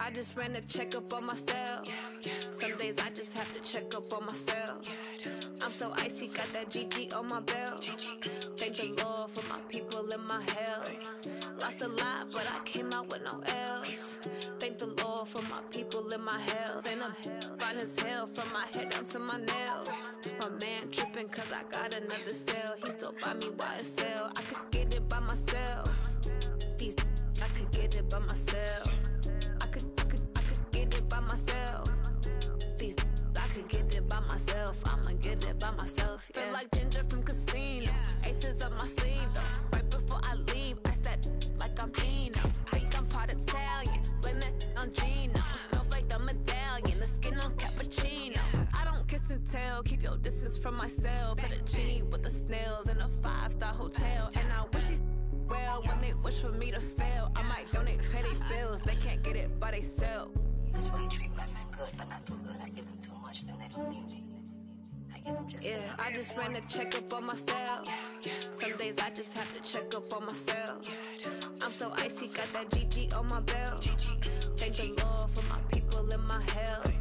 I just ran a checkup on myself. Some days I just have to check up on myself. I'm so icy, got that GG on my belt. Thank the Lord for my people and my health. Lost a lot, but I came out with no else. Thank the Lord for my people and my health. And I'm fine as hell from my head down to my nails. My man tripping cause I got another cell. He still buy me YSL. I could get it by myself. These I could get it by myself. I could get it by myself. These I could get it by myself. I'ma get it by myself. Yeah. Feel like Ginger from Casino. Aces up my sleeve though. Right before I leave, I step like I'm Dino. Think I'm part Italian. Blame that on Gino. Smells like the medallion. The skin on cappuccino. I don't kiss and tell. Keep your distance from myself. Fettuccine with the snails in a 5-star hotel. And I wish he's well when they wish for me to fail. I might donate petty bills. They can't get it by themselves. That's why you treat my men good, but not too good. I give them too much, then they don't need me. I give them just enough. I just ran a checkup on myself. Some days I just have to check up on myself. I'm so icy, got that GG on my belt. Thank the Lord for my people and my health.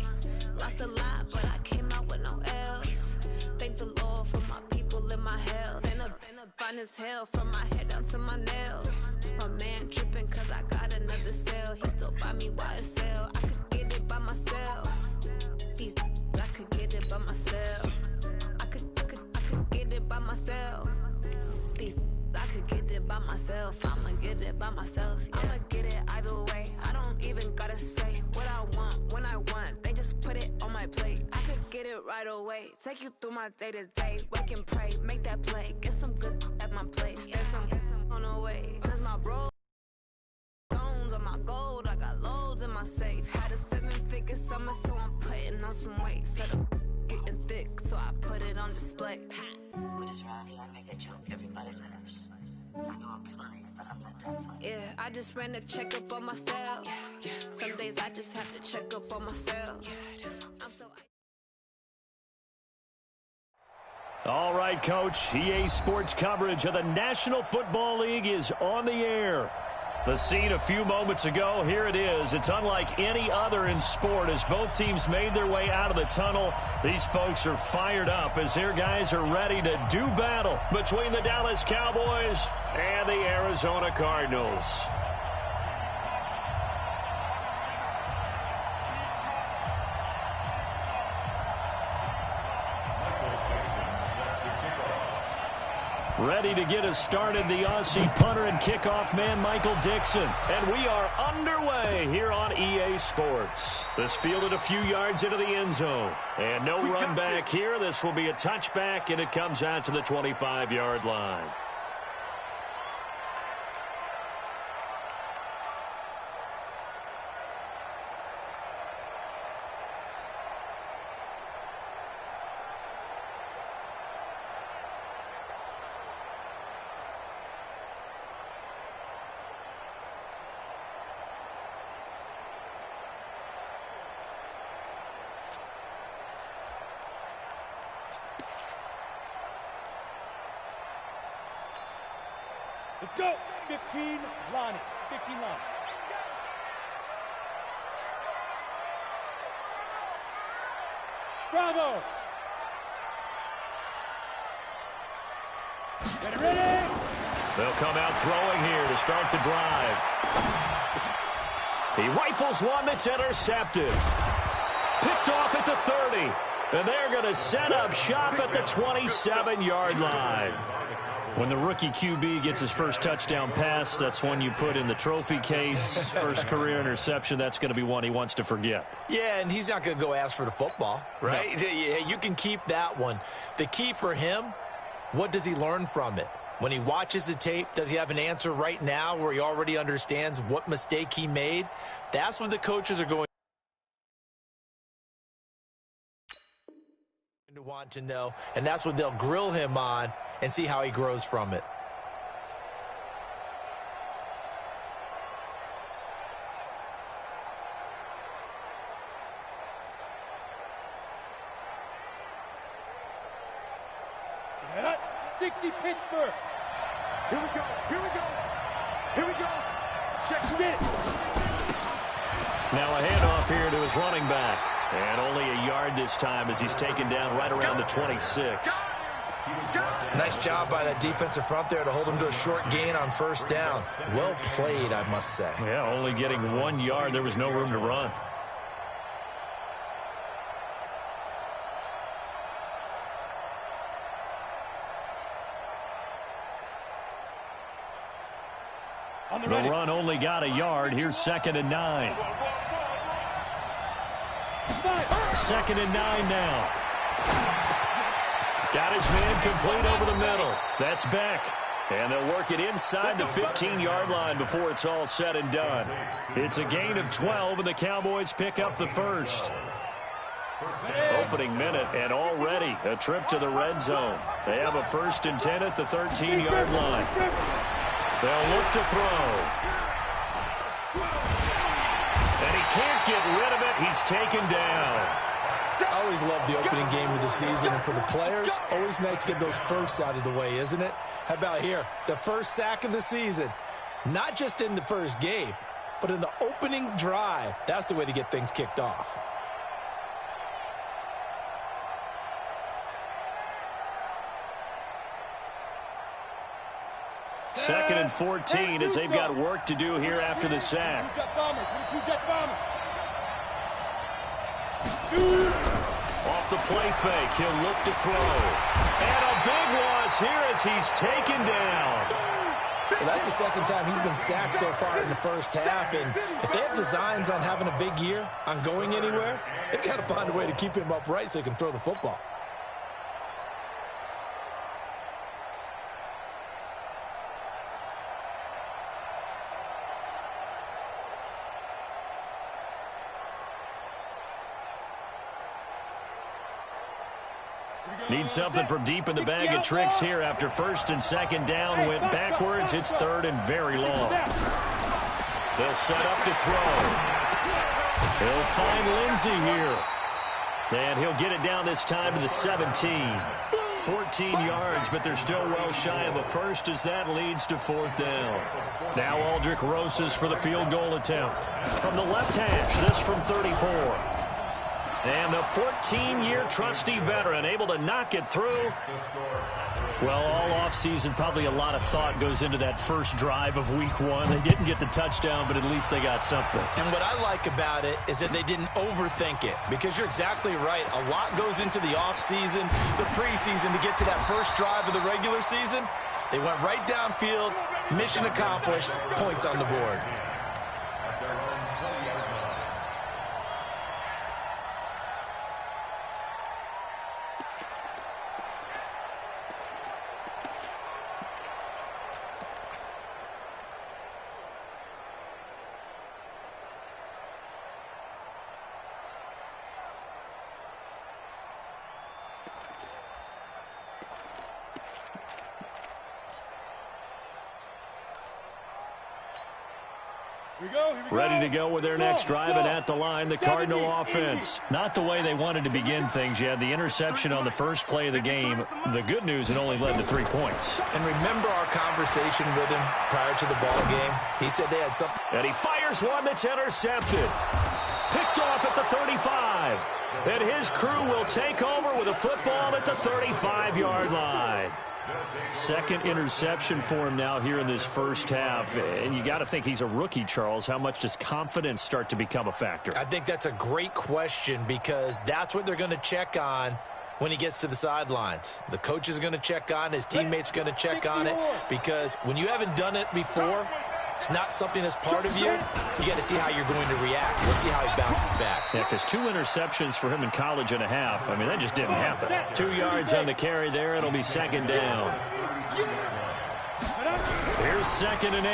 Lost a lot, but I came out with no else. Thank the Lord for my people and my health. And I'm fine as hell from my head down to my nails. My man tripping cause I got another cell. He still buy me YSL. I could get it by myself. These I could get it by myself. I could get it by myself. These I could get it by myself. I'ma get it by myself. Yeah. I'ma get it either way. I don't even gotta say what I want when I want. They just put it on my plate. I could get it right away. Take you through my day to day. Wake and pray, make that play. Get some good at my place. There's some on the way. Cause my bro stones on my gold. I got loads in my safe. Had a 7-figure summer, so I'm putting on some weight. Set up getting thick, so I put it on display. With this round, I make a joke, everybody laughs. I know I'm funny, but I'm not that funny. Yeah, I just ran a checkup on myself. Some days I just have to check up on myself. I'm so All right, Coach. EA Sports coverage of the National Football League is on the air. The scene a few moments ago, here it is. It's unlike any other in sport as both teams made their way out of the tunnel. These folks are fired up as their guys are ready to do battle between the Dallas Cowboys and the Arizona Cardinals. Ready to get us started, the Aussie punter and kickoff man, Michael Dixon. And we are underway here on EA Sports. This fielded a few yards into the end zone. And no run back here. This will be a touchback, and it comes out to the 25-yard line. Let's go. 15, Lonnie. 15, Lonnie. Bravo. Get it ready. They'll come out throwing here to start the drive. He rifles one that's intercepted. Picked off at the 30. And they're going to set up shop at the 27-yard line. When the rookie QB gets his first touchdown pass, that's one you put in the trophy case. First career interception, that's going to be one he wants to forget. Yeah, and he's not going to go ask for the football, right? No. Yeah, you can keep that one. The key for him, what does he learn from it? When he watches the tape, does he have an answer right now where he already understands what mistake he made? That's what the coaches are going to want to know, and that's what they'll grill him on and see how he grows from it. Set up. 60 Pittsburgh. Here we go. Here we go. Here we go. Check it. Now a handoff here to his running back. And only a yard this time as he's taken down right around the 26. Nice job by that defensive front there to hold him to a short gain on first down. Well played, I must say. Yeah, only getting 1 yard. There was no room to run. The run only got a yard. Here's 2nd and 9. 2nd and 9 now. Got his man complete over the middle. That's Beck. And they'll work it inside the 15-yard line before it's all said and done. It's a gain of 12, and the Cowboys pick up the first. Opening minute, and already a trip to the red zone. They have a 1st and 10 at the 13-yard line. They'll look to throw. And he can't get rid of it. He's taken down. I always love the opening game of the season, and for the players, always nice to get those firsts out of the way, isn't it? How about here? The first sack of the season. Not just in the first game, but in the opening drive. That's the way to get things kicked off. Second and 14 as they've got work to do here after the sack. Off the play fake, he'll look to throw. And a big loss here as he's taken down. Well, that's the second time he's been sacked so far in the first half. And if they have designs on having a big year, on going anywhere, they've got to find a way to keep him upright so he can throw the football. Need something from deep in the bag of tricks here after 1st and 2nd down. Went backwards. It's 3rd and very long. They'll set up to throw. He'll find Lindsey here. And he'll get it down this time to the 17. 14 yards, but they're still well shy of a first as that leads to 4th down. Now Aldrick Rosas for the field goal attempt. From the left hash, this from 34. And the 14-year trusty veteran able to knock it through. Well, all offseason, probably a lot of thought goes into that first drive of week 1. They didn't get the touchdown, but at least they got something. And what I like about it is that they didn't overthink it, because you're exactly right. A lot goes into the offseason, the preseason to get to that first drive of the regular season. They went right downfield, mission accomplished, points on the board. Ready to go with their next drive, and at the line, the Cardinal offense. Not the way they wanted to begin things. You had the interception on the first play of the game. The good news, it only led to 3 points. And remember our conversation with him prior to the ball game? He said they had something. And he fires one that's intercepted. Picked off at the 35. And his crew will take over with a football at the 35-yard line. Second interception for him now here in this first half. And you got to think he's a rookie, Charles. How much does confidence start to become a factor? I think that's a great question, because that's what they're going to check on when he gets to the sidelines. The coach is going to check on, his teammates are going to check on it, because when you haven't done it before, it's not something that's part of you. You got to see how you're going to react. We'll see how he bounces back. Yeah, because 2 interceptions for him in college and a half. I mean, that just didn't happen. 2 yards on the carry there. It'll be 2nd down. Here's 2nd and 8.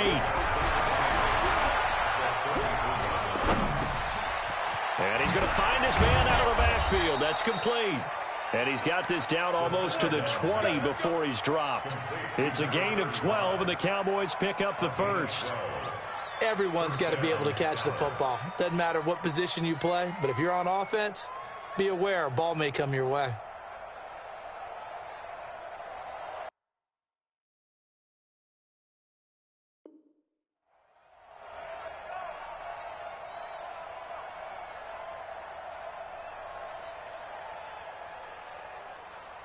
And he's going to find his man out of the backfield. That's complete. And he's got this down almost to the 20 before he's dropped. It's a gain of 12, and the Cowboys pick up the first. Everyone's got to be able to catch the football. Doesn't matter what position you play, but if you're on offense, be aware a ball may come your way.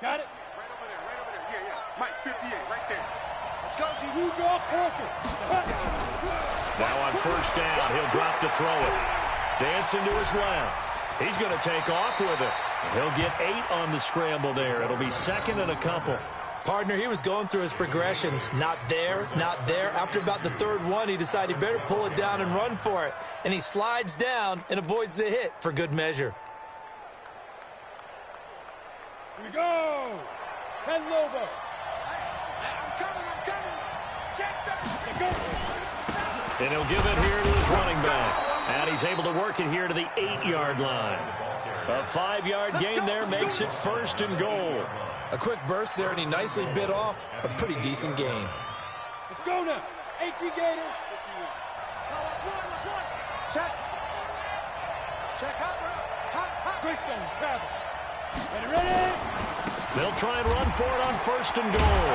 Got it? Right over there. Yeah. Mike, 58, right there. Let's go, D. You draw Parker. Now on first down, he'll drop to throw it. Dancing to his left. He's going to take off with it. He'll get 8 on the scramble there. It'll be second and a couple. Partner, he was going through his progressions. Not there, not there. After about the third one, he decided he better pull it down and run for it. And he slides down and avoids the hit for good measure. Here we go. 10 Lobo. I'm coming. Check that. Let's go. And he'll give it here to his running back. And he's able to work it here to the 8-yard line. A 5-yard gain there makes it first and goal. A quick burst there, and he nicely bit off a pretty decent gain. Let's go now. 18 Gator. Check. Check hot. Christian, travel. Ready? They'll try and run for it on first and goal.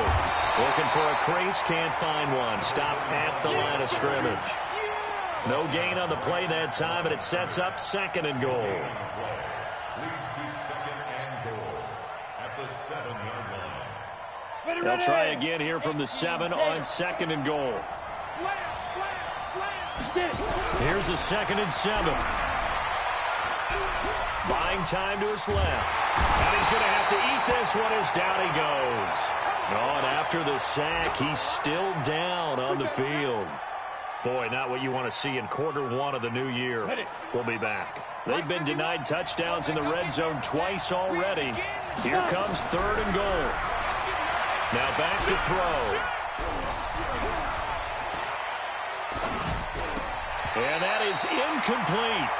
Looking for a crease, can't find one. Stopped at the line of scrimmage. No gain on the play that time, and it sets up second and goal. Leads to second and goal at the 7-yard line. They'll try again here from the 7 on second and goal. Slam. Here's a second and 7. Buying time to his left. And he's going to have to eat this one as down he goes. And after the sack, he's still down on the field. Boy, not what you want to see in quarter 1 of the new year. We'll be back. They've been denied touchdowns in the red zone twice already. Here comes third and goal. Now back to throw. And that is incomplete.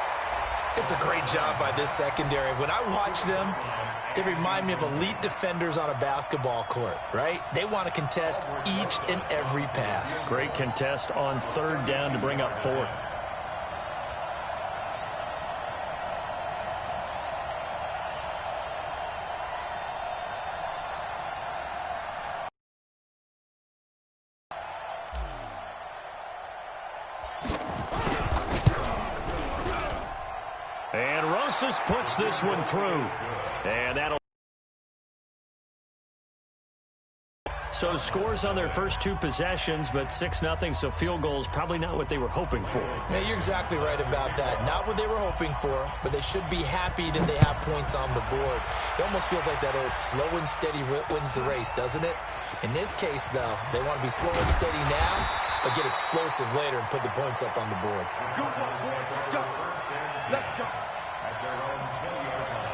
It's a great job by this secondary. When I watch them, they remind me of elite defenders on a basketball court, right? They want to contest each and every pass. Great contest on third down to bring up fourth. And Rosas puts this one through. And that'll... So scores on their first 2 possessions, but 6-0, so field goals probably not what they were hoping for. Yeah, you're exactly right about that. Not what they were hoping for, but they should be happy that they have points on the board. It almost feels like that old slow and steady wins the race, doesn't it? In this case, though, they want to be slow and steady now, but get explosive later and put the points up on the board. Let's go. At their own 10-yard line.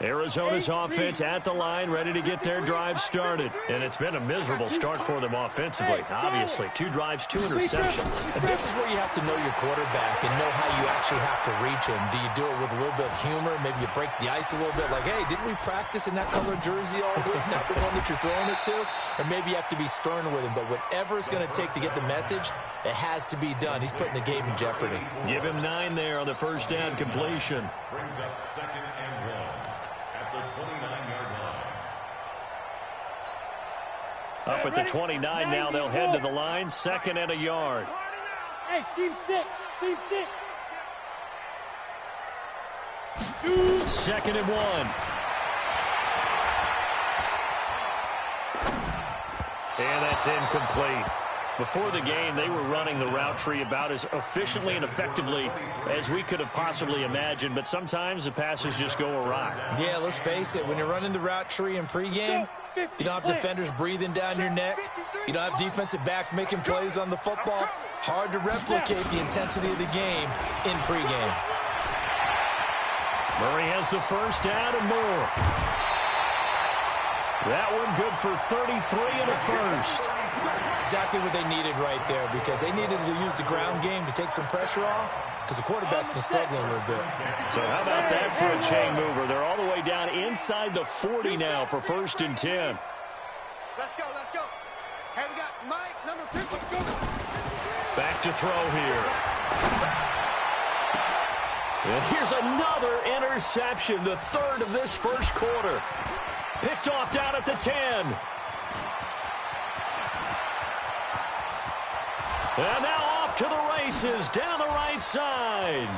Arizona's offense at the line, ready to get their drive started. And it's been a miserable start for them offensively. Obviously, 2 drives, 2 interceptions. And this is where you have to know your quarterback and know how you actually have to reach him. Do you do it with a little bit of humor? Maybe you break the ice a little bit, like, hey, didn't we practice in that color jersey all week? Not the one that you're throwing it to? Or maybe you have to be stern with him. But whatever it's going to take to get the message, it has to be done. He's putting the game in jeopardy. Give him 9 there on the first down completion. Brings up second and 1 at the 29-yard line. Up at the 29 now, they'll head to the line, second and a yard. Hey, team 6. Team 6. Second and 1. And that's incomplete. Before the game, they were running the route tree about as efficiently and effectively as we could have possibly imagined, but sometimes the passes just go awry. Yeah, let's face it. When you're running the route tree in pregame, you don't have defenders breathing down your neck. You don't have defensive backs making plays on the football. Hard to replicate the intensity of the game in pregame. Murray has the first down and more. That one good for 33 and a first. Exactly what they needed right there, because they needed to use the ground game to take some pressure off, because the quarterback's been struggling a little bit. So how about that for a chain mover? They're all the way down inside the 40 now for first and 10. Let's go. Hey, we got Mike, number 50. Back to throw here. And here's another interception, the third of this first quarter. Picked off down at the 10. And now off to the races down the right side.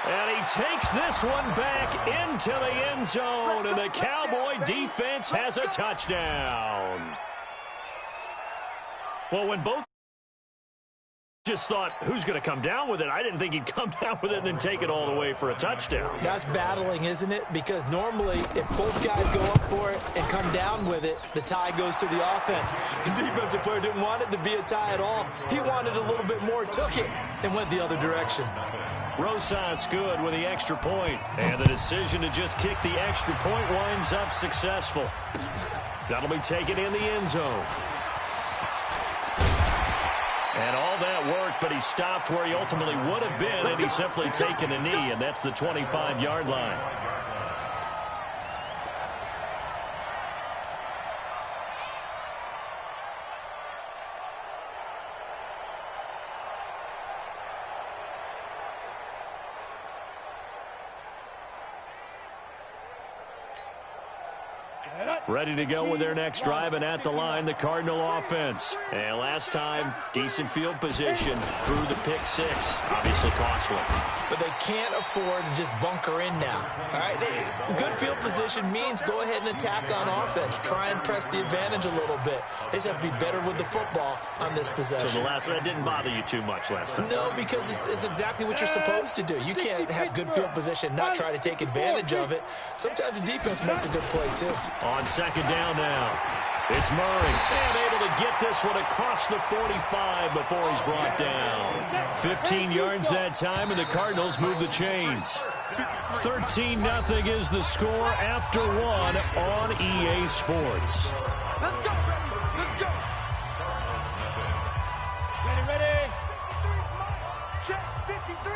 And he takes this one back into the end zone, and the Cowboy defense has a touchdown. Well, when both just thought, who's going to come down with it? I didn't think he'd come down with it and then take it all the way for a touchdown. That's battling, isn't it? Because normally, if both guys go up for it and come down with it, the tie goes to the offense. The defensive player didn't want it to be a tie at all. He wanted a little bit more, took it, and went the other direction. Rosas good with the extra point. And the decision to just kick the extra point winds up successful. That'll be taken in the end zone. And all that worked, but he stopped where he ultimately would have been, and he's simply taken a knee, and that's the 25-yard line. Ready to go with their next drive, and at the line, the Cardinal offense. And last time, decent field position through the pick six. Obviously costly. But they can't afford to just bunker in now. All right, good field position means go ahead and attack on offense. Try and press the advantage a little bit. They just have to be better with the football on this possession. So that didn't bother you too much last time? No, because it's exactly what you're supposed to do. You can't have good field position, not try to take advantage of it. Sometimes the defense makes a good play, too. On second down now, it's Murray. And able to get this one across the 45 before he's brought down. 15 yards that time, and the Cardinals move the chains. 13-0 is the score after one on EA Sports. Let's go, let's go. Ready. Check, 53,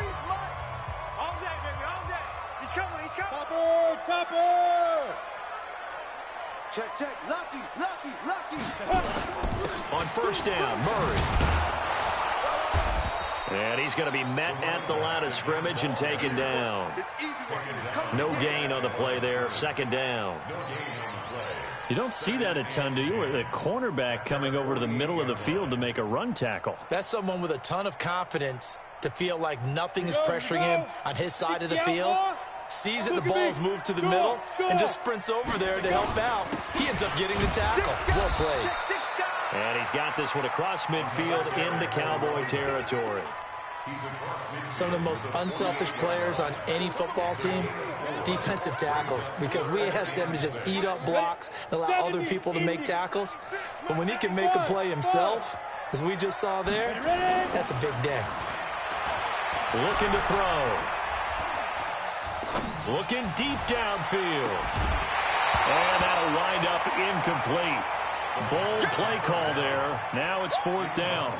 all day, baby, all day. He's coming. Topper. Check, lucky. On first down, Murray. And he's going to be met at the line of scrimmage and taken down. No gain on the play there, second down. You don't see that a ton, do you? With a cornerback coming over to the middle of the field to make a run tackle. That's someone with a ton of confidence to feel like nothing is pressuring him on his side of the field. Sees that the ball's moved to the middle and just sprints over there to help out. He ends up getting the tackle. Well played. And he's got this one across midfield into Cowboy territory. Some of the most unselfish players on any football team, defensive tackles, because we ask them to just eat up blocks and allow other people to make tackles. But when he can make a play himself, as we just saw there, that's a big day. Looking to throw. Looking deep downfield. And that'll wind up incomplete. Bold play call there. Now it's fourth down.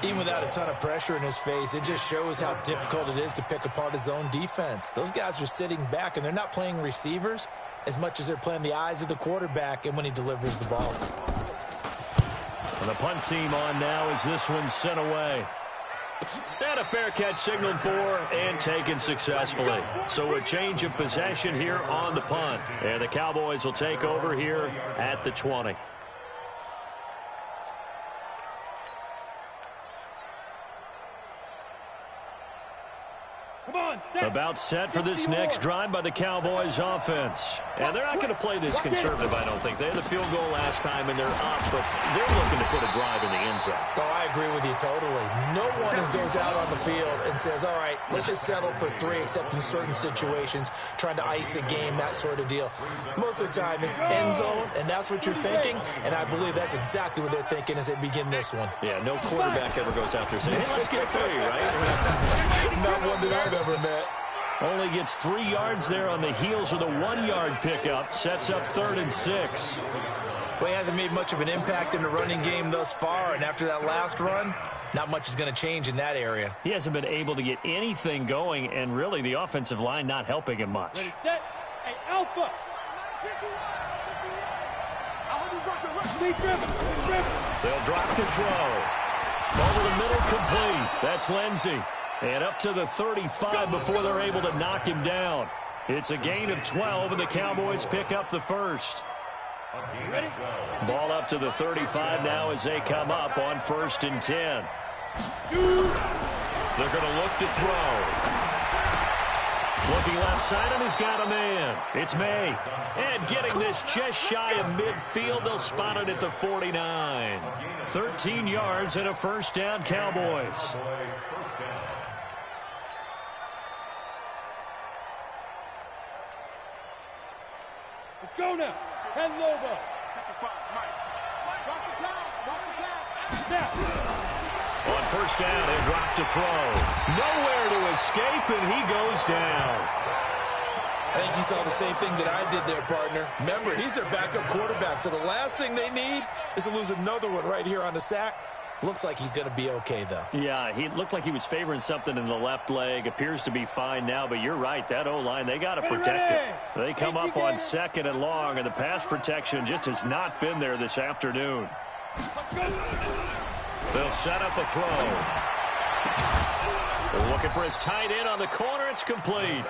Even without a ton of pressure in his face, it just shows how difficult it is to pick apart his own defense. Those guys are sitting back, and they're not playing receivers as much as they're playing the eyes of the quarterback and when he delivers the ball. And the punt team on now as this one's sent away. And a fair catch signaled for and taken successfully. So a change of possession here on the punt. And the Cowboys will take over here at the 20. About set for this next drive by the Cowboys offense. And they're not going to play this conservative, I don't think. They had the field goal last time, and they're up, but they're looking to put a drive in the end zone. Oh, I agree with you totally. No one goes out on the field and says, all right, let's just settle for 3, except in certain situations, trying to ice a game, that sort of deal. Most of the time, it's end zone, and that's what you're thinking, and I believe that's exactly what they're thinking as they begin this one. Yeah, no quarterback ever goes out there saying, hey, let's get 3, right? Not one that I've ever met. Only gets 3 yards there on the heels of the 1-yard pickup. Sets up 3rd and 6. Well, he hasn't made much of an impact in the running game thus far, and after that last run, not much is going to change in that area. He hasn't been able to get anything going, and really the offensive line not helping him much. Ready, set. Hey, Alpha. They'll drop to throw. Over the middle, complete. That's Lindsey. And up to the 35 before they're able to knock him down. It's a gain of 12, and the Cowboys pick up the first. Ball up to the 35 now as they come up on 1st and 10. They're going to look to throw. Looking left side, and he's got a man. It's May. And getting this just shy of midfield, they'll spot it at the 49. 13 yards and a first down, Cowboys. Let's go now. Ken Lobo. On 1st down, he'll drop to throw. Nowhere to escape, and he goes down. I think you saw the same thing that I did there, partner. Remember, he's their backup quarterback, so the last thing they need is to lose another one right here on the sack. Looks like he's going to be okay, though. Yeah, he looked like he was favoring something in the left leg. Appears to be fine now, but you're right. That O-line, they got to protect it. They come up on 2nd and long, and the pass protection just has not been there this afternoon. They'll set up a throw. Looking for his tight end on the corner. It's complete.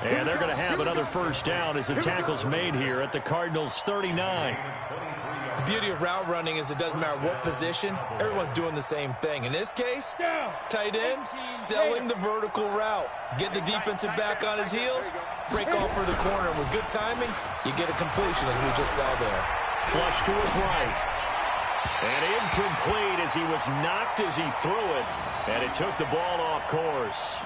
And they're going to have another first down as the tackle's made here at the Cardinals' 39. The beauty of route running is it doesn't matter what position. Everyone's doing the same thing. In this case, tight end, selling the vertical route. Get the defensive back on his heels, break off for the corner. And with good timing, you get a completion, as we just saw there. Flush to his right. And incomplete as he was knocked as he threw it. And it took the ball off course.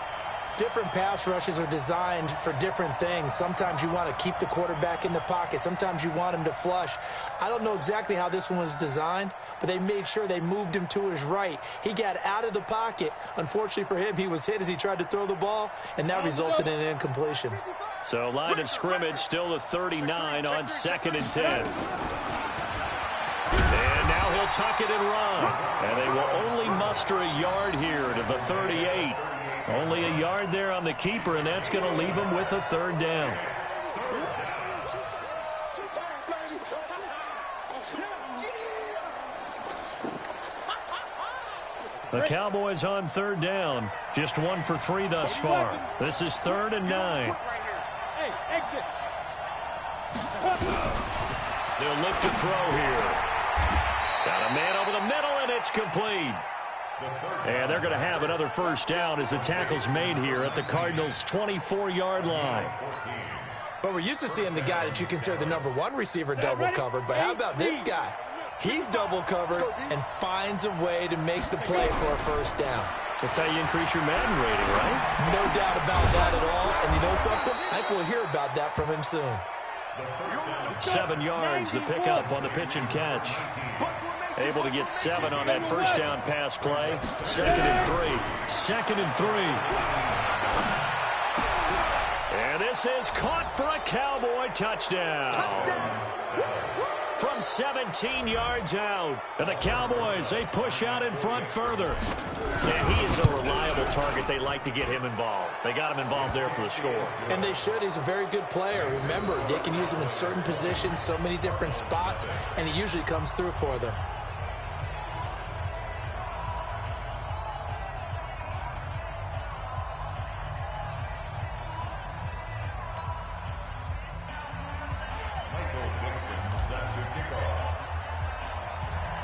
Different pass rushes are designed for different things. Sometimes you want to keep the quarterback in the pocket. Sometimes you want him to flush. I don't know exactly how this one was designed, but they made sure they moved him to his right. He got out of the pocket. Unfortunately for him, he was hit as he tried to throw the ball, and that resulted in an incompletion. So line of scrimmage still the 39 on 2nd and 10. And now he'll tuck it and run. And they will only muster a yard here to the 38. Only a yard there on the keeper, and that's going to leave him with a 3rd down. The Cowboys on 3rd down. Just 1 for 3 thus far. This is 3rd and 9. Hey, exit. They'll look to throw here. Got a man over the middle, and it's complete. And they're going to have another first down as the tackle's made here at the Cardinals' 24-yard line. But we're used to seeing the guy that you consider the #1 receiver double covered. But how about this guy? He's double covered and finds a way to make the play for a first down. That's how you increase your Madden rating, right? No doubt about that at all. And you know something? I think we'll hear about that from him soon. 7 yards, the pickup on the pitch and catch. Able to get 7 on that first down pass play. 2nd and 3. 2nd and 3. And this is caught for a Cowboy touchdown. From 17 yards out. And the Cowboys, they push out in front further. And he is a reliable target. They like to get him involved. They got him involved there for the score. And they should. He's a very good player. Remember, they can use him in certain positions, so many different spots, and he usually comes through for them.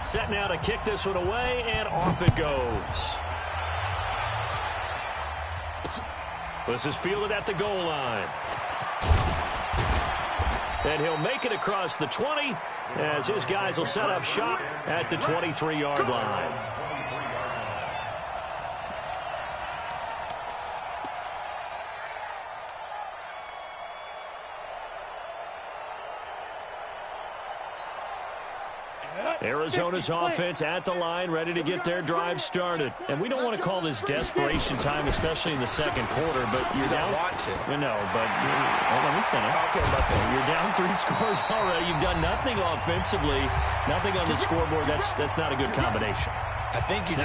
Set now to kick this one away, and off it goes. This is fielded at the goal line. And he'll make it across the 20 as his guys will set up shop at the 23-yard line. Arizona's offense at the line, ready to get their drive started. And we don't want to call this desperation time, especially in the second quarter, but you're down. You don't want to. No, but let me finish. Okay, about that. You're down 3 scores already. You've done nothing offensively, nothing on the scoreboard. That's not a good combination. I think you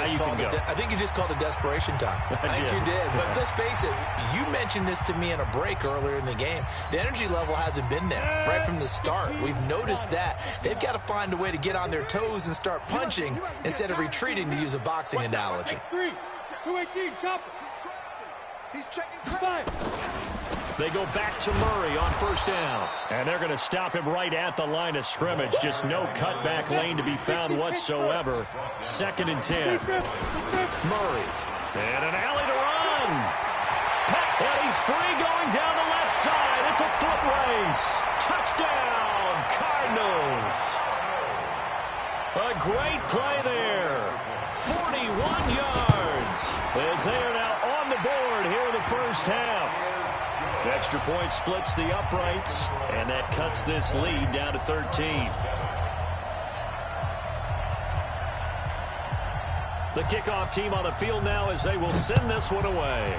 just called it desperation time. I think you did. But let's face it, you mentioned this to me in a break earlier in the game. The energy level hasn't been there right from the start. We've noticed that. They've got to find a way to get on their toes and start punching instead of retreating, to use a boxing analogy. 218, chopper. He's checking credit. They go back to Murray on first down. And they're going to stop him right at the line of scrimmage. Just no cutback lane to be found whatsoever. 2nd and 10. Murray. And an alley to run. And he's free going down the left side. It's a foot race. Touchdown, Cardinals. A great play there. 41 yards. As they are now on the board here in the first half. Extra point splits the uprights, and that cuts this lead down to 13. The kickoff team on the field now as they will send this one away.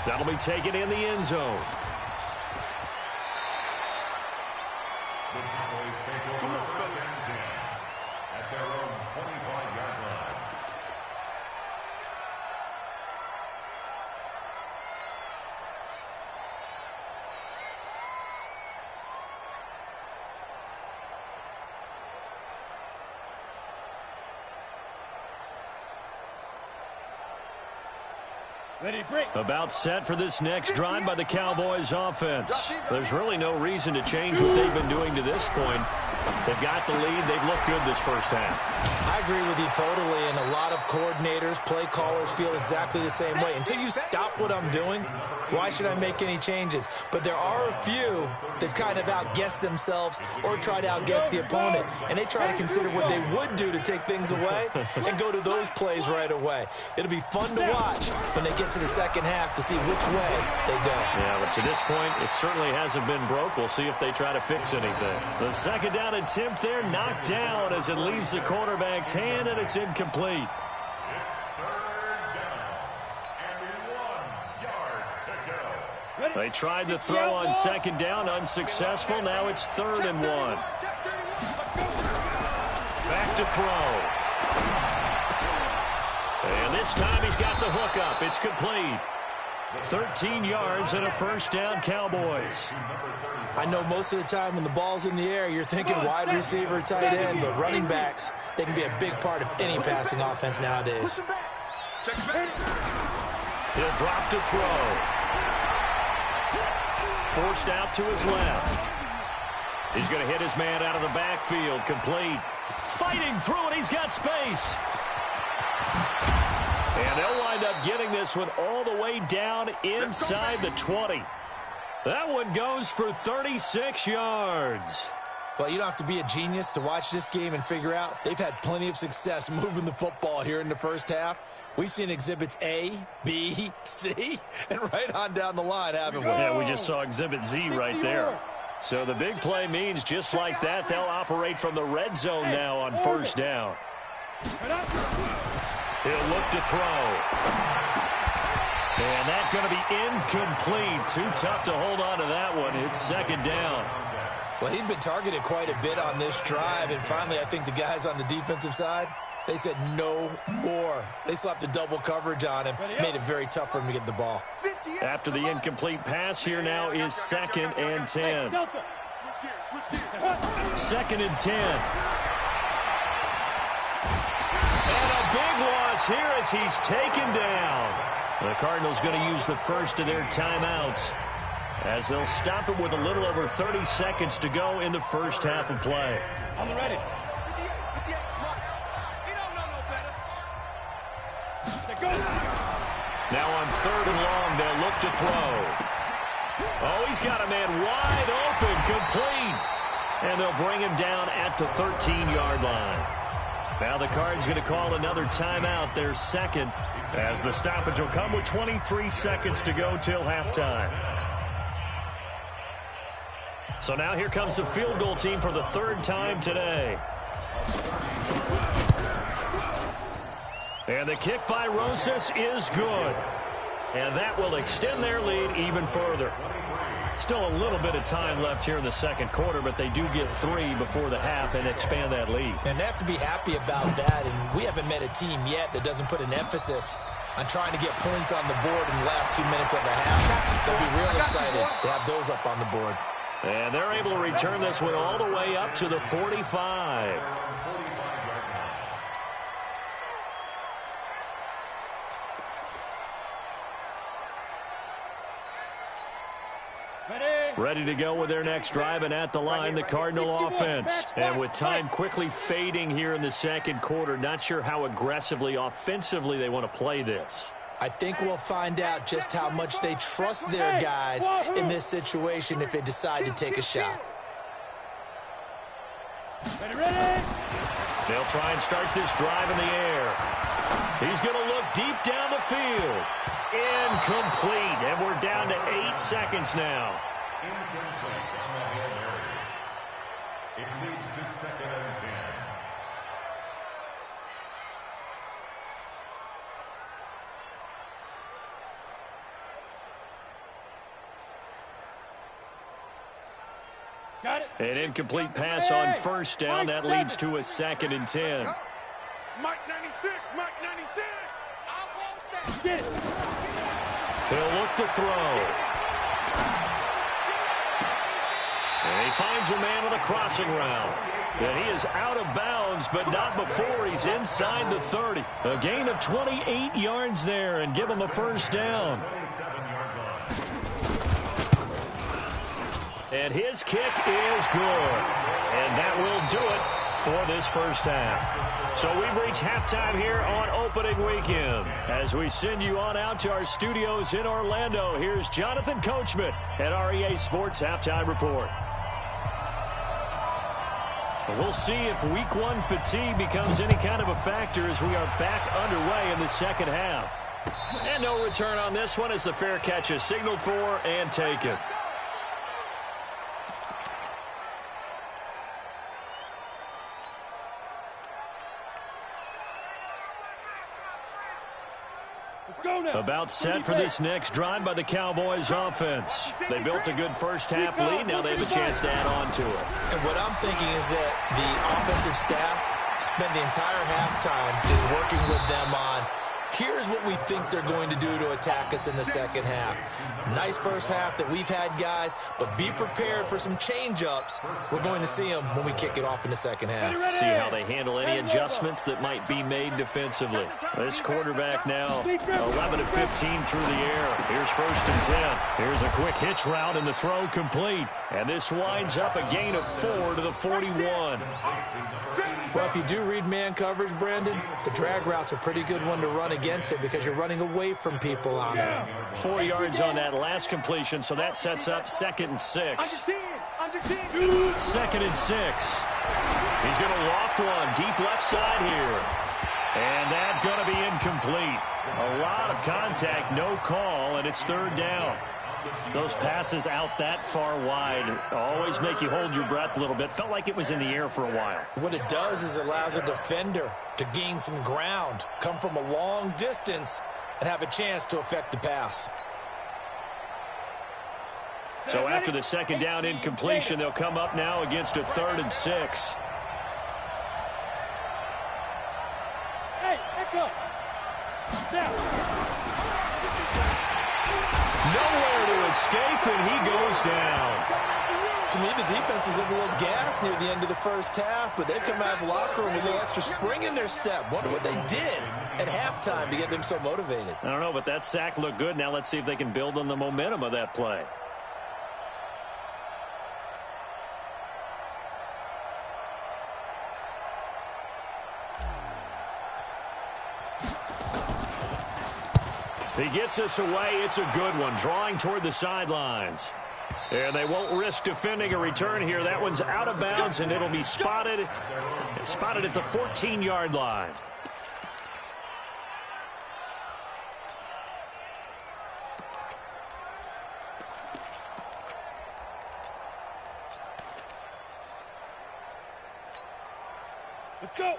That'll be taken in the end zone. The Cowboys take over first and 10 at their own 25-yard line. Ready, break. About set for this next drive by the Cowboys offense. There's really no reason to change what they've been doing to this point. They've got the lead. They've looked good this first half. I agree with you totally, and a lot of coordinators, play callers feel exactly the same way. Until you stop what I'm doing, why should I make any changes? But there are a few that kind of outguess themselves or try to outguess the opponent, and they try to consider what they would do to take things away and go to those plays right away. It'll be fun to watch when they get to the second half to see which way they go. Yeah, but to this point, it certainly hasn't been broke. We'll see if they try to fix anything. The second down attempt there knocked down as it leaves the quarterback's hand, and it's incomplete. It's 3rd down and 1 yard to go. They tried to throw on second down, unsuccessful. Now it's 3rd and 1. Back to throw. And this time he's got the hook up. It's complete. 13 yards and a first down, Cowboys. I know most of the time when the ball's in the air, you're thinking wide receiver, tight end, but running backs, they can be a big part of any passing offense nowadays. He'll drop to throw. Forced out to his left. He's going to hit his man out of the backfield. Complete. Fighting through it. He's got space. And they'll wind up getting this one all the way down inside the 20. That one goes for 36 yards. Well, you don't have to be a genius to watch this game and figure out they've had plenty of success moving the football here in the first half. We've seen exhibits A, B, C, and right on down the line, haven't we? Yeah, we just saw exhibit Z right there. So the big play means just like that, they'll operate from the red zone now on first down. He'll look to throw. And that's going to be incomplete. Too tough to hold on to that one. It's second down. Well, he'd been targeted quite a bit on this drive, and finally I think the guys on the defensive side, they said no more. They slapped the double coverage on him, made it very tough for him to get the ball. After the incomplete pass, here now is 2nd and 10. 2nd and 10. And a big loss here as he's taken down. The Cardinals going to use the first of their timeouts as they'll stop him with a little over 30 seconds to go in the first half of play. I'm ready. Now on 3rd and long, they'll look to throw. Oh, he's got a man wide open, complete. And they'll bring him down at the 13-yard line. Now the Cards going to call another timeout, their second, as the stoppage will come with 23 seconds to go till halftime. So now here comes the field goal team for the 3rd time today. And the kick by Rosas is good. And that will extend their lead even further. Still a little bit of time left here in the second quarter, but they do get 3 before the half and expand that lead. And they have to be happy about that, and we haven't met a team yet that doesn't put an emphasis on trying to get points on the board in the last 2 minutes of the half. They'll be real excited to have those up on the board. And they're able to return this one all the way up to the 45. Ready to go with their next drive, and at the line, the Cardinal offense. And with time quickly fading here in the second quarter, not sure how aggressively, offensively they want to play this. I think we'll find out just how much they trust their guys in this situation if they decide to take a shot. Ready? They'll try and start this drive in the air. He's going to look deep down the field. Incomplete, and we're down to 8 seconds now. Incomplete on the Hail Mary. It leads to 2nd and 10. Got it. An incomplete pass on first down. That leads to a 2nd and 10. Mike 96, Mike 96. I want that. Get it. He'll look to throw. And he finds a man on the crossing route. And he is out of bounds, but not before he's inside the 30. A gain of 28 yards there, and give him a first down. 27-yard line. And his kick is good. And that will do it for this first half. So we've reached halftime here on opening weekend. As we send you on out to our studios in Orlando, here's Jonathan Coachman at REA Sports Halftime Report. We'll see if week one fatigue becomes any kind of a factor as we are back underway in the second half. And no return on this one as the fair catch is signaled for and taken. About set for this next drive by the Cowboys offense. They built a good first half lead. Now they have a chance to add on to it. And what I'm thinking is that the offensive staff spent the entire halftime just working with them on, here's what we think they're going to do to attack us in the second half. Nice first half that we've had, guys, but be prepared for some change-ups. We're going to see them when we kick it off in the second half. See how they handle any adjustments that might be made defensively. This quarterback now 11 of 15 through the air. Here's 1st and 10. Here's a quick hitch route and the throw complete. And this winds up a gain of 4 to the 41. Well, if you do read man coverage, Brandon, the drag route's a pretty good one to run against it because you're running away from people on it. 4 yards on that last completion, so that sets up 2nd and 6. Under 10. 2nd and 6. He's going to loft one deep left side here. And that's going to be incomplete. A lot of contact, no call, and it's 3rd down. Those passes out that far wide always make you hold your breath a little bit. Felt like it was in the air for a while. What it does is it allows a defender to gain some ground, come from a long distance, and have a chance to affect the pass. So after the 2nd down incompletion, they'll come up now against a 3rd and 6. Hey, back up. Down. Nowhere to escape, and he goes down. To me, the defense was a little gassed near the end of the first half, but they come out of the locker room with a little extra spring in their step. Wonder what they did at halftime to get them so motivated. I don't know, but that sack looked good. Now let's see if they can build on the momentum of that play. He gets us away. It's a good one. Drawing toward the sidelines. And they won't risk defending a return here. That one's out of bounds, and it'll be spotted at the 14-yard line.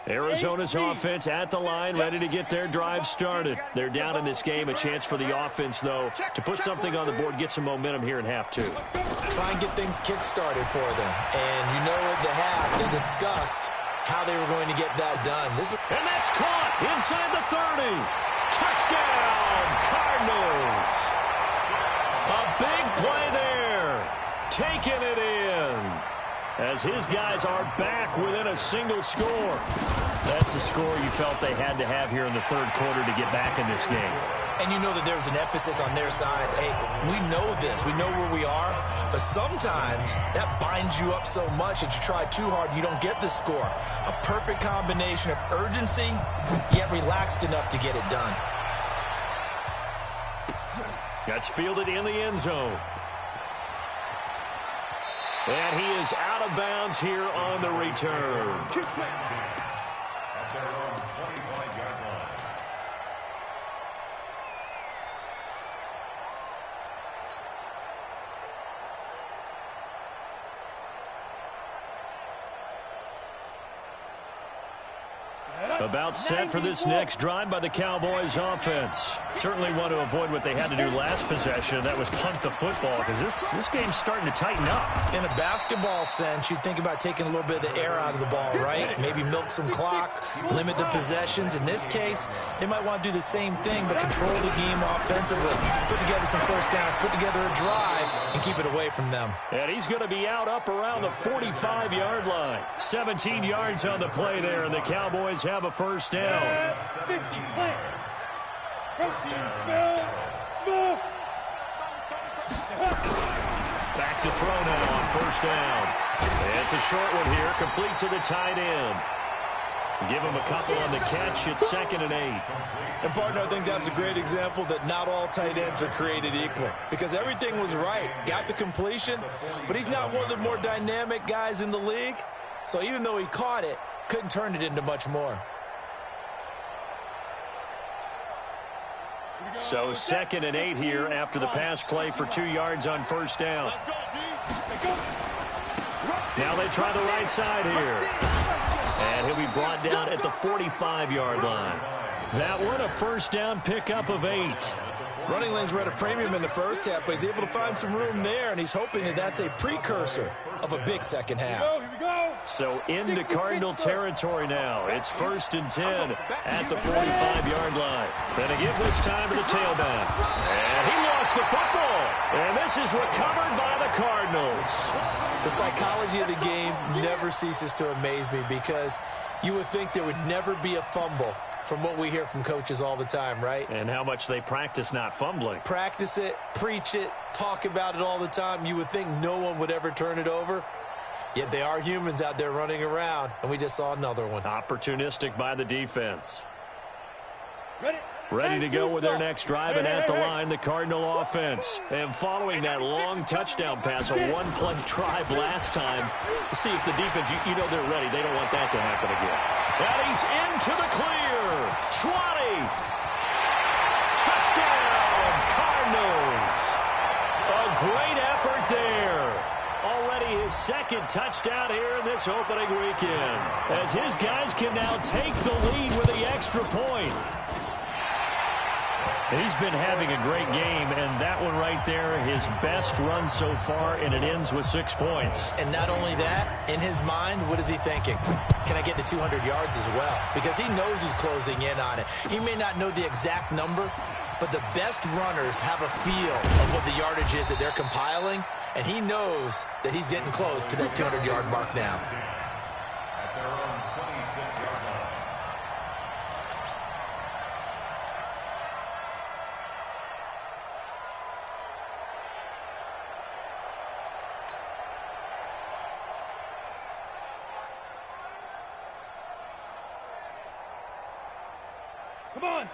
Arizona's offense at the line, ready to get their drive started. They're down in this game. A chance for the offense, though, to put something on the board, get some momentum here in half 2. Try and get things kick-started for them. And you know at the half, they discussed how they were going to get that done. And that's caught inside the 30. Touchdown, Cardinals. A big play there. Taking it in. As his guys are back within a single score. That's a score you felt they had to have here in the 3rd quarter to get back in this game. And you know that there's an emphasis on their side. Hey, we know this. We know where we are. But sometimes that binds you up so much that you try too hard, you don't get the score. A perfect combination of urgency, yet relaxed enough to get it done. That's fielded in the end zone. And he is out of bounds here on the return. At their own 25-yard line. About set for this next drive by the Cowboys offense. Certainly want to avoid what they had to do last possession. That was punt the football, because this game's starting to tighten up. In a basketball sense, you think about taking a little bit of the air out of the ball, right? Maybe milk some clock, limit the possessions. In this case, they might want to do the same thing, but control the game offensively. Put together some first downs, put together a drive, and keep it away from them. And he's going to be out up around the 45-yard line. 17 yards on the play there, and the Cowboys have a first down. 50 plants. Protein spill. Smoke. Back to throw now on first down. It's a short one here, complete to the tight end. Give him a couple on the catch. It's 2nd and 8. And, partner, I think that's a great example that not all tight ends are created equal, because everything was right. Got the completion, but he's not one of the more dynamic guys in the league. So even though he caught it, couldn't turn it into much more. So 2nd and 8 here after the pass play for 2 yards on first down. Now they try the right side here. And he'll be brought down at the 45-yard line. That one, a first down pickup of 8. Running lanes were at a premium in the first half, but he's able to find some room there, and he's hoping that that's a precursor of a big second half. Here we go. So into Cardinal territory now. It's 1st and 10 at the 45-yard line. Then they give this time to the tailback. And he lost the football. And this is recovered by the Cardinals. The psychology of the game never ceases to amaze me, because you would think there would never be a fumble from what we hear from coaches all the time, right? And how much they practice not fumbling. Practice it, preach it, talk about it all the time. You would think no one would ever turn it over. Yet they are humans out there running around, and we just saw another one. Opportunistic by the defense. Ready to go with their next drive, and at the line, the Cardinal offense. And following that long touchdown pass, a one-play drive last time, see if the defense, you know they're ready. They don't want that to happen again. And he's into the clear. 20. Touchdown, Cardinals. A great effort there. Already his 2nd touchdown here in this opening weekend, as his guys can now take the lead with the extra point. He's been having a great game, and that one right there, his best run so far, and it ends with 6 points. And not only that, in his mind, what is he thinking? Can I get to 200 yards as well? Because he knows he's closing in on it. He may not know the exact number, but the best runners have a feel of what the yardage is that they're compiling, and he knows that he's getting close to that 200-yard mark now. At their own 26-yard line.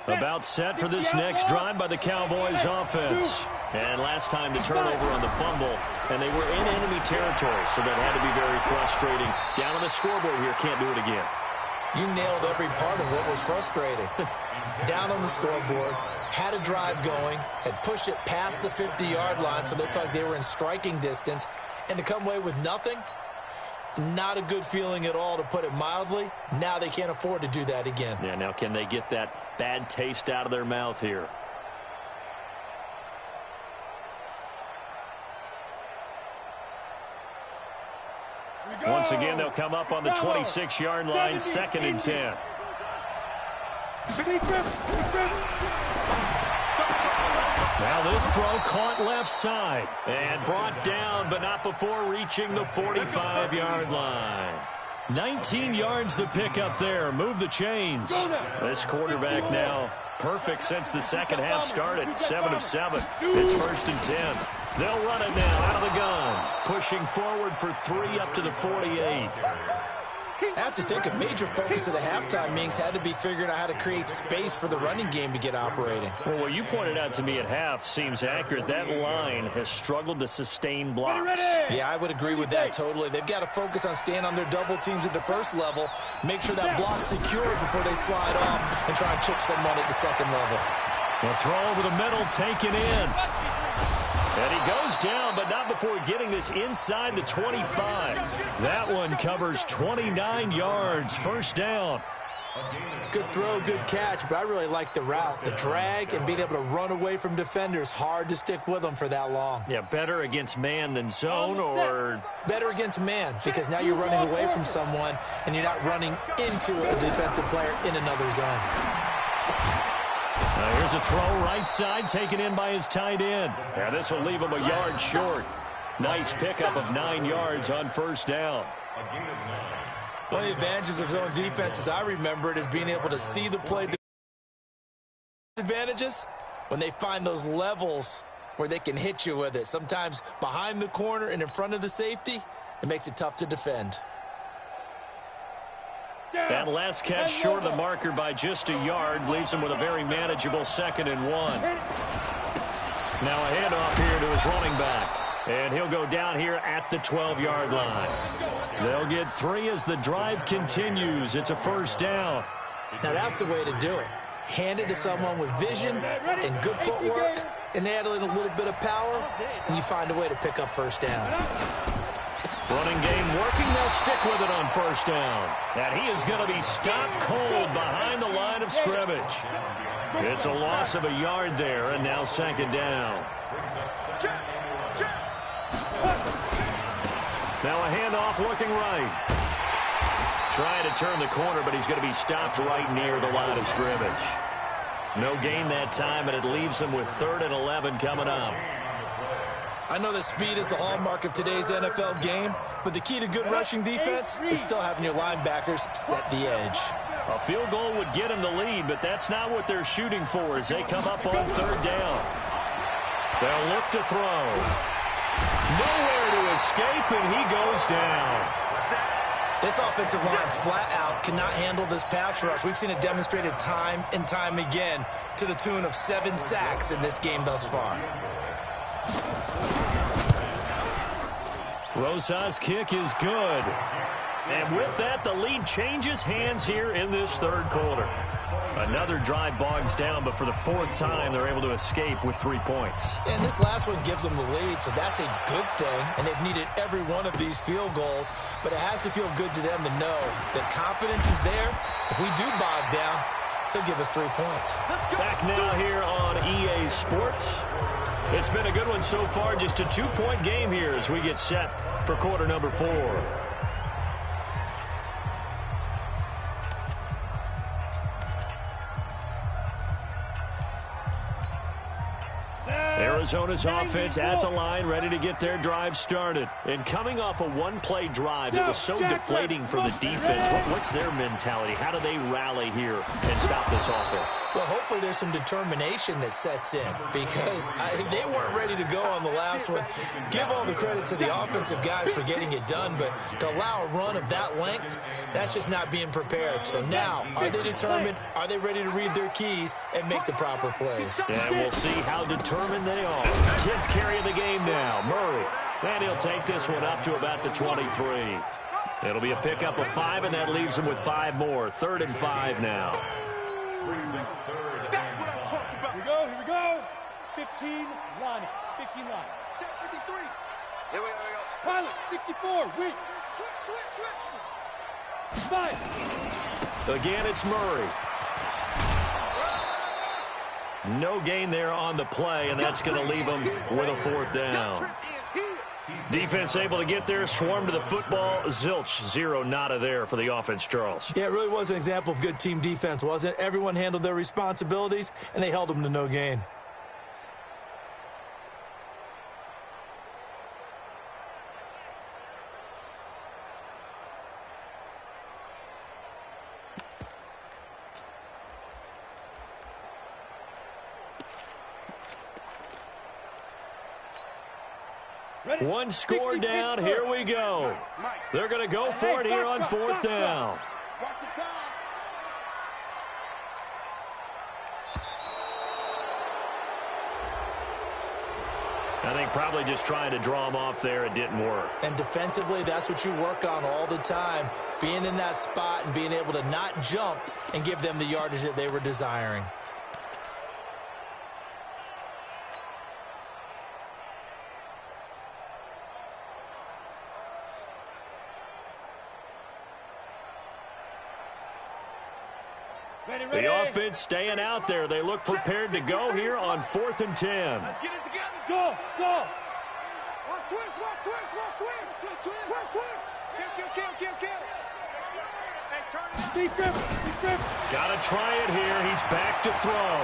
About set for this next drive by the Cowboys offense. And last time the turnover on the fumble, and they were in enemy territory, so that had to be very frustrating. Down on the scoreboard here, can't do it again. You nailed every part of what was frustrating. Down on the scoreboard, had a drive going, had pushed it past the 50-yard line, so they felt like they were in striking distance, and to come away with nothing, not a good feeling at all, to put it mildly. Now they can't afford to do that again. Yeah, now can they get that bad taste out of their mouth here? Once again, they'll come up on the 26-yard line, 2nd and 10. Now this throw caught left side and brought down, but not before reaching the 45-yard line. 19 yards to pick up there. Move the chains. This quarterback now perfect since the second half started. 7 of 7. It's 1st and 10. They'll run it now out of the gun. Pushing forward for 3 up to the 48. I have to think a major focus of the halftime meetings had to be figuring out how to create space for the running game to get operating. Well, what you pointed out to me at half seems accurate. That line has struggled to sustain blocks. Yeah, I would agree with that totally. They've got to focus on staying on their double teams at the first level, make sure that block's secured before they slide off and try and chip someone at the second level. The throw over the middle taken in. And he goes down, but not before getting this inside the 25. That one covers 29 yards. 1st down. Good throw, good catch, but I really like the route. The drag and being able to run away from defenders. Hard to stick with them for that long. Yeah, better against man than zone, or better against man, because now you're running away from someone and you're not running into a defensive player in another zone. Now here's a throw right side taken in by his tight end. Now this will leave him a yard short. Nice pickup of 9 yards on 1st down. One of the advantages of zone defense, as I remember it, is being able to see the play. Advantages when they find those levels where they can hit you with it. Sometimes behind the corner and in front of the safety, it makes it tough to defend. That last catch short of the marker by just a yard leaves him with a very manageable 2nd and 1. Now a handoff here to his running back. And he'll go down here at the 12-yard line. They'll get 3 as the drive continues. It's a 1st down. Now that's the way to do it. Hand it to someone with vision and good footwork, and add in a little bit of power, and you find a way to pick up 1st downs. Running game working. They'll stick with it on 1st down. And he is going to be stopped cold behind the line of scrimmage. It's a loss of a yard there, and now 2nd down. Now a handoff looking right. Trying to turn the corner, but he's going to be stopped right near the line of scrimmage. No gain that time, and it leaves him with 3rd and 11 coming up. I know that speed is the hallmark of today's NFL game, but the key to good rushing defense is still having your linebackers set the edge. A field goal would get him the lead, but that's not what they're shooting for as they come up on 3rd down. They'll look to throw. Nowhere to escape, and he goes down. This offensive line flat out cannot handle this pass rush. We've seen it demonstrated time and time again to the tune of 7 sacks in this game thus far. Rosas' kick is good. And with that, the lead changes hands here in this 3rd quarter. Another drive bogs down, but for the 4th time, they're able to escape with 3 points. And this last one gives them the lead, so that's a good thing. And they've needed every one of these field goals, but it has to feel good to them to know that confidence is there. If we do bog down, they'll give us 3 points. Back now here on EA Sports. It's been a good one so far, just a 2-point game here as we get set for quarter number 4. Arizona's offense at the line, ready to get their drive started. And coming off a one-play drive that was so deflating for the defense, what's their mentality? How do they rally here and stop this offense? Well, hopefully there's some determination that sets in, because they weren't ready to go on the last one. Give all the credit to the offensive guys for getting it done, but to allow a run of that length, that's just not being prepared. So now, are they determined? Are they ready to read their keys and make the proper plays? And we'll see how determined they are. 10th carry of the game now, Murray. And he'll take this one up to about the 23. It'll be a pickup of 5, and that leaves him with 5 more. 3rd and 5 now. That's what I'm talking about. Here we go. 15 line. 15 line. Check 53. Here we go. Pilot, 64, weak. Switch. 5. Again, it's Murray. No gain there on the play, and that's going to leave him with a 4th down. Defense able to get there, swarm to the football. Zilch, 0 nada there for the offense, Charles. Yeah, it really was an example of good team defense, wasn't it? Everyone handled their responsibilities, and they held them to no gain. One score down. Here we go. They're going to go for it here on fourth down. Watch the pass. I think probably just trying to draw him off there. It didn't work. And defensively, that's what you work on all the time. Being in that spot and being able to not jump and give them the yardage that they were desiring. The offense staying out there. They look prepared to go here on 4th and 10. Let's get it together. Go, go. Watch twist, watch twist, watch twist. Twist, twist. Kill. Hey, turn it up. Deep. Got to try it here. He's back to throw.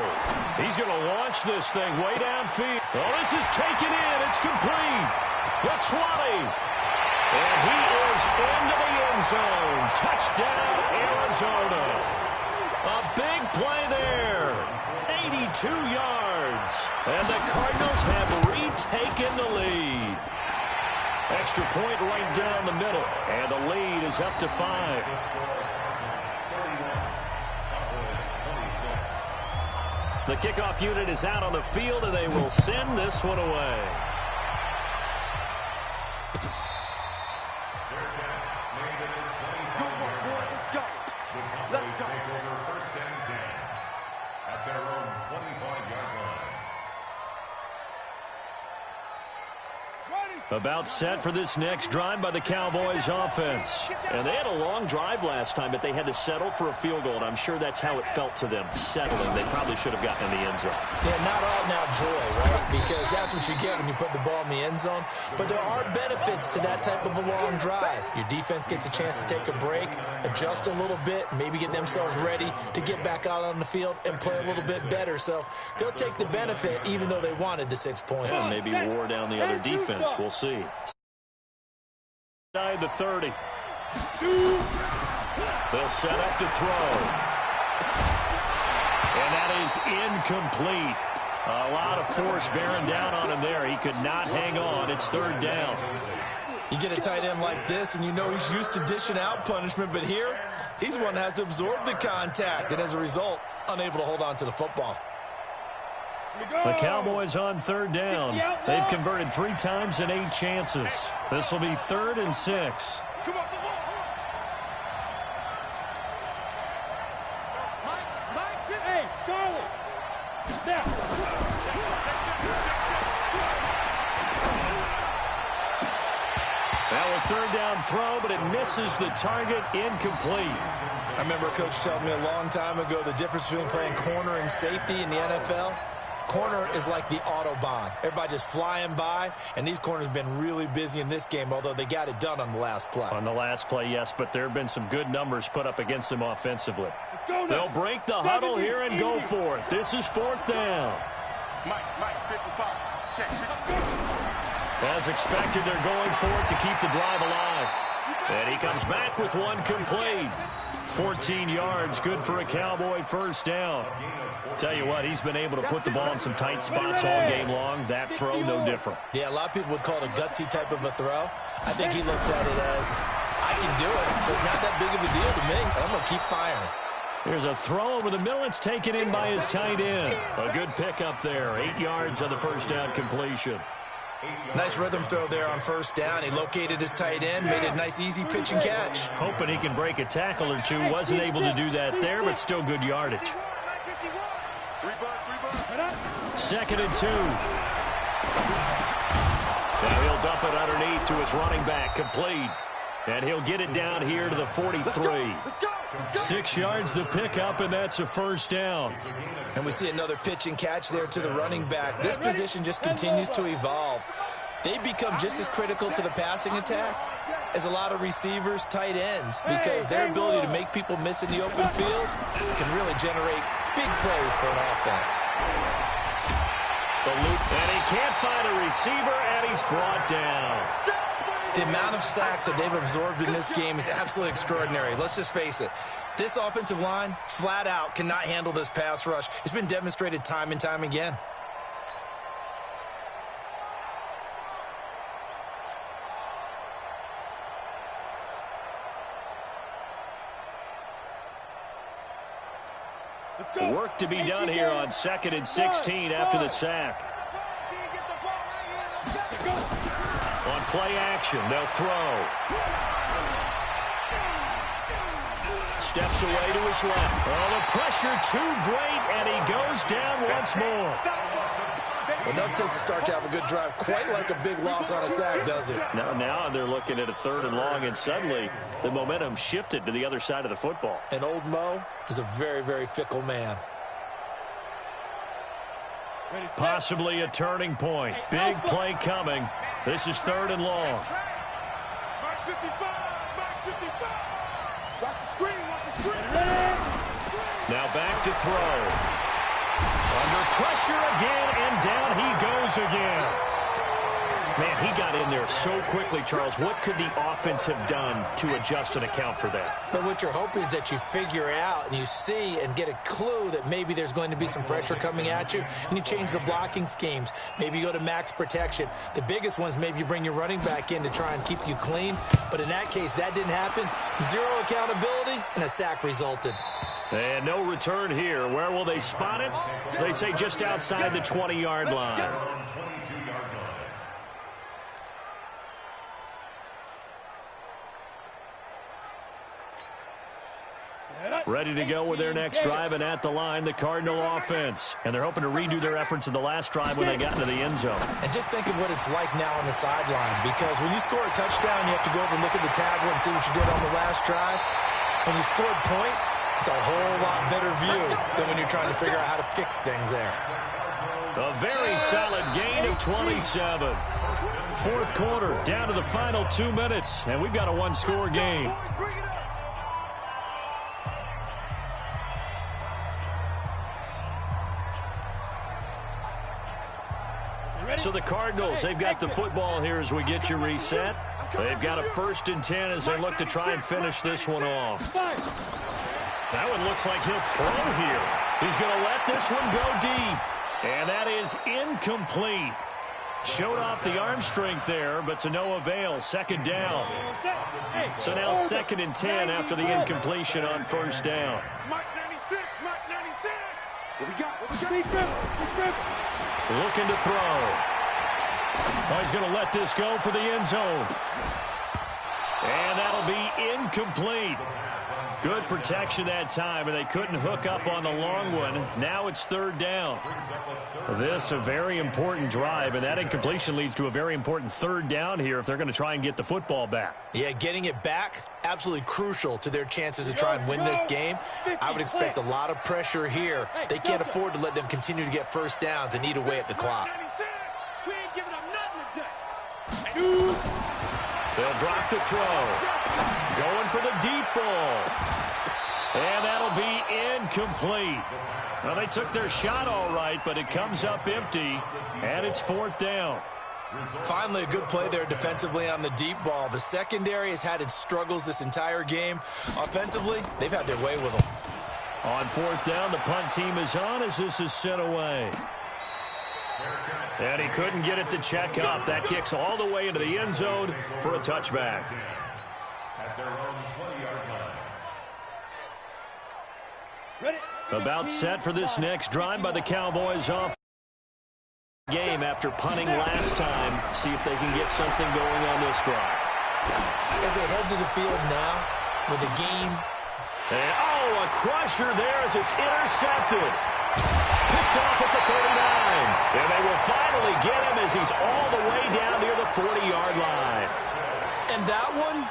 He's going to launch this thing way downfield. Oh, this is taken in. It's complete. The 20. And he is into the end zone. Touchdown, Arizona. A big play there. 82 yards. And the Cardinals have retaken the lead. Extra point right down the middle. And the lead is up to 5. The kickoff unit is out on the field, and they will send this one away. About set for this next drive by the Cowboys offense. And they had a long drive last time, but they had to settle for a field goal, and I'm sure that's how it felt to them, settling. They probably should have gotten in the end zone. Yeah, not all now joy, right? Because that's what you get when you put the ball in the end zone. But there are benefits to that type of a long drive. Your defense gets a chance to take a break, adjust a little bit, maybe get themselves ready to get back out on the field and play a little bit better. So they'll take the benefit even though they wanted the 6 points. And maybe wore down the other defense. We'll see. The 30. They'll set up to throw. And that is incomplete. A lot of force bearing down on him there. He could not hang on. It's 3rd down. You get a tight end like this, and you know he's used to dishing out punishment, but here, he's the one that has to absorb the contact, and as a result, unable to hold on to the football. The Cowboys on 3rd down. They've converted 3 times in 8 chances. This will be 3rd and 6. Come on, come on. Mike. Hey, Charlie. Step. Now a 3rd down throw, but it misses the target, incomplete. I remember a coach telling me a long time ago the difference between playing corner and safety in the NFL. Corner is like the Autobahn. Everybody just flying by, and these corners have been really busy in this game, although they got it done on the last play. On the last play, yes, but there have been some good numbers put up against them offensively. They'll break the huddle here and go for it. This is 4th down. Mike, 55. Check. As expected, they're going for it to keep the drive alive. And he comes back with one complete. 14 yards, good for a Cowboy 1st down. Tell you what, he's been able to put the ball in some tight spots all game long. That throw, no different. Yeah, a lot of people would call it a gutsy type of a throw. I think he looks at it as, I can do it, so it's not that big of a deal to me, and I'm going to keep firing. Here's a throw over the middle. It's taken in by his tight end. A good pickup there. 8 yards on the 1st down completion. Nice rhythm throw there on 1st down. He located his tight end, made a nice easy pitch and catch. Hoping he can break a tackle or two. Wasn't able to do that there, but still good yardage. 2nd and 2. Now he'll dump it underneath to his running back, complete. And he'll get it down here to the 43. 6 yards the pickup, and that's a 1st down. And we see another pitch and catch there to the running back. This position just continues to evolve. They become just as critical to the passing attack as a lot of receivers, tight ends, because their ability to make people miss in the open field can really generate big plays for an offense. The loop, and he can't find a receiver, and he's brought down. The amount of sacks that they've absorbed in this game is absolutely extraordinary. Let's just face it. This offensive line, flat out, cannot handle this pass rush. It's been demonstrated time and time again. Work to be done here on 2nd and 16 after the sack. On play action, they'll throw. Steps away to his left. Oh, the pressure too great, and he goes down once more. Well, nothing takes a start to have a good drive, quite like a big loss on a sack, does it? Now they're looking at a 3rd and long, and suddenly the momentum shifted to the other side of the football. And old Mo is a very, very fickle man. Possibly a turning point. Big play coming. This is 3rd and long. Mark 55, Mark 55. Watch the screen, watch the screen. Now back to throw. Under pressure again, and down he goes again. Man, he got in there so quickly, Charles. What could the offense have done to adjust and account for that? But what you're hoping is that you figure out and you see and get a clue that maybe there's going to be some pressure coming at you, and you change the blocking schemes. Maybe you go to max protection. The biggest ones, maybe you bring your running back in to try and keep you clean. But in that case, that didn't happen. 0 accountability, and a sack resulted. And no return here. Where will they spot it? They say just outside the 20-yard line. Ready to go with their next drive, and at the line, the Cardinal offense. And they're hoping to redo their efforts in the last drive when they got into the end zone. And just think of what it's like now on the sideline, because when you score a touchdown, you have to go over and look at the tablet and see what you did on the last drive. When you scored points, it's a whole lot better view than when you're trying to figure out how to fix things there. A very solid gain of 27. 4th quarter, down to the final 2 minutes, and we've got a one-score game. So the Cardinals, they've got the football here as we get you reset. They've got a 1st and 10 as they look to try and finish this one off. That one looks like he'll throw here. He's going to let this one go deep. And that is incomplete. Showed off the arm strength there, but to no avail. 2nd down. So now 2nd and 10 after the incompletion on 1st down. Mark 96, Mark 96. What we got? Looking to throw. Oh, he's going to let this go for the end zone. And that'll be incomplete. Good protection that time, and they couldn't hook up on the long one. Now it's 3rd down. This a very important drive, and that incompletion leads to a very important 3rd down here if they're going to try and get the football back. Yeah, getting it back, absolutely crucial to their chances to try and win this game. I would expect a lot of pressure here. They can't afford to let them continue to get 1st downs and eat away at the clock. We ain't giving up nothing today. They'll drop the throw. Going for the deep ball. And that'll be incomplete. Well, they took their shot all right, but it comes up empty, and it's 4th down. Finally, a good play there defensively on the deep ball. The secondary has had its struggles this entire game. Offensively, they've had their way with them. On 4th down, the punt team is on as this is sent away. And he couldn't get it to check up. That kicks all the way into the end zone for a touchback. At their own 20-yard line. About set for this next drive by the Cowboys off game after punting last time. See if they can get something going on this drive. As they head to the field now with a game. And, oh, a crusher there as it's intercepted. Picked off at the 39. And they will finally get him as he's all the way down near the 40-yard line. And that one,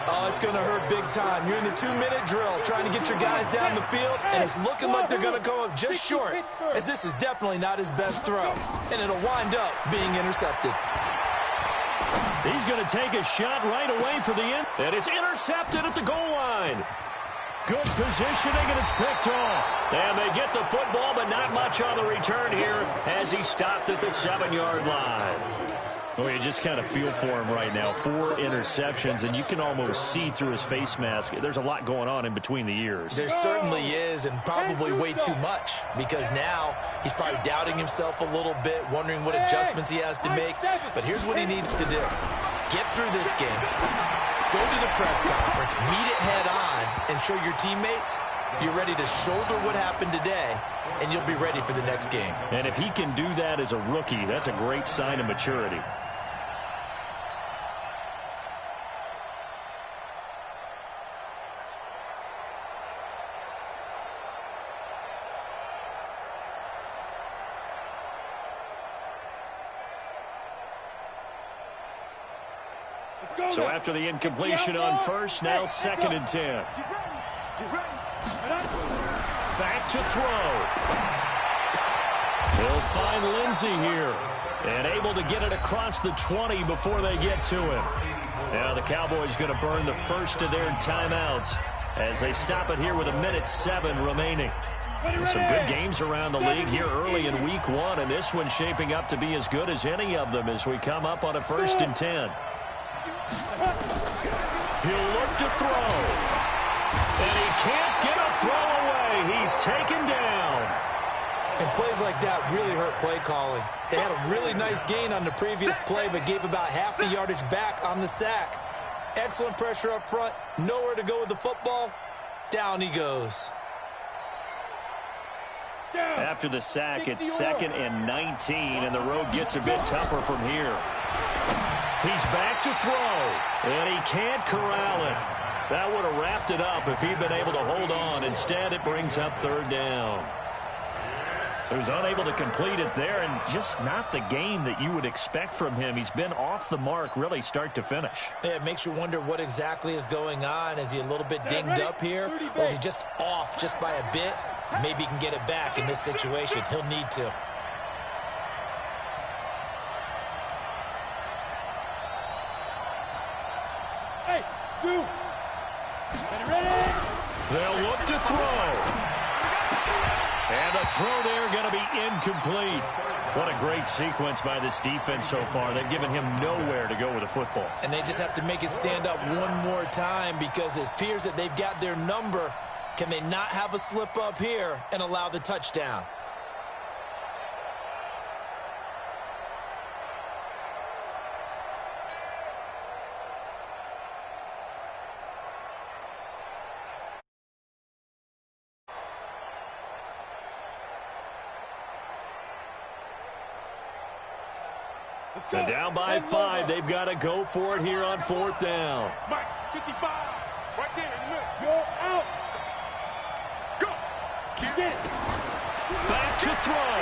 oh, it's going to hurt big time. You're in the 2-minute drill trying to get your guys down the field, and it's looking like they're going to go up just short, as this is definitely not his best throw. And it'll wind up being intercepted. He's going to take a shot right away for the end, and it's intercepted at the goal line. Good positioning, and it's picked off. And they get the football, but not much on the return here as he stopped at the 7-yard line. Well, you just kind of feel for him right now. 4 interceptions, and you can almost see through his face mask. There's a lot going on in between the ears. There certainly is, and probably way too much, because now he's probably doubting himself a little bit, wondering what adjustments he has to make. But here's what he needs to do. Get through this game. Go to the press conference, meet it head on, and show your teammates You're ready to shoulder what happened today, and you'll be ready for the next game. And if he can do that as a rookie, that's a great sign of maturity. So after the incompletion on first, now 2nd and 10. Back to throw. He'll find Lindsey here. And able to get it across the 20 before they get to him. Now the Cowboys going to burn the first of their timeouts as they stop it here with 1:07 remaining. There's some good games around the league here early in week 1, and this one's shaping up to be as good as any of them as we come up on a 1st and 10. He'll look to throw. And he can't get a throw away. He's taken down. And plays like that really hurt play calling. They had a really nice gain on the previous play, but gave about half the yardage back on the sack. Excellent pressure up front. Nowhere to go with the football. Down he goes. After the sack, it's 2nd and 19, and the road gets a bit tougher from here. He's back to throw, and he can't corral it. That would have wrapped it up if he'd been able to hold on. Instead, it brings up 3rd down. So he's unable to complete it there, and just not the game that you would expect from him. He's been off the mark really start to finish. Yeah, it makes you wonder what exactly is going on. Is he a little bit dinged up here, or is he just off just by a bit? Maybe he can get it back in this situation. He'll need to. Hey, shoot. Ready? They'll look to throw. And the throw there going to be incomplete. What a great sequence by this defense so far. They've given him nowhere to go with the football. And they just have to make it stand up one more time because it appears that they've got their number. Can they not have a slip up here and allow the touchdown? And down by 5, they've got to go for it here on 4th down. Mike, 55, right there. You're out. Go. Get it. Back to throw.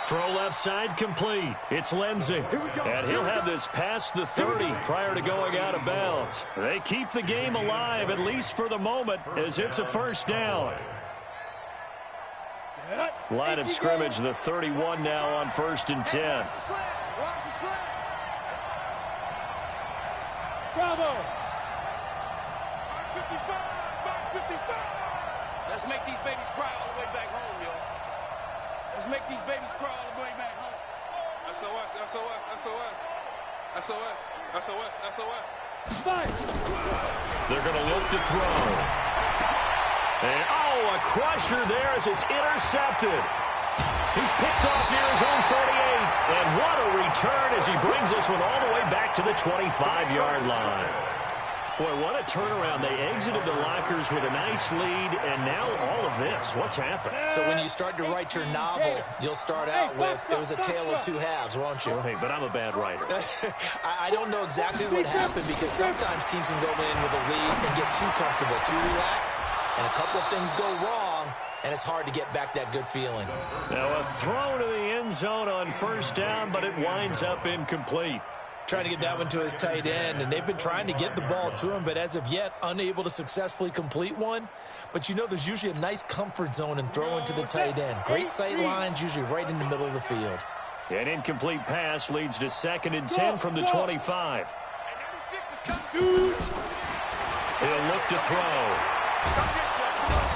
Throw left side complete. It's Lindsey. And he'll have this past the 30 prior to going out of bounds. They keep the game alive, at least for the moment, as it's a 1st down. Line of scrimmage, the 31 now on 1st and 10. Bravo. 55. Let's make these babies cry all the way back home, yo. Let's make these babies cry all the way back home. SOS, SOS, SOS. SOS, SOS, SOS. Fight. They're going to look to throw. And, oh, a crusher there as it's intercepted. He's picked off near his own 38. And what a return as he brings this one all the way back to the 25-yard line. Boy, what a turnaround. They exited the lockers with a nice lead, and now all of this. What's happened? So when you start to write your novel, you'll start out with, it was a tale of 2 halves, won't you? Oh, hey, but I'm a bad writer. I don't know exactly what happened because sometimes teams can go in with a lead and get too comfortable, too relaxed, and a couple of things go wrong, and it's hard to get back that good feeling. Now a throw to the end zone on 1st down, but it winds up incomplete. Trying to get that one to his tight end, and they've been trying to get the ball to him, but as of yet, unable to successfully complete one. But you know there's usually a nice comfort zone in throwing to the tight end. Great sight lines, usually right in the middle of the field. An incomplete pass leads to 2nd and 10 from the 25. He'll look to throw.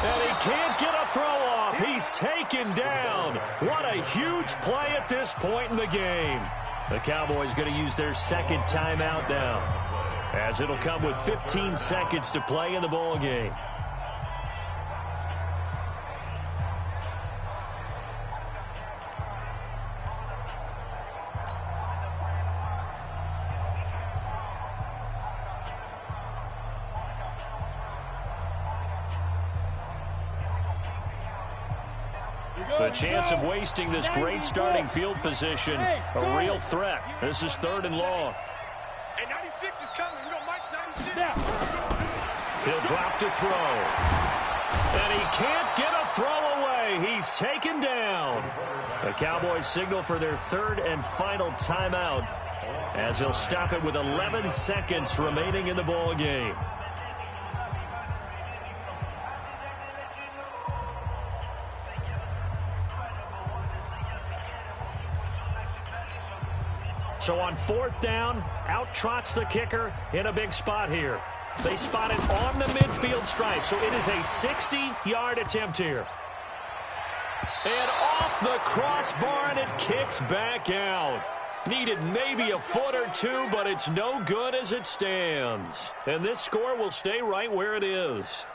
And he can't get a throw off. He's taken down. What a huge play at this point in the game. The Cowboys going to use their 2nd timeout now, as it'll come with 15 seconds to play in the ball game. The chance of wasting this great starting field position, a real threat. This is 3rd and long. Hey, 96 is coming. You know, Mike, 96. He'll drop to throw. And he can't get a throw away. He's taken down. The Cowboys signal for their 3rd and final timeout as he'll stop it with 11 seconds remaining in the ball game. So on 4th down, out trots the kicker in a big spot here. They spot it on the midfield stripe, so it is a 60-yard attempt here. And off the crossbar, and it kicks back out. Needed maybe a foot or two, but it's no good as it stands. And this score will stay right where it is.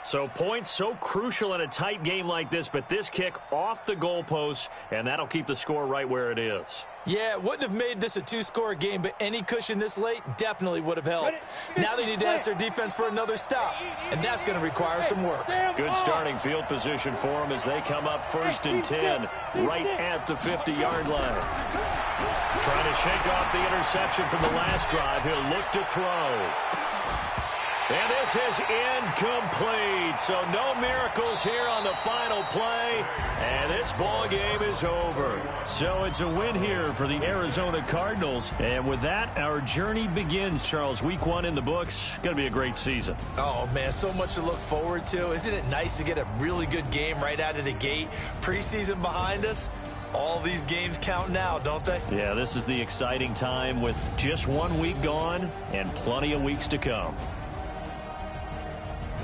So points so crucial in a tight game like this, but this kick off the goalpost, and that'll keep the score right where it is. Yeah, it wouldn't have made this a 2-score game, but any cushion this late definitely would have helped. Now they need to ask their defense for another stop, and that's going to require some work. Good starting field position for them as they come up 1st and 10, right at the 50-yard line. Trying to shake off the interception from the last drive. He'll look to throw. And this is incomplete. So no miracles here on the final play. And this ball game is over. So it's a win here for the Arizona Cardinals. And with that, our journey begins, Charles. Week 1 in the books. Going to be a great season. Oh, man, so much to look forward to. Isn't it nice to get a really good game right out of the gate? Preseason behind us. All these games count now, don't they? Yeah, this is the exciting time with just 1 week gone and plenty of weeks to come.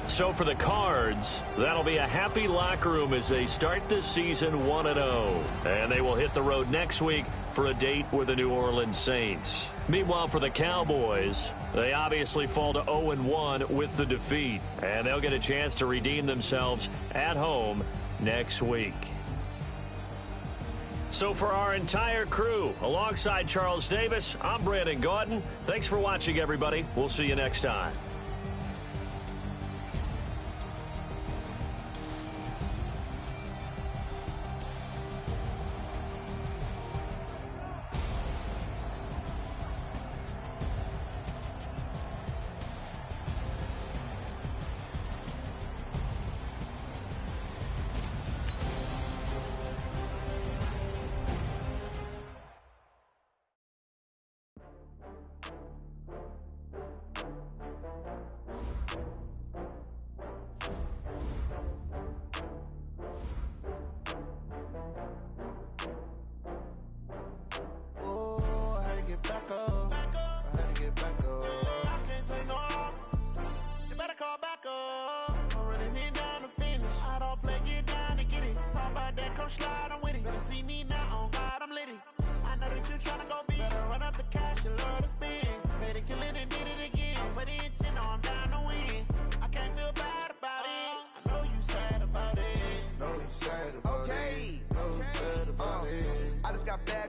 So for the Cards, that'll be a happy locker room as they start this season 1-0. And they will hit the road next week for a date with the New Orleans Saints. Meanwhile, for the Cowboys, they obviously fall to 0-1 with the defeat. And they'll get a chance to redeem themselves at home next week. So for our entire crew, alongside Charles Davis, I'm Brandon Gaudin. Thanks for watching, everybody. We'll see you next time.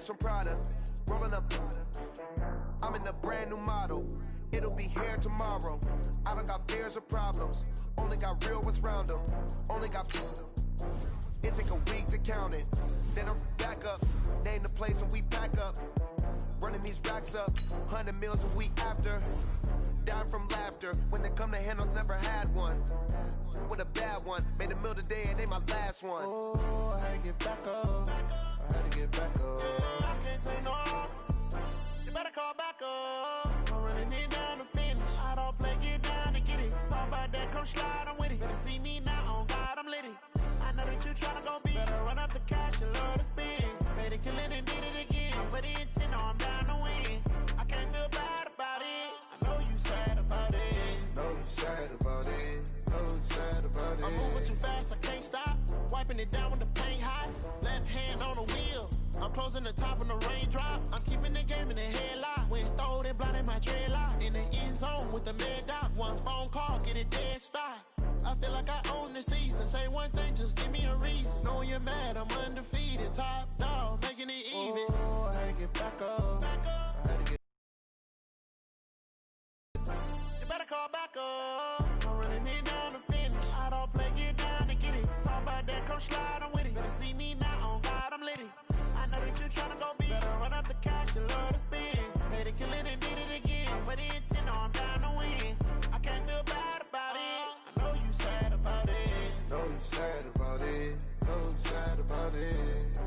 From Prada, rolling up. I'm in a brand new model. It'll be here tomorrow. I don't got fears or problems. Only got real ones round them. Only got. It take a week to count it. Then I'm back up. Name the place and we pack up. Running these racks up. 100 meals a week after. Down from laughter. When they come to handles, never had one. With a bad one. Made a meal today and they my last one. Oh, I had to get back up. I had to get back up. I can't take no off. You better call back up. I'm running it down to finish. I don't play, get down to get it. Talk about that, come slide, I'm with it. Better see me now, on God, I'm litty. I know that you tryna go big. Better run up the cash, you love to spin. Better kill it and did it again. But the intent, no, I'm down to win. I can't feel bad about it. I know you sad about it. Know you sad about it. Know you sad about it. I'm moving too fast, I can't stop. Wiping it down when the paint hot. Left hand on the wheel. I'm closing the top when the raindrop. I'm keeping the game in the headlock. When throw it, blinding my dreadlock. In the end zone with the mad dot. One phone call, get it dead stop. I feel like I own the season. Say one thing, just give me a reason. Knowing you're mad, I'm undefeated. Top dog, making it even. Oh, I had to get back up. I had to get. You better call back up. I'm running it down to finish. I don't play, get down to get it. Talk about that, come slide, I'm with it. Better see gon' be. Better run up the cash and love to spend. Made it, kill it, and did it again. But the intent, no, I'm down to win. I can't feel bad about it. I know you sad about it. Know you sad about it. Know you sad about it.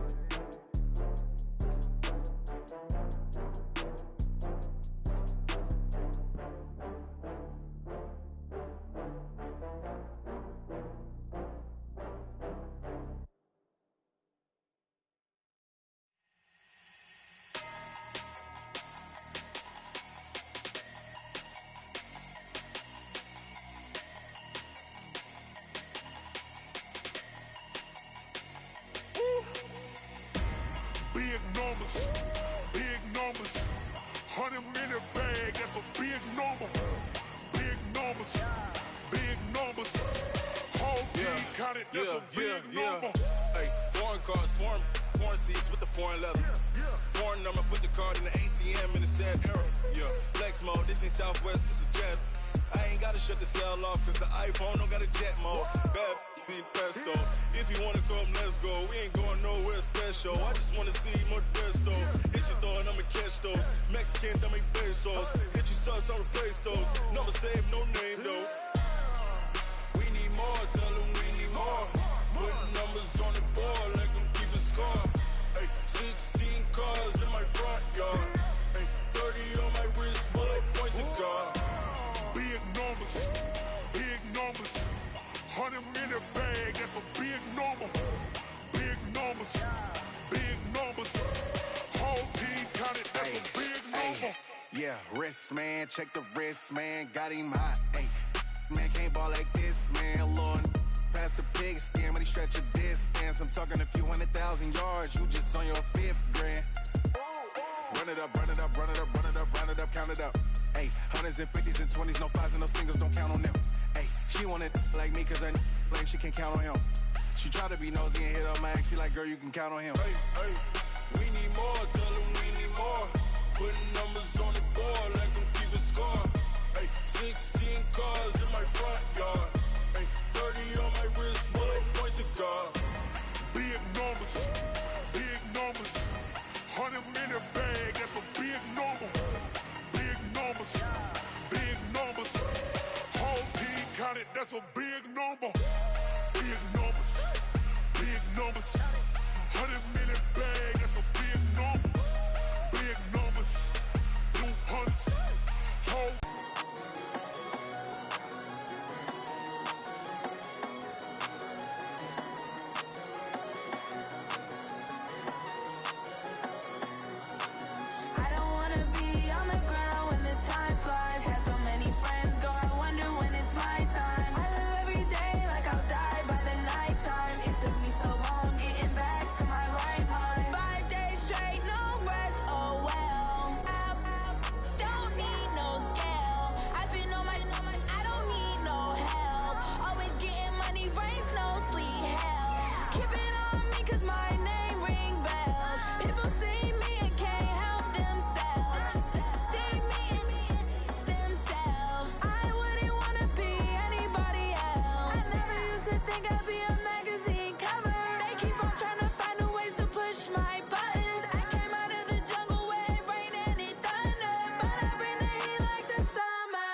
Big numbers, 100 in the bag, that's a big number. Big numbers, whole team counted, that's a big number. Hey, foreign cars, foreign seats with the foreign leather. Foreign number, put the card in the ATM in the sad era. Yeah, flex mode, this ain't Southwest, this is Jet. I ain't gotta shut the cell off, cause the iPhone don't got a jet mode. Bad being pesto. If you wanna come, let's go. We ain't going nowhere special. I just wanna see more Modesto. Hit your thought, I'ma catch those. Mexican, dummy pesos. Hit your sauce, I'll replace those. Number save, no name though. We need more, tell them we need more. Putting numbers on the board, let them keep the score. Hey, 16 cars in my front yard. Hey, 30 on my wrist, bullet point to God. Big numbers, 100 in the bag, that's a big number. Big numbers, whole team counted, that's a big number. Yeah, wrist man, check the wrist man, got him hot. Hey, man can't ball like this, man. Lord, past the pig skin, but he stretch a distance. I'm talking a few 100,000 yards, you just on your 5th grand. Run it up, count it up. Hey, hundreds and 50s and 20s, no 5s and no singles, don't count on them. Hey, she want it like me, cause her like she can't count on him. She try to be nosy and hit up my ex, she like, girl, you can count on him. Hey, we need more, tell them we need more. Putting numbers on the board, let them keep the score. Hey, 16 cars in my front yard. Hey, 30 on my wrist, bullet point to God. Big numbers, 100 in the bag, that's a big number. Big numbers, whole team counted, that's a big number. Big numbers, 100 in the bag, that's a big number. Big numbers, blue hunts, whole. I don't wanna be on the ground when the time flies. Had so many friends go, I wonder when it's my time. I live every day like I'll die by the nighttime. It took me so long getting back to my right mind. 5 days straight, no rest, oh well. I don't need no scale. I've been on my, I don't need no help. Always getting money, rain, snow, sleet, hell. Keep it on me cause my name ring bells. People see me and can't help themselves. See me and themselves. I wouldn't wanna be anybody else. I never used to think I'd be a magazine cover. They keep on trying to find new ways to push my buttons. I came out of the jungle where it rained and it thundered, but I bring the heat like the summer.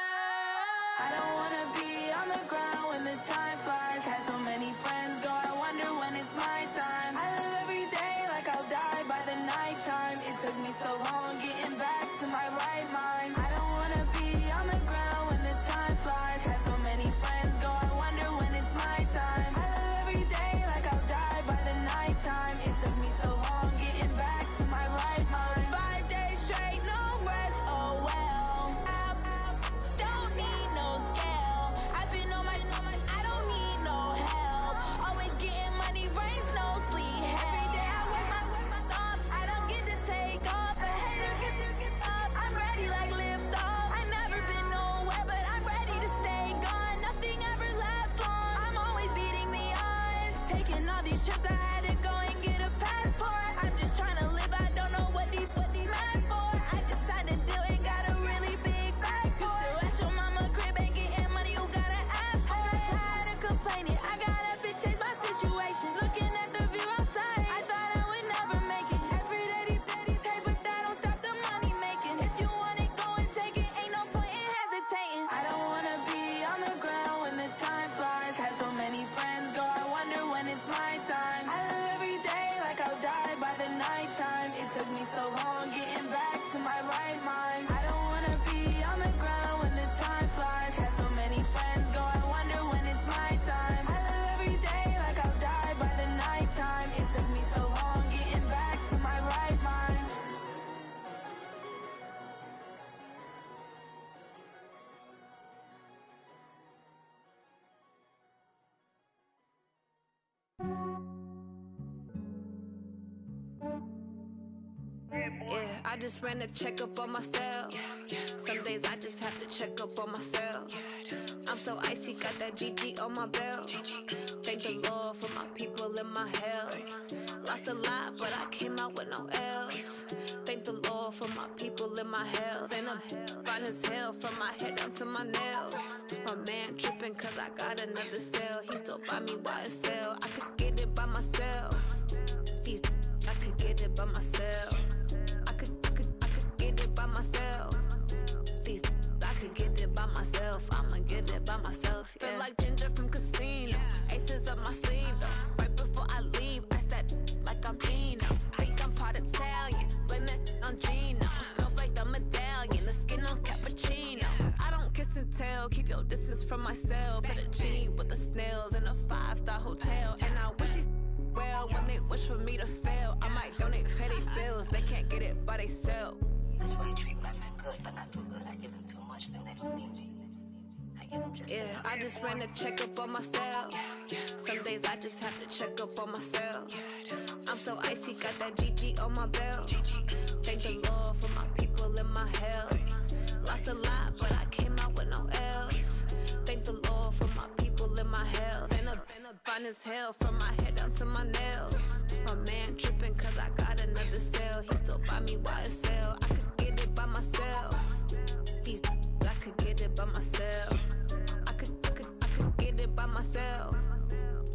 I don't wanna be on the ground when the time flies. Had so many friends go, I wonder when it's my time. I live every day like I'll die by the nighttime. It took me so long getting back to my right mind. I don't wanna be on the ground when the time flies. Had so many friends go, I wonder when it's my time. I live every day like I'll die by the nighttime. It took me so long getting back to my right mind. 5 days straight, no rest, oh well. I don't need no scale. I've been on my, I don't need no help. Always getting money, rain, snow, sleet, hell. Every day I work my thumb, I don't get to take off. A hater get up, I'm ready like live I just ran a checkup on myself. Some days I just have to check up on myself. I'm so icy, got that GG on my belt. Thank the Lord for my people in my health. Lost a lot, but I came out with no L's. Thank the Lord for my people in my health. And I'm fine as hell from my head down to my nails. My man tripping cause I got another cell. He still buy me YSL. I could get it by myself. These I could get it by myself. I could get it by myself. These I could get it by myself. I'ma get it by myself. Yeah. Feel like Ginger from Casino. Aces up my sleeve though. Right before I leave, I said like I'm Dino. Think I'm part Italian, blame that on Gino. Smells like the medallion, the skin on cappuccino. I don't kiss and tell, keep your distance from myself. Fettuccine with the snails in a 5-star hotel. And I wish he's well when they wish for me to fail. I might donate petty bills, they can't get it by themselves. That's why I treat my friend good, but not too good. I give them too much, then they don't need me. I give them just enough. I just ran a checkup on myself. Some days I just have to check up on myself. I'm so icy, got that GG on my belt. Thank the Lord for my people in my health. Lost a lot, but I came out with no L's. Thank the Lord for my people in my health. And I'm fine as hell from my head down to my nails. My man tripping cause I got another cell. He still buy me YSL. I could get it by myself. These I could get it by myself. I could get it by myself.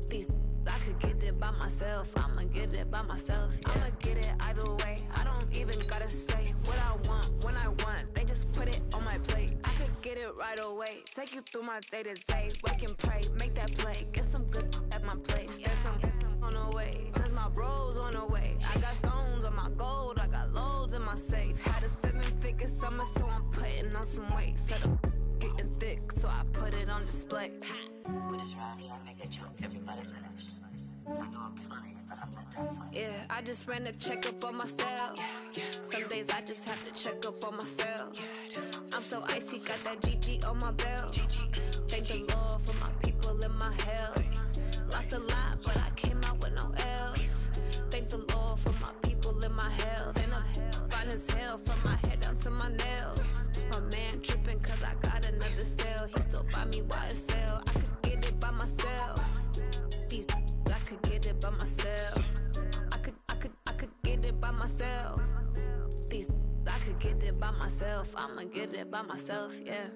These I could get it by myself. I'ma get it by myself. Yeah. I'ma get it either way. I don't even gotta say what I want when I want. They just put it on my plate. I could get it right away. Take you through my day to day. Wake and pray, make that play. Get some good at my place. There's some on the way, cause my bro's on the way. I got stones on my gold. I got loads in my safe. Had a 7-figure summer, so I'm putting on some weight. Set up getting thick, so I put it on display. With this round here, I make a joke, everybody laughs. I know I'm funny, but I'm not that funny. Yeah, I just ran a checkup on myself. Some days I just have to check up on myself. I'm so icy, got that GG on my belt. Thank the Lord for my people in my health. Lost a lot, but I came out with no L's. Thank the Lord for my people in my health. And I'm fine as hell from my head down to my nails. My man tripping cause I got another cell. He still buy me YSL. I could get it by myself. These I could get it by myself. I could get it by myself. These I could get it by myself. I'ma get it by myself, yeah.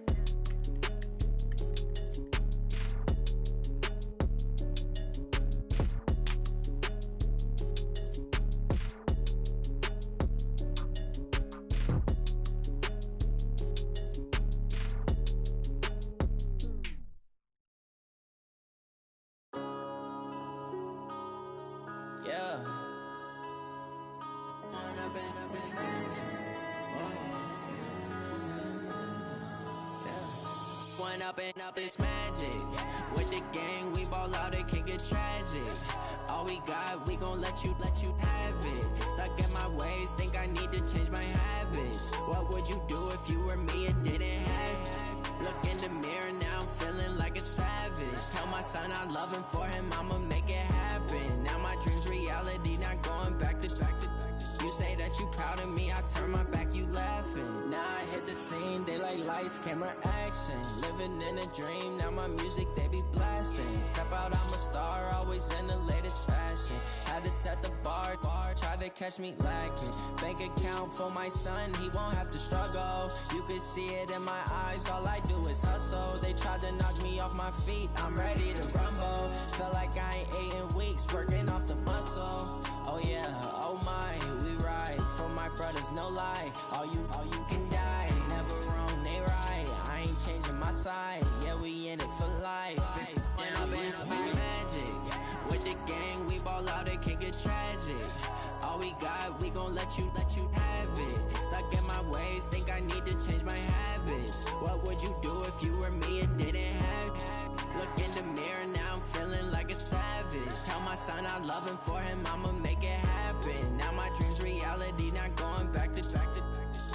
Up this magic. With the gang, we ball out, it can get tragic. All we got, we gon' let you have it. Stuck in my ways, think I need to change my habits. What would you do if you were me and didn't have it? Look in the mirror, now I'm feeling like a savage. Tell my son I love him, for him I'ma make it happen. Now my dream's reality, not going back to. You say that you proud of me, I turn my back, you laughing. Now I hit the scene, daylight lights, camera action. Living in a dream, now my music, they be blasting. Step out, I'm a star, always in the latest fashion. Had to set the bar, try to catch me lacking. Bank account for my son, he won't have to struggle. You can see it in my eyes, all I do is hustle. They tried to knock me off my feet, I'm ready to rumble. Feel like I ain't ate in weeks, working off the muscle. Oh yeah, oh my, we ride for my brothers, no lie. All you can die, never wrong, they right. I ain't changing my side, yeah, we in it for life. When up is magic. With the gang, we ball out, it can get tragic. All we got, we gon' let you have it. Stuck in my ways, think I need to change my habits. What would you do if you were me and didn't have it? Look in the mirror, now I'm feeling like a savage. Tell my son I love him, for him I'ma make it happen. Now my dream's reality, not going back to.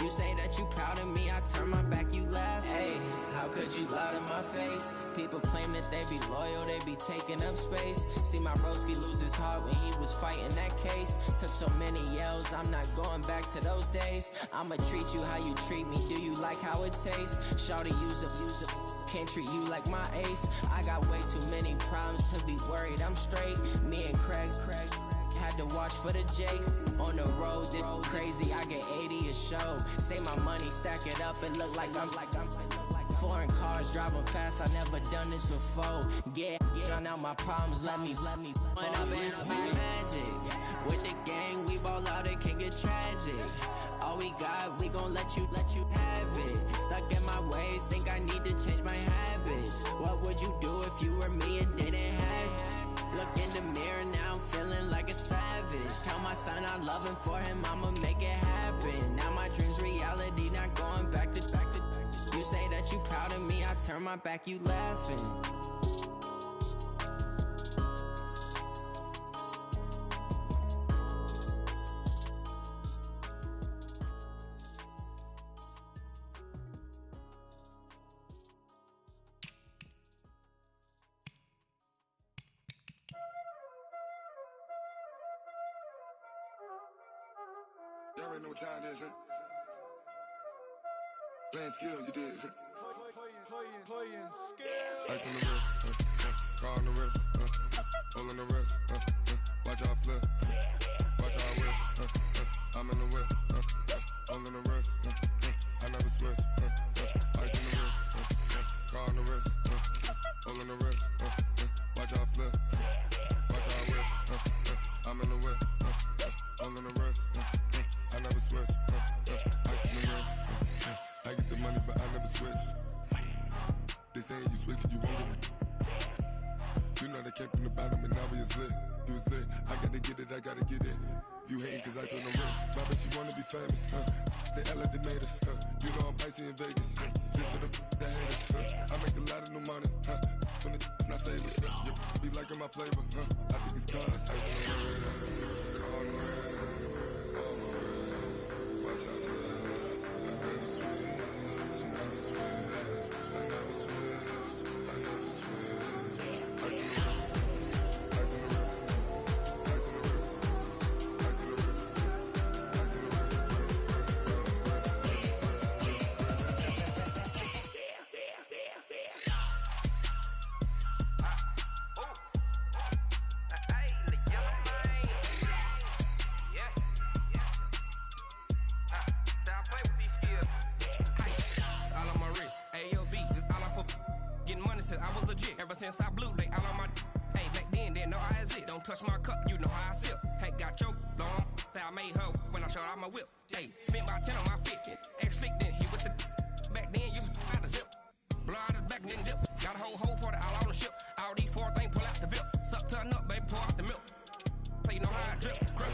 You say that you proud of me, I turn my back, you laugh. Hey, how could that you lied in my face. People claim that they be loyal, they be taking up space. See my broski lose his heart when he was fighting that case. Took so many yells, I'm not going back to those days. I'ma treat you how you treat me, do you like how it tastes? Shawty, use it, can't treat you like my ace. I got way too many problems to be worried, I'm straight. Me and Craig had to watch for the Jakes. On the road, this crazy, I get 80 a show. Say my money, stack it up, and look like I'm foreign cars, driving fast, I never done this before. Get done out my problems, let me When up in a bitch magic. With the gang, we ball out, it can get tragic. All we got, we gon' let you have it. Stuck in my ways, think I need to change my habits. What would you do if you were me and didn't have it? Look in the mirror, now I'm feeling like a savage. Tell my son I love him, for him I'ma make it happen. Now my dream's reality, not going back to. You say that you proud of me, I turn my back, you laughing. Y'all already know what time it is, huh? Playing skills, you did. Playing skills. Ice on the wrist, car on the wrist, hole on the wrist, watch how I flip, watch how I whip, I'm in the whip, hole on the wrist, I never switch, ice on the wrist, car on the wrist, hole on the wrist, watch how I flip, watch how I whip, I'm in the whip, hole on the wrist, I never switch, ice on the wrist, I get the money but I never switch. They saying you switch and you won't get it. You know they came from the bottom and now we is lit. You was lit, I gotta get it, I gotta get it. You hating cause ice on the wrist. My bitch, you wanna be famous, They act like they made us, You know I'm icy in Vegas, This for them that hate us, I make a lot of new money, When it's not savers, You be liking my flavor, I think it's cause ice on the wrist, on the wrist, on the wrist. Watch out, I never switch, I never switch. I never switch, I never switch. Ice in the wrist, ice in the wrist, ice in the wrist, ice in the wrist, ice in the wrist, I was legit. Ever since I blew, they all on my hey, back then, didn't know I exist. Don't touch my cup, you know how I sip. Hey, got your long, say I made her when I showed out my whip. Hey, spent my 10 on my 50. Ex-slick, then hit with the back then, used to out the zip. Blow out his back, then dip. Got a whole party all on the ship. All these 4 things, pull out the VIP. Suck, turn up, baby, pour out the milk. So you know how I drip. Grip.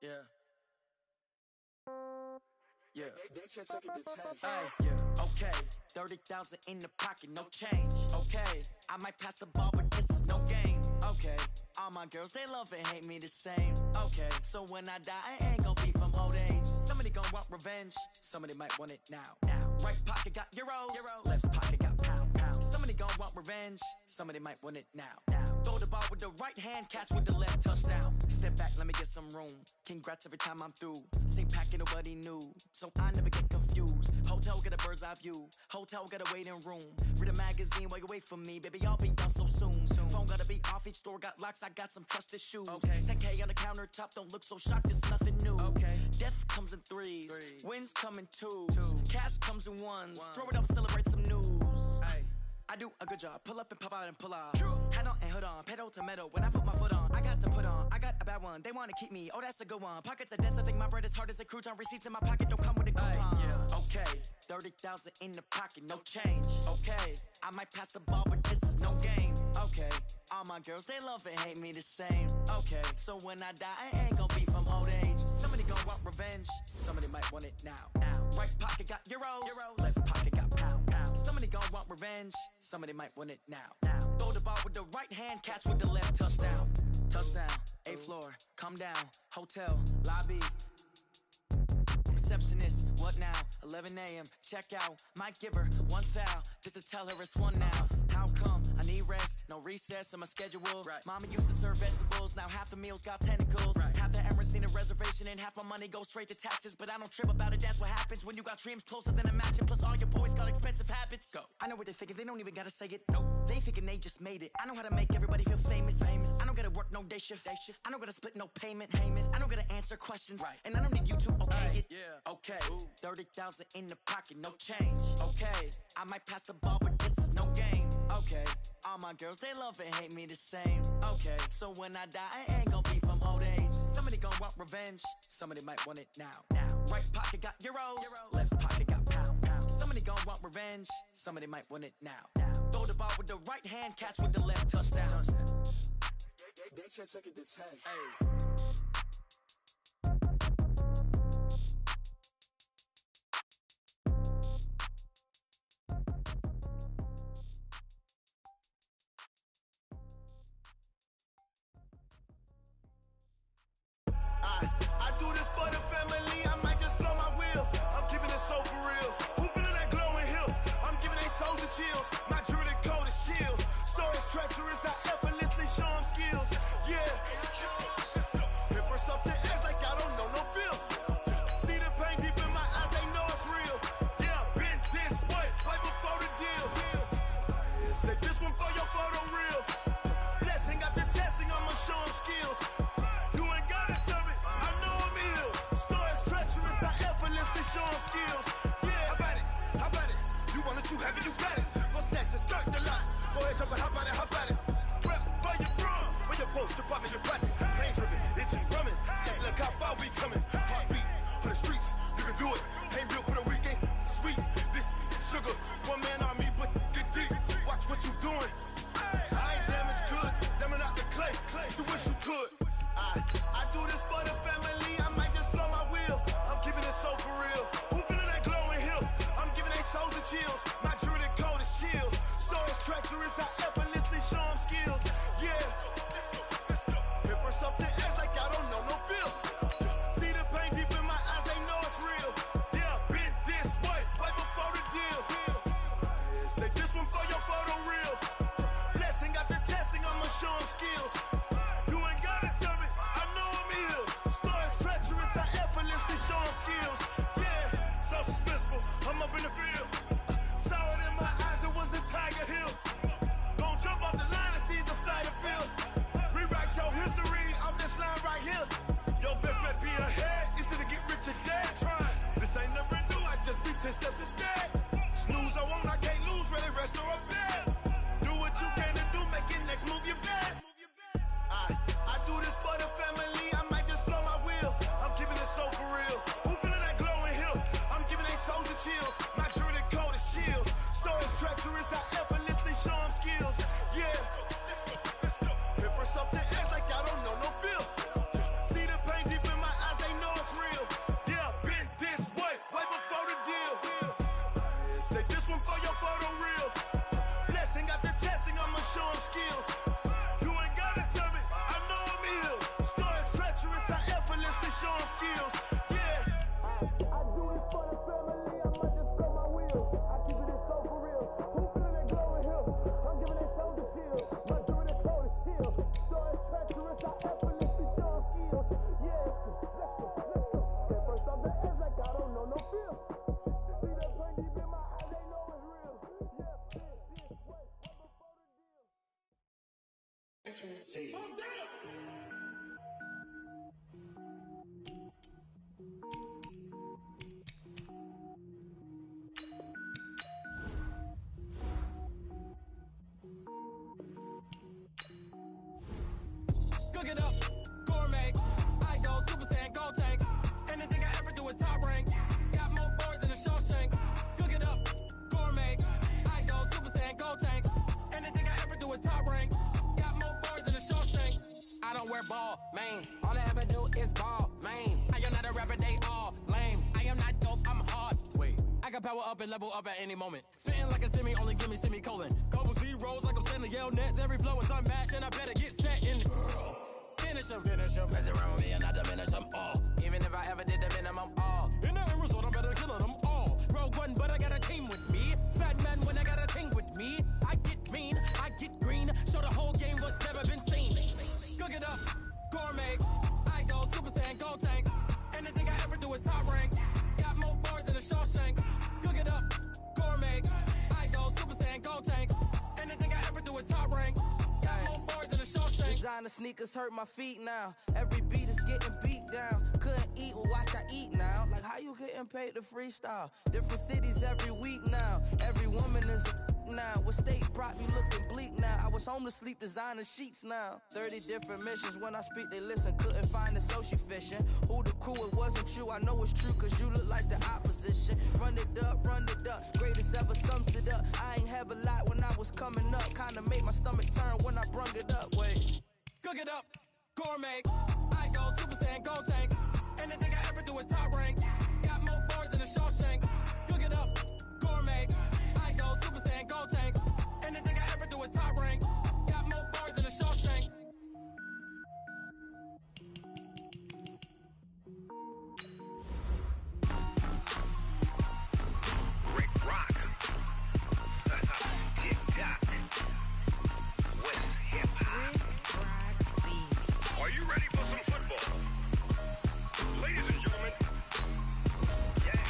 Yeah. Hey, yeah. Okay. 30,000 in the pocket, no change. Okay. I might pass the ball, but this is no game. Okay. All my girls, they love and hate me the same. Okay. So when I die, I ain't gon' be from old age. Somebody gon' want revenge. Somebody might want it now. Right pocket got euros. Left pocket got pound. Somebody gon' want revenge. Somebody might want it now. Throw the ball with the right hand, catch with the left, touchdown. Step back, let me get some room. Congrats every time I'm through. Same packet, nobody knew, so I never get confused. Hotel, get a bird's eye view. Hotel, get a waiting room. Read a magazine while you wait for me, baby, I'll be done so soon. Phone gotta be off, each store got locks, I got some trusted shoes. 10K on the countertop, don't look so shocked, it's nothing new. Death comes in threes, wins come in twos. Cash comes in ones, throw it up, celebrate some news. I do a good job, pull up and pop out and pull out. Hat on and hood on, pedal to metal. When I put my foot on, I got to put on. I got a bad one, they wanna keep me, oh that's a good one. Pockets are dense, I think my bread is hard as a crouton. Receipts in my pocket don't come with a coupon. Okay, 30,000 in the pocket, no change. Okay, I might pass the ball, but this is no game. Okay, all my girls, they love and hate me the same. Okay, so when I die, I ain't gon' be from old age. Somebody gon' want revenge, somebody might want it now. Right pocket got euros, left pocket got pounds. Somebody gon' want revenge, somebody might want it now. Throw the ball with the right hand, catch with the left, touchdown. Touchdown, 8th floor, come down, hotel, lobby. Receptionist, what now? 11 a.m., check out. Might give her one foul, just to tell her it's one now. How come? I need rest, no recess on my schedule. Mama used to serve vegetables, now half the meals got tentacles. Half the Emirates need a reservation and half my money goes straight to taxes. But I don't trip about it, that's what happens when you got dreams closer than a match. Plus all your boys got expensive habits. Go. I know what they're thinking, they don't even gotta say it. Nope. They thinking they just made it. I know how to make everybody feel famous. I don't gotta work no day shift. I don't gotta split no payment. I don't gotta answer questions. And I don't need you to okay it. Okay, 30,000 in the pocket, no change. Okay, I might pass the ball, but this is no game. Okay, all my girls, they love and hate me the same. Okay, so when I die, I ain't gon' be from old age. Somebody gon' want revenge, somebody might want it now. Right pocket got euros, left pocket got pounds. Somebody gon' want revenge, somebody might want it now. Throw the ball with the right hand, catch with the left, touchdown. They can't take it to 10. I do this for the family, I might just blow my wheel. I'm keeping it so for real. Who feeling that glowing hill? I'm giving they soldier chills. My jewelry code is chill. Stories treacherous, I effortlessly show them skills. Yeah. Hit first off the edge like I don't know no feel. See the pain deep in my eyes, they know it's real. Yeah, been this way, right before the deal. Say this one for your photo real. Blessing after testing, I'ma show them skills. You ain't gotta tell me, I know I'm ill. Stories treacherous, I effortlessly show them skills. Yeah, how about it? How about it? You want it, you have it, you got it. Go snatch it, skirt the lot. Go ahead, jump it, how about it, how about it? Rep where you from, where your poster, popping your projects. Pain driven, itching, drumming. Look how far we coming. Heartbeat on the streets, you can do it. Ain't built for the weekend, sweet. This sugar, one man army, but get deep. Watch what you doing. I ain't damaged goods, damn out the clay. You wish you could. I do this for the family, I might just blow my wheel. I'm keeping it so for real. Who feeling that glowing hill? I'm giving they soldier chills. My jewelry code is chill. Stories treacherous, I effortlessly show them skills. Yeah. Hit first off the edge like I don't know no feel. See the pain deep in my eyes, they know it's real. Yeah, been this way, right before the deal. Say this one for your photo real. Blessing after testing, I'ma show them skills. You ain't gotta tell me, I know I'm ill. Stories treacherous, I effortlessly show them skills. Yeah, so suspenseful, I'm up in the field. Saw it in my eyes, it was the Tiger Hill. Gon' jump off the line and see the flight of field. Rewrite your history off this line right here. Your best bet be ahead, easy to get rich or dead. Trying, this ain't never new, I just be 10 steps instead. Snooze I won't, I can't lose, really rest or a bed. Do what you can to do, make your next move your best. I do this for the family, I might just blow my wheel. I'm keeping it so for real. Who feeling that glowing hill? I'm giving they soldier chills. My jewelry code is chill. Stories treacherous, I effortlessly show them skills. Yeah. Hit first off the edge like I don't know no feel. See the pain deep in my eyes, they know it's real. Yeah, been this way, right before the deal. Say this one for your photo real. Blessing after testing, I'ma show them skills. You ain't gotta tell me, I know I'm ill. Stories treacherous, I effortlessly show them skills. Yeah. I do this for the family, I might just blow my wheel. I keep it so for real. Who feeling that glowing hill? I'm giving they soldier chills. My wear ball, man. All I ever do is ball, man. I am not a rapper, they all lame. I am not dope, I'm hard. Wait, I can power up and level up at any moment. Spitting like a semi, only give me semicolon. Couple zeros like I'm sending yell nets. Every flow is unmatched, and I better get set in. Finish them. Mess around with me and I diminish them all. Even if I ever did the minimum, all. In the end result, I'm better killing them all. Rogue One, but I got a team with me. Batman when I got a thing with me. I get mean, I get green. Show the whole game what's never been seen. Cook it up, gourmet. I go Super Saiyan, Gold Tank. Anything I ever do is top rank. Got more bars than a Shawshank. Cook it up, gourmet. I go Super Saiyan, Gold Tank. Anything I ever do is top rank. Got more bars than a Shawshank. Designer sneakers hurt my feet now. Every beat is getting beat down. Couldn't eat, well watch I eat now. Like how you getting paid to freestyle? Different cities every week now. Every woman is a now. With state prop, you looking bleak now. I was home to sleep, designer sheets now. 30 different missions. When I speak, they listen. Couldn't find it, so she fishing. Who the crew, it wasn't you. I know it's true, cause you look like the opposition. Run it up. Greatest ever sums it up. I ain't have a lot when I was coming up. Kinda made my stomach turn when I brung it up. Wait. Cook it up, gourmet. I go Super Saiyan, Gold Tank. Anything I ever do is top rank. Got more bars than a Shawshank. Cook it up, gourmet. I go Super Saiyan, Gold Tank. Anything I ever do is top rank. Got more bars than a Shawshank. Rick Rock. Tick-tock. West hip-hop. Are you ready for some football? Ladies and gentlemen. Yeah.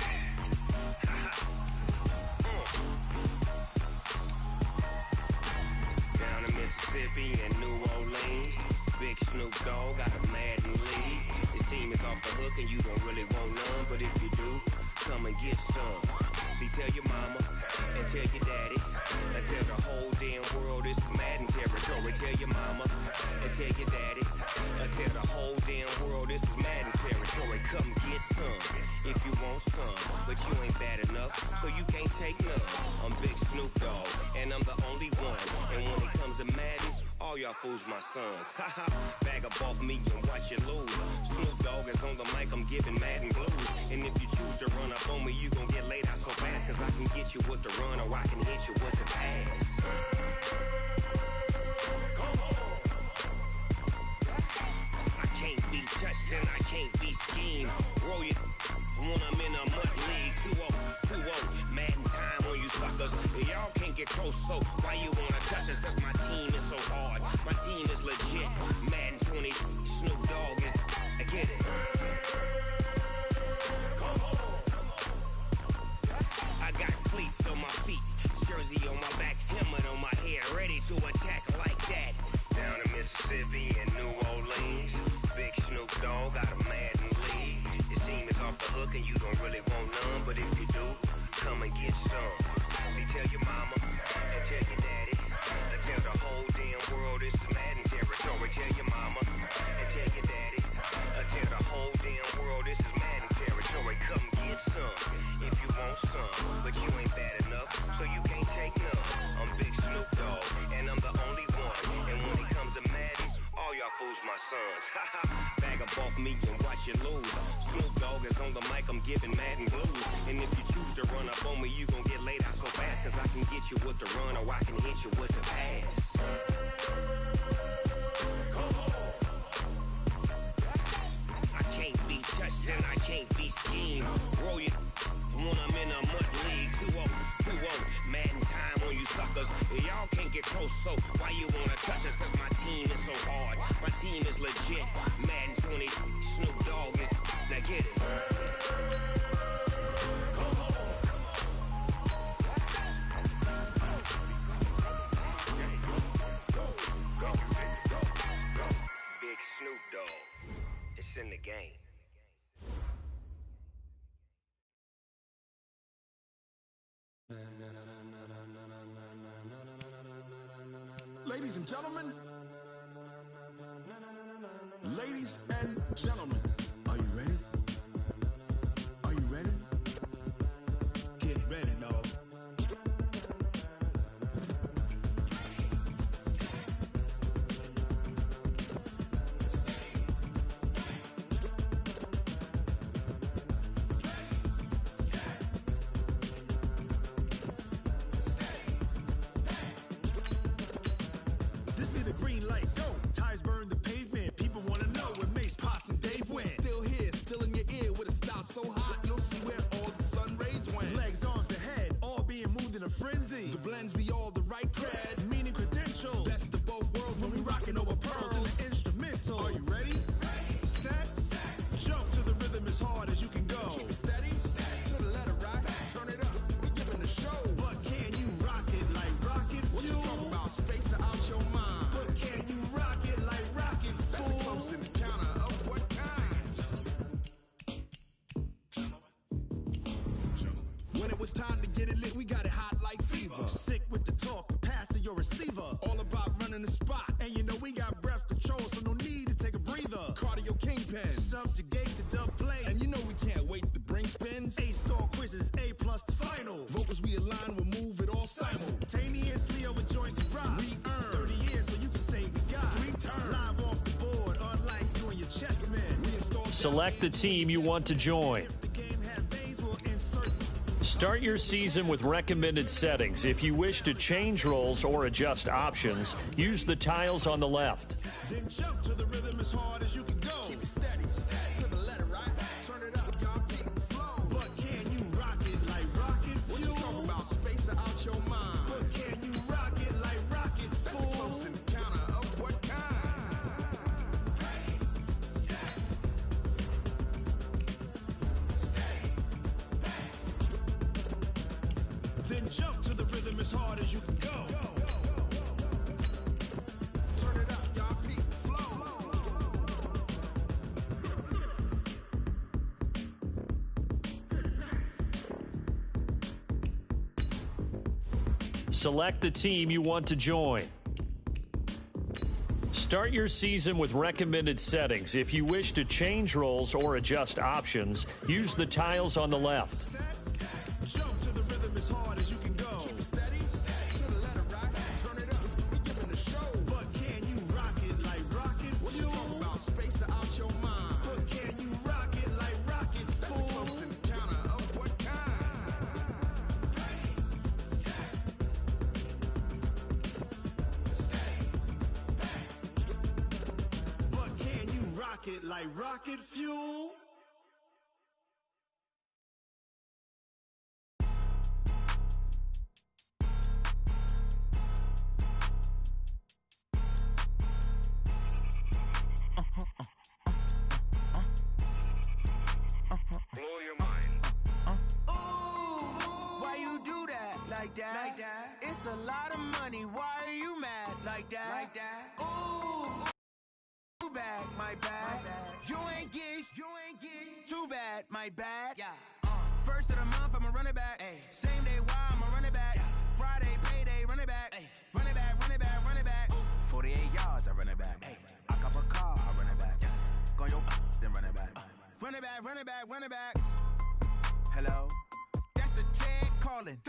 Down in Mississippi and New Orleans, Big Snoop Dogg got a Madden league. His team is off the hook and you don't really want none, but if you do, come and get some. See, tell your mama and tell your daddy and tell the whole damn world this is Madden territory. Tell your mama and tell your daddy and tell the whole damn world this is Madden territory. Come get some if you want some, but you ain't bad enough, so you can't take none. I'm Big Snoop Dogg and I'm the only one. And when it comes to Madden, all y'all fools my sons. Haha, bag up off me and watch you lose. Snoop Dogg is on the mic, I'm giving Madden blues. And if you choose to run up on me, you gon' get laid out so fast, cause I can get you with the run or I can hit you with the pass. I can't be touched and I can't be schemed. Roll you when I'm in a mud league. 2-0, Madden time on you suckers. Y'all can't get close, so why you wanna touch us? Cause my team is so hard. My team is legit. Madden 20, Snoop Dogg is, I get it. I got cleats on my feet, jersey on my back, helmet on my head, ready to attack like that. Down in Mississippi and New Orleans, Big Snoop Dogg got a Madden league. His team is off the hook and you don't really want none, but if you do, come and get some. See, tell your mama and tell your daddy and tell the whole damn world this is Madden territory. Tell your mama and tell your daddy and tell the whole damn world this is Madden territory. Come get some if you want some, but you ain't bad enough, so you can't take none. I'm Big Snoop Dogg and I'm the only one. And when it comes to Madden, all y'all fools my sons. Haha, bag up off me and watch you lose. Snoop Dogg is on the mic, I'm giving Madden blues. And if you choose to run up on me, you gon' get laid out so fast, cause I can get you with the run or I can hit you with the pass. I can't be touched and I can't be schemed. Roll you when I'm in a mud league. 2-0, Madden time on you suckers. Y'all can't get close, so why you wanna touch us? Cause my team is so hard. My team is legit. Madden 20, Snoop Dogg is, now get it. Big Snoop Dogg, it's in the game. Ladies and gentlemen, ladies and gentlemen, are you ready? Are you ready? Get ready, dog. it's time to get it lit. We got it hot like fever. Sick with the talk, pass to your receiver. All about running the spot. And you know we got breath control, so no need to take a breather. Cardio kingpin, subjugate to dub play. And you know we can't wait to bring spins. A-star quizzes, A+ the final. Vocals we align, we'll move it all simultaneously over joints and ride. We earn 30 years, so you can say we got 3 turns. Live off the board, unlike you and your chess man. Select the team you want to join. Start your season with recommended settings. If you wish to change roles or adjust options, use the tiles on the left. Then jump to the rhythm as hard as you can go. Keep it steady, to the letter, right? Turn it up, y'all, keep the flow. But can you rock it like rocket fuel? What you talking about? Space out your mind. But can you rock it like rockets, fool? That's a close encounter of what kind? Then jump to the rhythm as hard as you can go. Turn it up, y'all, keep the flow. Select the team you want to join. Start your season with recommended settings. If you wish to change roles or adjust options, use the tiles on the left. Jump to the rhythm as hard as you can go. Keep it steady, to the letter, right? Turn it up, we giving the show. But can you rock it like rocket fuel? What you talking about? Space out your mind. But can you rock it like rockets, fool? That's a close encounter of what kind? But can you rock it like rocket fuel? Blow your mind. Why you do that like that? Like that? It's a lot of money. Why are you mad like that? Like that? Ooh, too bad, my bad. You ain't get too bad, my bad. Yeah. First of the month, I'ma run it back. Ay. Same day, why I'ma run it back. Friday, payday, run it back. Ay. Run it back, run it back, run it back. 48 yards, I run it back. Ay. I cop a car, I run it back. Go your then run it back. Run it back, run it back, run it back. Hello, that's the check calling.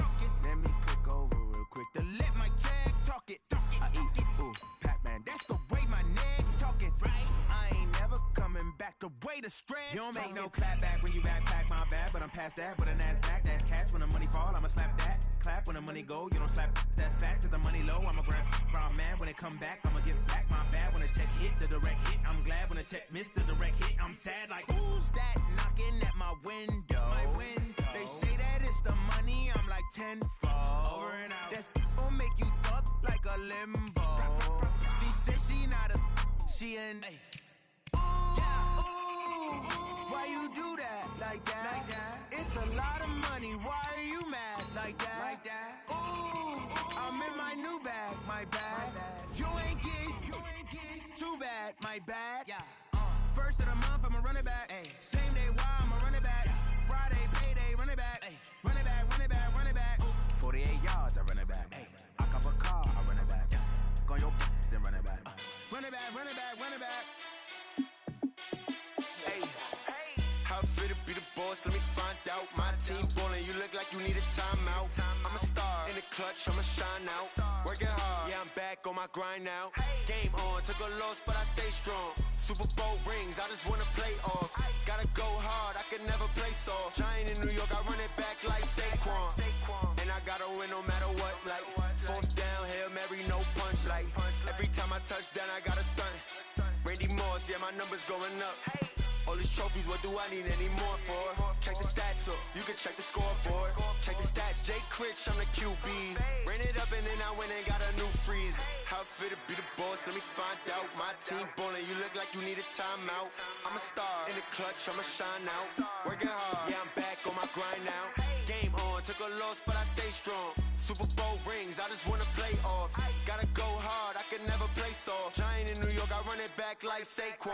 Let me click over real quick to let my check talk it. I eat it, ooh, Pac-Man. That's the way my neck talking, right? I ain't never coming back. The way the stress. You don't make no clap back when you backpack my bad, but I'm past that. But a NASDAQ, that's cash. When the money fall, I'ma slap that. Clap when the money go, you don't slap. That's facts. If the money low, I'ma grab brown man. When it come back, I'ma give back my bad. When the check hit, the direct hit. I'm glad when the check missed the direct hit. I'm sad like who's that knocking at my window? My window. They say that it's the money. I'm like tenfold. Over and out. That's gon' make you up like a limbo. She said she not a. She an. Why you do that like that? Like that? It's a lot of money. Why are you mad like that? Like that? Ooh, I'm in my new bag, my bad. You ain't get too bad, my bad. Yeah. First of the month, I'ma run it back. Ay. Same day, why I'ma run it back. Friday, payday, run it back. Ay. Run it back, run it back, run it back. 48 yards, I run it back. Ay. I cop a car, I run it back. Go your then run it back. Run it back, run it back, run it back. Hey, how fit to be the boss? Let me find out. My team ballin', you look like you need a timeout. I'm a star in the clutch, I'ma shine out. Working hard, yeah, I'm back on my grind now. Game on, took a loss, but I stay strong. Super Bowl rings, I just wanna play off. Gotta go hard, I can never play soft. Giant in New York, I run it back like Saquon. And I gotta win no matter what, like fourth down, Hail Mary, no punch. Like every time I touch down, I gotta stunt. Randy Moss, yeah, my numbers going up. All these trophies, what do I need any more for? Check the stats up, you can check the scoreboard. Check the stats, Jay Critch, I'm the QB. Ran it up and then I went and got a new freeze. How fit to be the boss, let me find out. My team ballin', you look like you need a timeout. I'm a star in the clutch, I'ma shine out. Working hard, yeah, I'm back on my grind now. Game on, took a loss, but I stay strong. Super Bowl rings, I just wanna play off. Gotta go hard, I can never play soft. Giant in New York, I run it back back like Saquon.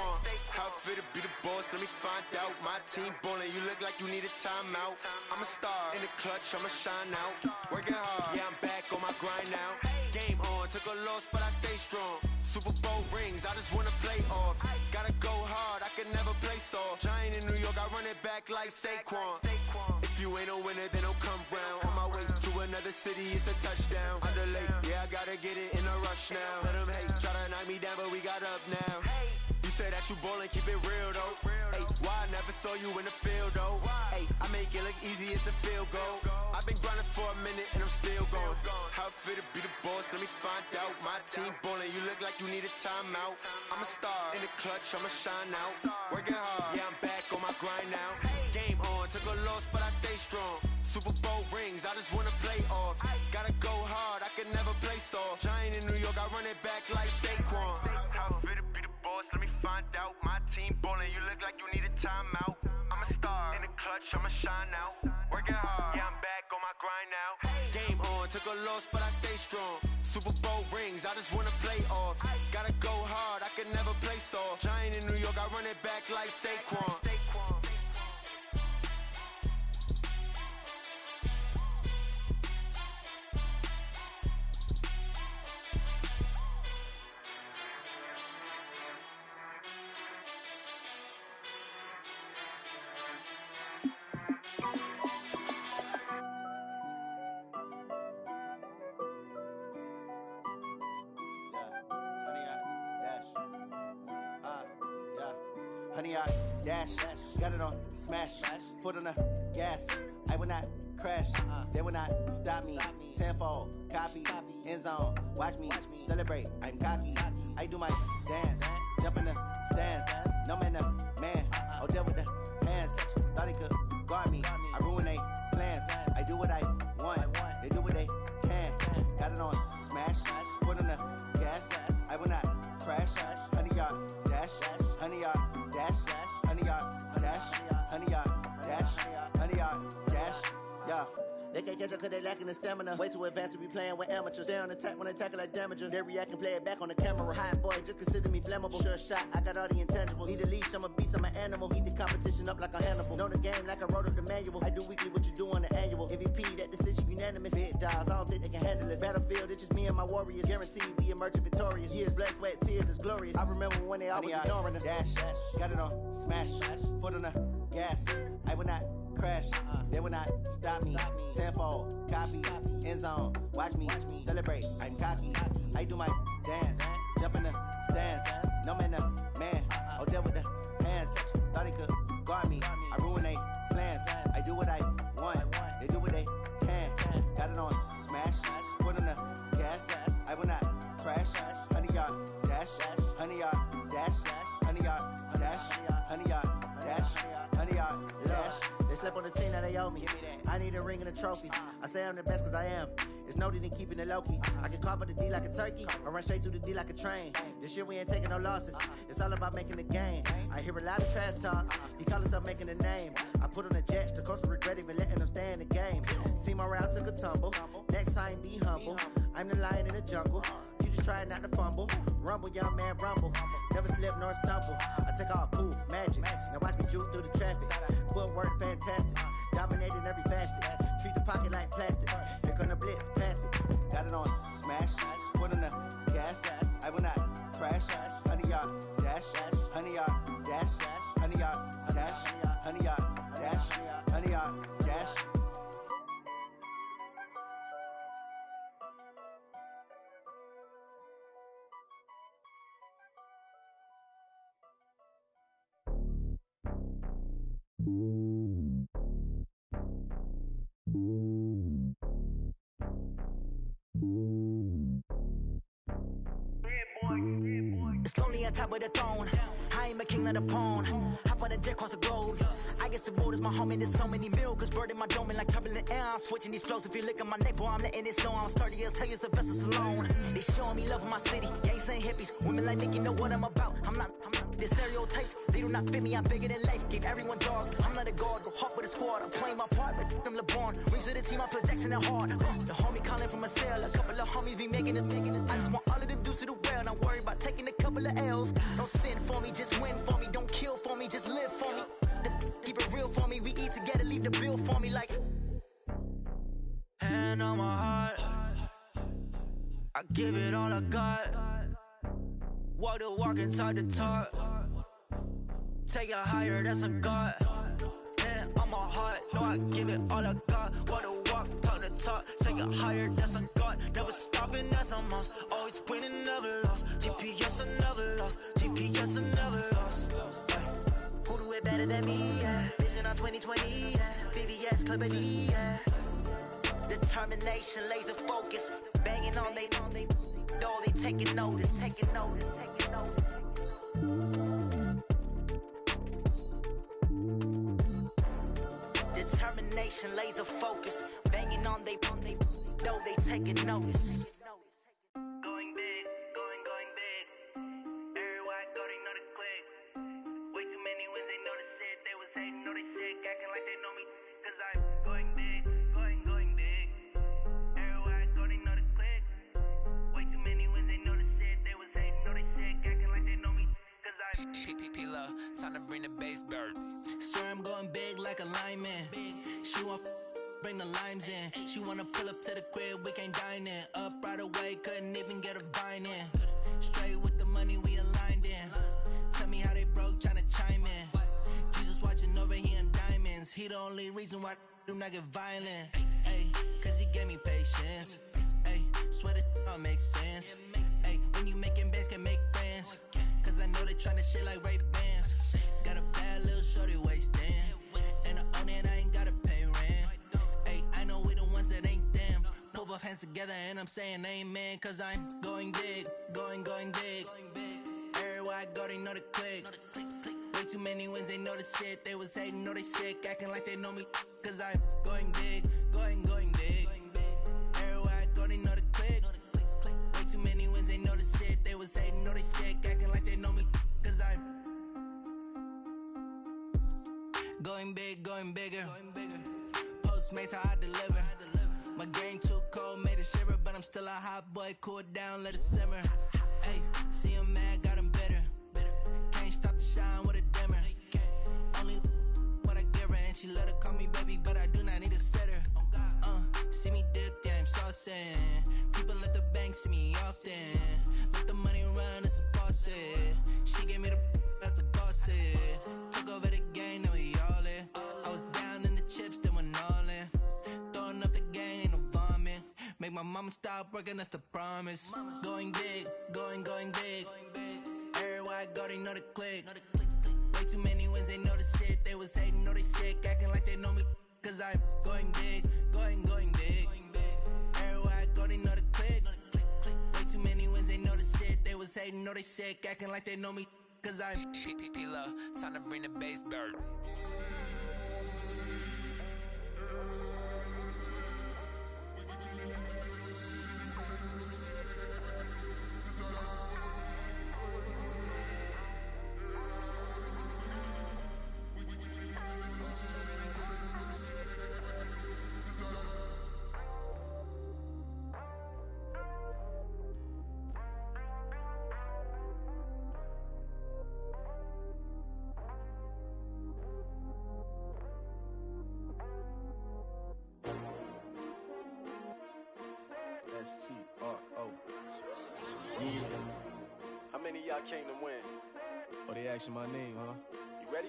How fit to be the boss, let me find out. My team ballin', you look like you need a timeout. I'm a star, in the clutch, I'ma shine out. Working hard, yeah, I'm back on my grind now. Game on, took a loss, but I stay strong. Super Bowl rings, I just wanna play off. Gotta go hard, I can never play soft. Giant in New York, I run it back like Saquon. If you ain't a winner, then don't come round. On my way to another city, it's a touchdown. Underlay, yeah, I gotta get it in a rush now. Let them hate, try to knock me down, but we got up now. You said that you ballin', keep it real though. Ay, why I never saw you in the field though? Ay, I make it look easy, it's a field goal. I've been grinding for a minute and I'm still going. How fit to be the boss, let me find out. My team ballin', you look like you need a timeout. I'm a star, in the clutch, I'ma shine out. Working hard, yeah, I'm back on my grind now. Game on, took a loss, but I stay strong. Super Bowl rings, I just wanna play off. Gotta go hard, I can never play soft. Giant in New York, I run it back like Saquon. How fit to be the boss, let me find out. My team ballin', you look like you need a timeout. I'm a star, in the clutch, I'ma shine out. Working hard, yeah, I'm back on my grind now. Game on, took a loss, but I stay strong. Super Bowl rings, I just wanna play off. Gotta go hard, I can never play soft. Giant in New York, I run it back like Saquon. Honey, I dash, got it on smash, foot on the gas. I will not crash, they will not stop me. Tenfold, copy, end zone, watch me celebrate. I'm cocky, I do my dance, jump in the stands. No man, the man, oh, deal with the hands. Thought he could guard me, I ruin they plans. I do what I want, they do what they can. Got it on smash, foot on the gas. I will not crash, honey, y'all dash, honey, y'all dash, honey, y'all dash, honey, y'all dash, honey, y'all dash, yeah. They can't catch up cause they lacking the stamina. Way too advanced to be playing with amateurs. Stay on attack when I tackle like damager. They react and play it back on the camera. Hot boy, just consider me flammable. Sure shot, I got all the intangibles. Need a leash, I'm a beast, I'm an animal. Heat the competition up like a Hannibal. Know the game like I wrote up the manual. I do weekly what you do on the annual. MVP, that decision unanimous. Big dials, I don't think they can handle it. Battlefield, it's just me and my warriors. Guaranteed we emerge victorious. Years, blood, sweat, tears, it's glorious. I remember when they always ignoring us. Dash, got it on smash, foot on the gas. I will not crash, they will not stop me. Tenfold, copy, end zone, watch me celebrate. I'm cocky, I do my dance, jump in the stands. No man, the man, oh, deal with the hands. Thought he could guard me, I ruin they plans. I do what I want, they do what they can. Got it on smash, foot on the gas. I will not crash, honey, y'all dash, honey, y'all dash, honey, y'all dash, honey, y'all dash, honey, y'all dash. Slept on the team that they owe me. I need a ring and a trophy. I say I'm the best cause I am. It's no need in keeping it low-key. I can carve up the D like a turkey or run straight through the D like a train. This year we ain't taking no losses. It's all about making the game. I hear a lot of trash talk. He call himself making a name. I put on the jets. The coach will regret even letting them stay in the game. Team around took a tumble. Next time be humble. I'm the lion in the jungle. You just trying not to fumble. Rumble, young man, rumble. Never slip nor stumble. I take off, poof, magic. Now watch me juke through the traffic. Footwork fantastic. Dominating every facet. Treat the pocket like plastic. Here come the blitz, pass it. Got it on smash, foot on the gas. I will not crash. Honey, y'all dash, honey, y'all dash, honey, y'all dash, honey, y'all dash, honey, y'all dash. It's lonely on top of the throne. I am a king, not a pawn. Hop on a jet across the globe. I guess the world is my home and there's so many milkers bird in my dome and like turbulent air. I'm switching these flows. If you look at my neck, boy, I'm letting it snow. I'm sturdy as hell as a vessel alone. They showing me love in my city. Gangs ain't hippies. Women like Nicki know what I'm about. I'm not the stereotypes. They do not fit me. I'm bigger than life. Give everyone dogs. I'm not a guard. Go hard with a squad. I'm playing my part, but them LeBron. Rings to the team. I feel Jackson and hard. The homie calling from a cell. A couple of homies be making it. I just want all of the dudes to the well. Not worry about taking a couple of L's. No sin give it all I got. Walk the walk and talk the talk. Take it higher, that's a God. Man, I'm a heart, no, I give it all I got. Walk the walk, talk the talk. Take it higher, that's a God. Never stopping, that's a must. Always winning, never lost. GPS, I never lost. GPS, I never lost. Who do it better than me, yeah? Vision on 2020, yeah. VVS, Clippity, yeah. Determination, laser focus. Banging on they know they taking notice. Determination, laser focus. Banging on they know they taking notice. Going big, going big. Everywhere I go, they know the click. Way too many wins, they know the shit. They was hating, know they sick, acting like they know me. Cause I'm going big, going big. Everywhere I go, they know the click. Way too many wins, they know the shit. They was hating, know they sick, acting like they know me. Cause I'm P-P-P-Love, time to bring the bass bird. Swear I'm going big like a lineman. She want bring the limes in. She wanna pull up to the crib, we can't dine in. Up right away, couldn't even get a vine in. Straight with the money we aligned in. Tell me how they broke, tryna chime in. Jesus watching over here in diamonds. He the only reason why I do not get violent. Ay, cause he gave me patience. Ay, swear that all makes sense. Ay, when you making bands, can make friends. Cause I know they tryna shit like Ray Bans. Got a bad little shorty wasting. And I own it, I ain't gotta pay rent. Ay, I know we the ones that ain't them. Pull both hands together and I'm saying amen. Cause I'm going big, going big. Everywhere I go, they know the click. Way too many wins, they know the shit. They was hating, know they sick, acting like they know me. Cause I'm going big, going big. Everywhere I go, they know the click. Way too many wins, they know the shit. They was hating, know they sick, acting like they know me. Cause I'm going big, going bigger. Postmates how I deliver. My game too cold, made it shiver, but I'm still a hot boy. Cool it down, let it simmer. Hey, see him mad, got him bitter. Can't stop the shine with a dimmer. Only what I give her, and she let her call me baby, but I do not need a sitter. See me dip, yeah, I'm saucing. People at the bank see me often. Let the money run, it's a faucet. She gave me the that's a boss it. Took over the game, now we all in. I was down in the chips, then went all in. Throwing up the game, ain't no vomit. Make my mama stop working, that's the promise. Going big, going big. Everywhere I go, they know the click. Way too many wins, they know the shit. They was hating, know they sick, acting like they know me. Cause I'm going big, going big. Everywhere I go, they know the click. Way too many wins, they know the shit. They was hating, know they sick, acting like they know me. Cause I'm P-P-P-Love, time to bring the bass bird. S-T-R-O. Yeah. How many of y'all came to win? Oh, they asking my name, huh? You ready?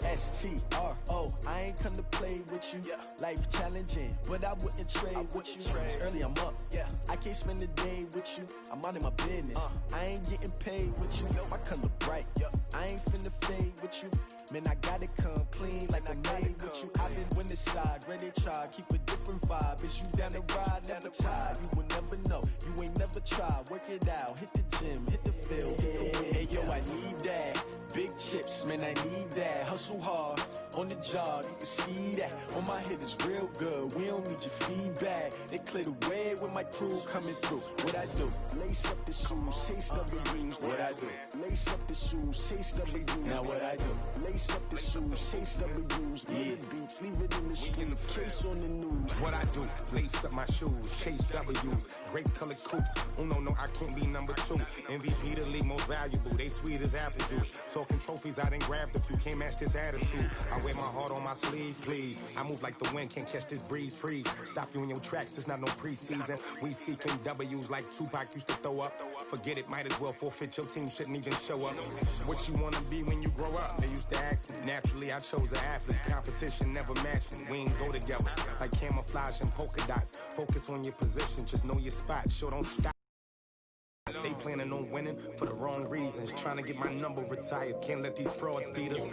S-T-R-O. I ain't come to play with you. Yeah. Life challenging, but I wouldn't trade with you. It's early, I'm up. Yeah. I can't spend the day with you. I'm minding my business. I ain't getting paid with you. My color bright. I ain't finna fade with you. Man, I gotta come clean like I'm made with you. I've been winning side, ready to try. Keep a different vibe. Is you down the ride? Never tired. You will never know. You ain't never tried. Work it out. Hit the gym. Hit the field. Hey, yo, I need that. Big chips, man, I need that. Hustle hard on the job. You can see that. On my head is real good. We don't need your feedback. They clear the way with my crew coming through. What I do? Lace up the shoes, chase W's. What I do? Lace up the shoes, chase W's. Now what I do? Lace up the shoes, chase W's. Yeah, beats, leave it in the street, case on the news. What I do? Lace up my shoes, chase W's. Grape colored coops. Oh no, I can't be number two. MVP the league most valuable. They sweet as apple juice. Talk talking trophies, I done grabbed a few. Can't match this attitude. I wear my heart on my sleeve, please. I move like the wind, can't catch this breeze, freeze. Stop you in your tracks, there's not no preseason. We seeking W's like Tupac used to throw up. Forget it, might as well forfeit. Your team shouldn't even show up. What you wanna be when you grow up? They used to ask me. Naturally, I chose an athlete. Competition never matched me. We ain't go together like camouflage and polka dots. Focus on your position, just know your spot. Sure, don't stop. They planning on winning for the wrong reasons. Trying to get my number retired. Can't let these frauds beat us.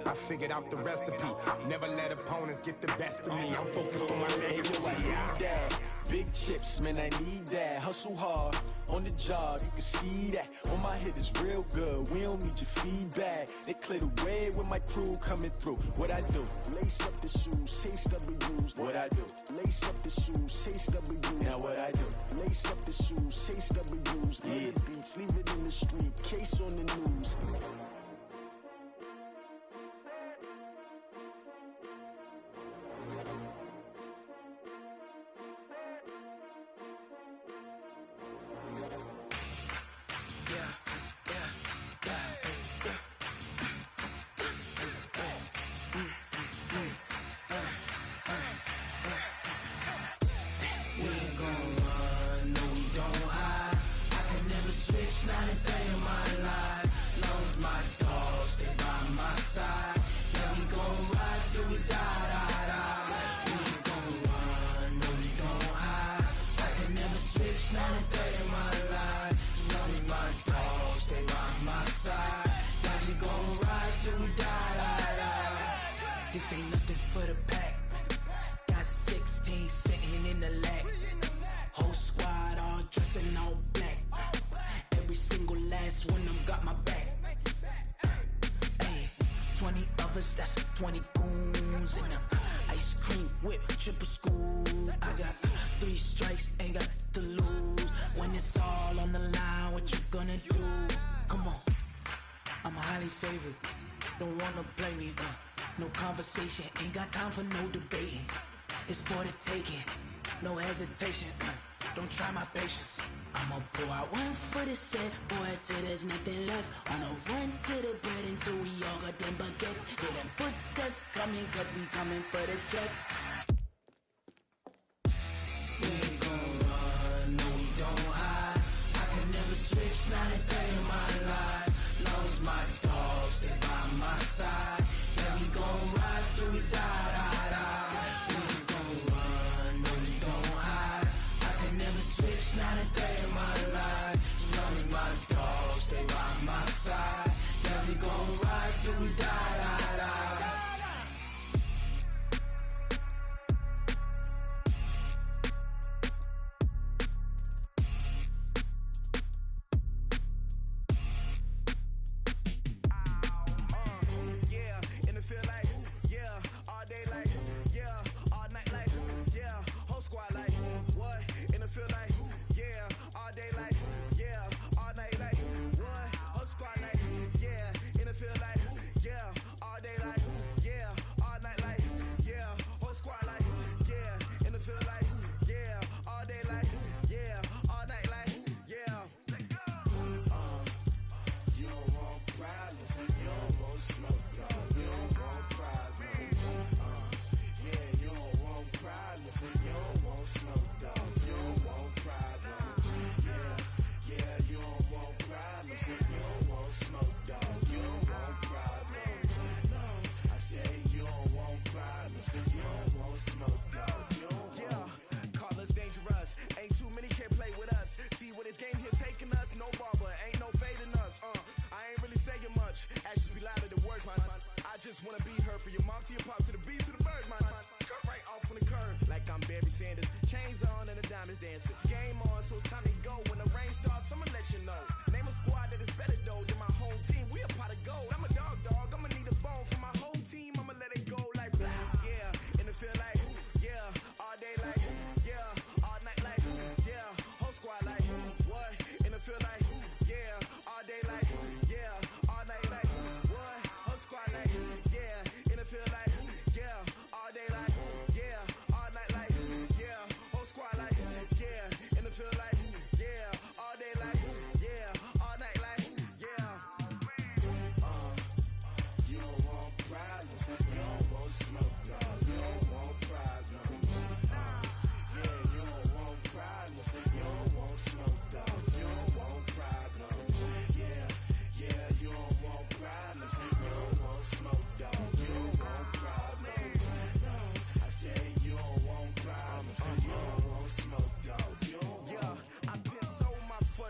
I figured out the recipe. Never let opponents get the best of me. I'm focused on my legacy. I need that. Big chips, man, I need that. Hustle hard on the job, you can see that. On my head is real good. We don't need your feedback. They clear the way with my crew coming through. What I do? Lace up the shoes, chase W's. What I do? Lace up the shoes, chase W's. Now what I do? Lace up the shoes, chase W's. Yeah. The beats, leave it in the street. Case on the news. This ain't nothing for the pack. Got 16 sitting in the lap. Whole squad all dressing all black. Every single last one of them got my back. Hey, 20 of us, that's 20 goons in them. Ice cream whip, triple school. I got 3 strikes, ain't got to lose. When it's all on the line, what you gonna do? Come on, I'm highly favored. Don't wanna blame me, no conversation, ain't got time for no debating. It's for the taking, no hesitation, don't try my patience. I'ma pour out one for the set, boy, till there's nothing left. On a run to the bread until we all got them baguettes. Hear them footsteps coming, cause we coming for the check. We ain't gon' run, no we don't hide. I can never switch, not a day in my life. Long as my dogs, they by my side. Yeah, we gon' ride till we die. We ain't gon' run, no we don't hide. I can never switch, not a day in my life. As long as my dogs stay by my side. Yeah, we gon' ride till we die.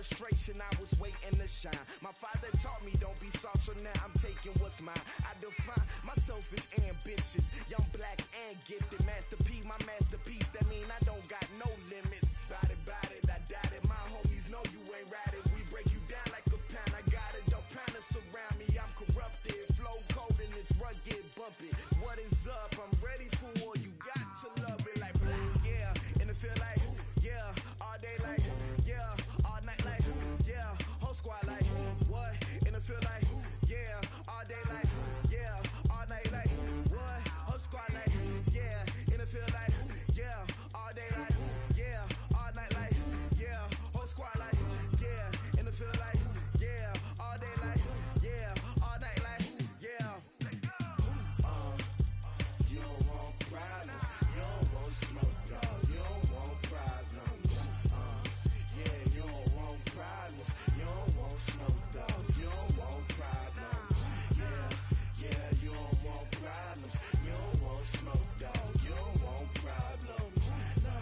frustration, I was waiting to shine. My father taught me don't be soft, so now I'm taking what's mine. I define myself as ambitious, young, black, and gifted. Master P, my masterpiece, that mean I don't got no limits. Bout it, I doubt it. My homies know you ain't ratted. We break you down like a pound. I got it, don't pound to surround me. I'm corrupted, flow cold and it's rugged, bumpy. What is up? I'm ready for war. You got to love it like black, yeah. And it feel like, yeah. All day like, yeah. All night like, yeah. Whole squad like, what? And it feel like, yeah. All day like, yeah. All night like, what? Whole squad like, yeah. And it feel like, yeah. All day like, yeah. All night like, yeah. Whole squad like, yeah. And it feel like, yeah. All day like, yeah. All night like, yeah. You don't want problems. You don't want smoke, dog. You don't want problems. Yeah, you don't want problems. You don't want smoke, dog. You don't want problems. Yeah, you don't want problems. You don't want smoke, dog. You don't want problems. No,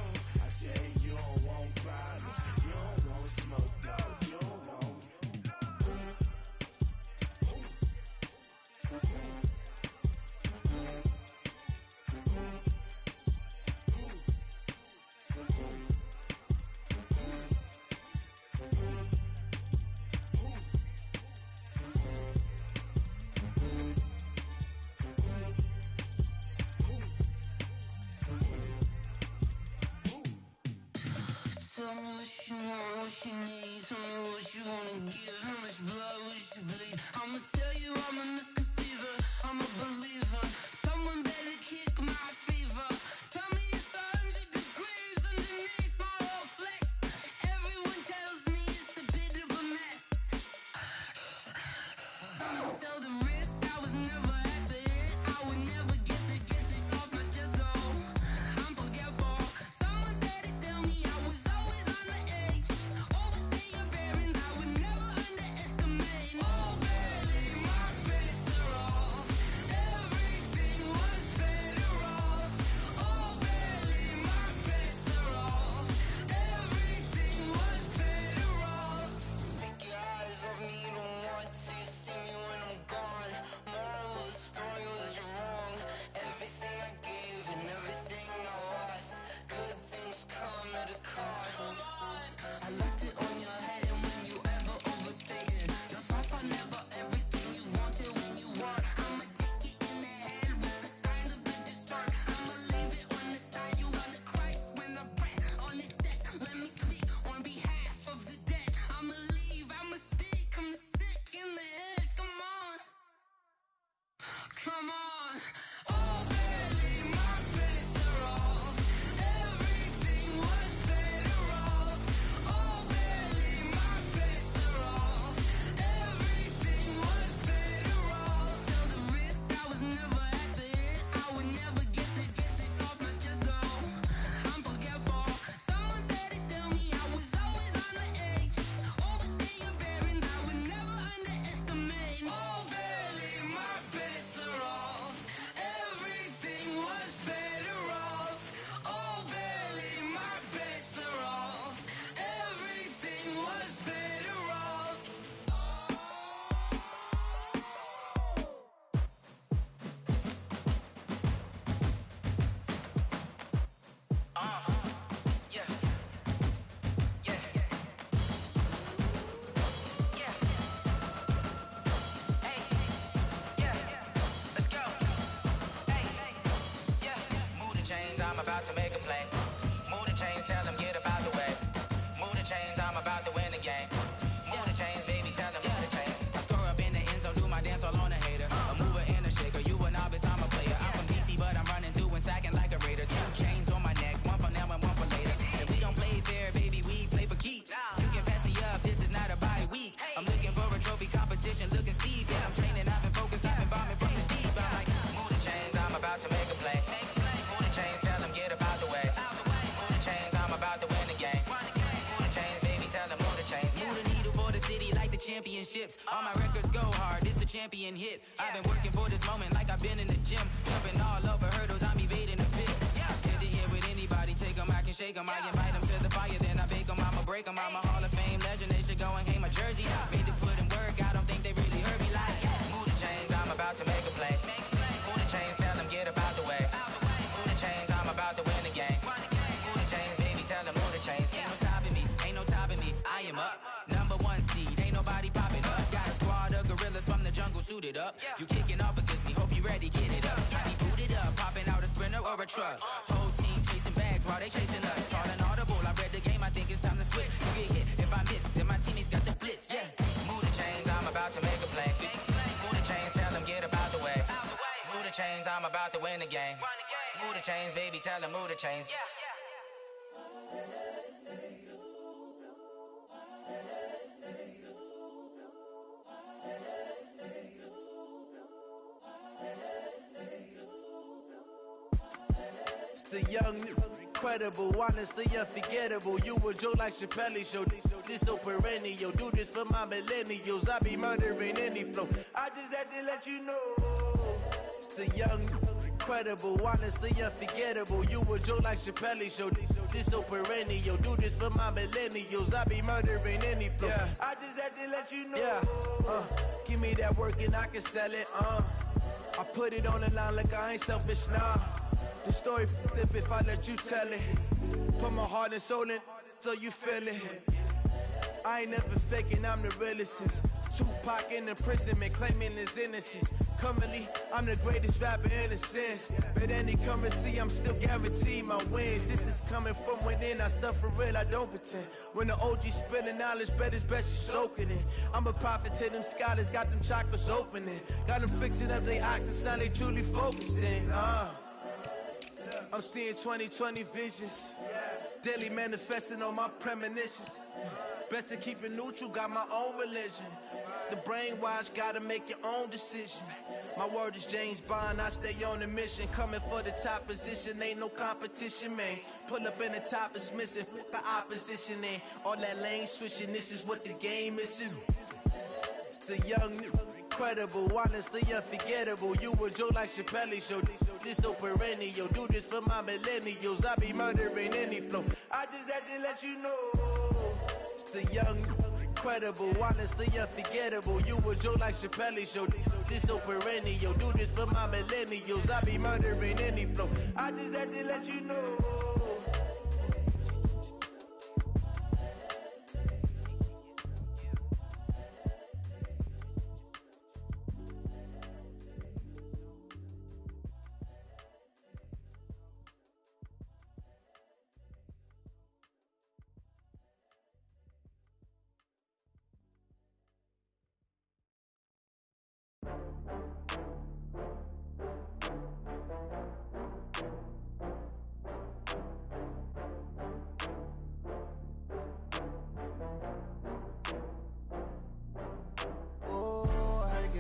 I say you don't want problems. You don't want smoke, dog. You don't want. Tell me what you want, what you need. Tell me what you wanna give. How much blood would you bleed? I'ma tell you I'm a misconceiver. I'm a believer. Someone better kick my fever. Tell me it's 100 degrees underneath my whole flesh. Everyone tells me it's a bit of a mess. I'ma tell the risk I was never at the hit. I would never get it off my chest though. I'm forgetful. Someone better tell me I was always on the edge. Overstay your bearings, I would never underestimate. Oh barely, my bets are off. Everything was better off. Oh barely, my bets are off. Everything was better off. Take your eyes off me, don't want to see me when I'm gone. Moral of the story was you're wrong. Everything I gave and everything I lost. Good things come at a cost. I left it on your head, and when you ever overstated, your thoughts are never everything you wanted when you want. I'ma take it in the head with the signs of the distort. I'ma leave it on the side. You on the Christ when the breath on the set. Let me speak on behalf of the dead. I'ma leave, I'ma speak. I'm sick in the head. Come on, come on. Oh, barely, my bets are off. Everything was better off. Oh, barely, my bets are off. Everything was better off. Tell the risk I was never at the hit. I would never get it off my chest though. I'm forgetful. Someone better tell me I was always on the edge. Overstay your bearings, I would never underestimate. Oh, barely, my bets are off. Everything was better off. Oh, barely, my bets are off. Everything was better off. Yeah. Hey, yeah, let's go. Hey, yeah. Move the chains, I'm about to make a play. Move the chains, tell them get about the way. Move the chains, I'm about to win the game. Move the chains, baby, tell them move the chains. I score up in the end zone, do my dance all on a hater. A mover and a shaker, you a novice, I'm a player. I'm from DC, but I'm running through and sacking like a raider. 2 chains on my neck, one for now and one for later. And we don't play fair, baby, we play for keeps. You can pass me up, this is not a bye week. I'm looking for a trophy competition, looking steep. Yeah, I'm training, I've been focused, I've been bombing from the deep. I'm like, move the chains, I'm about to make a play. Move the chains, tell them get about the way. Move the chains, I'm about to win the game. Move the chains, baby, tell them move the chains. Move the needle for the city like the championships. All my records go hard, it's a champion hit. I've been working for this moment like I've been in the gym. Jumping all over hurdles, I'm evading the pit. Head to head with anybody, take them, I can shake them. I invite them to the fire, then I bake them. I'ma break them, I'm a Hall of Fame legend. They should am up. Number 1 seed, ain't nobody popping up. Got a squad of gorillas from the jungle suited up. You kicking off against me, hope you ready, get it up. I be booted up, popping out a Sprinter or a truck. Whole team chasing bags while they chasing us. Calling audible, I read the game, I think it's time to switch. You get hit, if I miss, then my teammates got the blitz, yeah. Move the chains, I'm about to make a play. Move the chains, tell them get about the way. Move the chains, I'm about to win the game. Move the chains, baby, tell them move the chains. It's the young, incredible, honestly unforgettable. You a joke like Chappelle Show. This so perennial. Do this for my millennials. I be murdering any flow. I just had to let you know. It's the young, incredible, honestly unforgettable. You a joke like Chappelle Show. This so perennial. Do this for my millennials. I be murdering any flow. Yeah. I just had to let you know. Yeah. Give me that work and I can sell it. I put it on the line like I ain't selfish, nah. The story flip if I let you tell it. Put my heart and soul in so you feel it. I ain't never faking, I'm the realest since Tupac in imprisonment, claiming his innocence. Currently, I'm the greatest rapper in a sense. But any currency, I'm still guaranteed my wins. This is coming from within, I stuff for real, I don't pretend. When the OG spilling knowledge, bet it's best you soak it in. I'm a prophet to them scholars, got them chakras opening. Got them fixing up their octaves, now they truly focused in. I'm seeing 2020 visions. Daily manifesting on my premonitions. Best to keep it neutral, got my own religion. The brainwash, gotta make your own decision. My word is James Bond, I stay on a mission. Coming for the top position, ain't no competition, man. Pull up in the top is missing, the opposition ain't. All that lane switching, this is what the game is. It's the young, incredible, honestly unforgettable. You a joke like Chappelle Show. This so perennial. Do this for my millennials. I be murdering any flow. I just had to let you know. It's the young, incredible, honestly unforgettable. You a joke like Chappelle Show. This so perennial. Do this for my millennials. I be murdering any flow. I just had to let you know.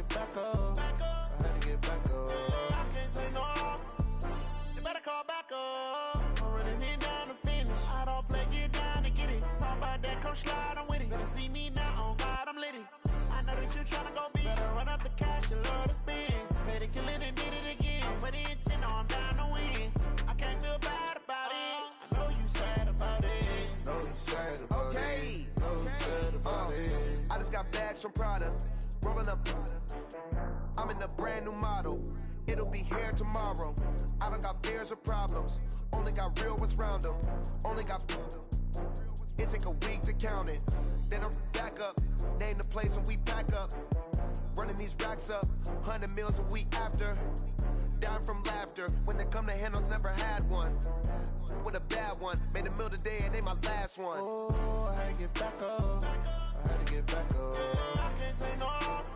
Back up. I had to get back up. I can't take no loss. You better call back up. I'm running it down to finish. I don't play, get down to get it. Talk about that, come slide, I'm with it. Better see me now, on God, I'm litty. I know that you tryna go big. Better run up the cash, you love to spend. Better kill it and did it again. But the intent, no, I'm down to win. I can't feel bad about it. I know you sad about it. Know you sad about it. Know you sad about it. I just got bags from Prada. Rolling up, I'm in a brand new model. It'll be here tomorrow. I don't got fears or problems. Only got real ones round them. Only got. It take a week to count it. Then I'm back up. Name the place and we pack up. Running these racks up. 100 meals a week after. Down from laughter. When they come to handles, never had one. With a bad one. Made a meal today and they my last one. Oh, I had to get back up. I had to get back up. I can't take no loss.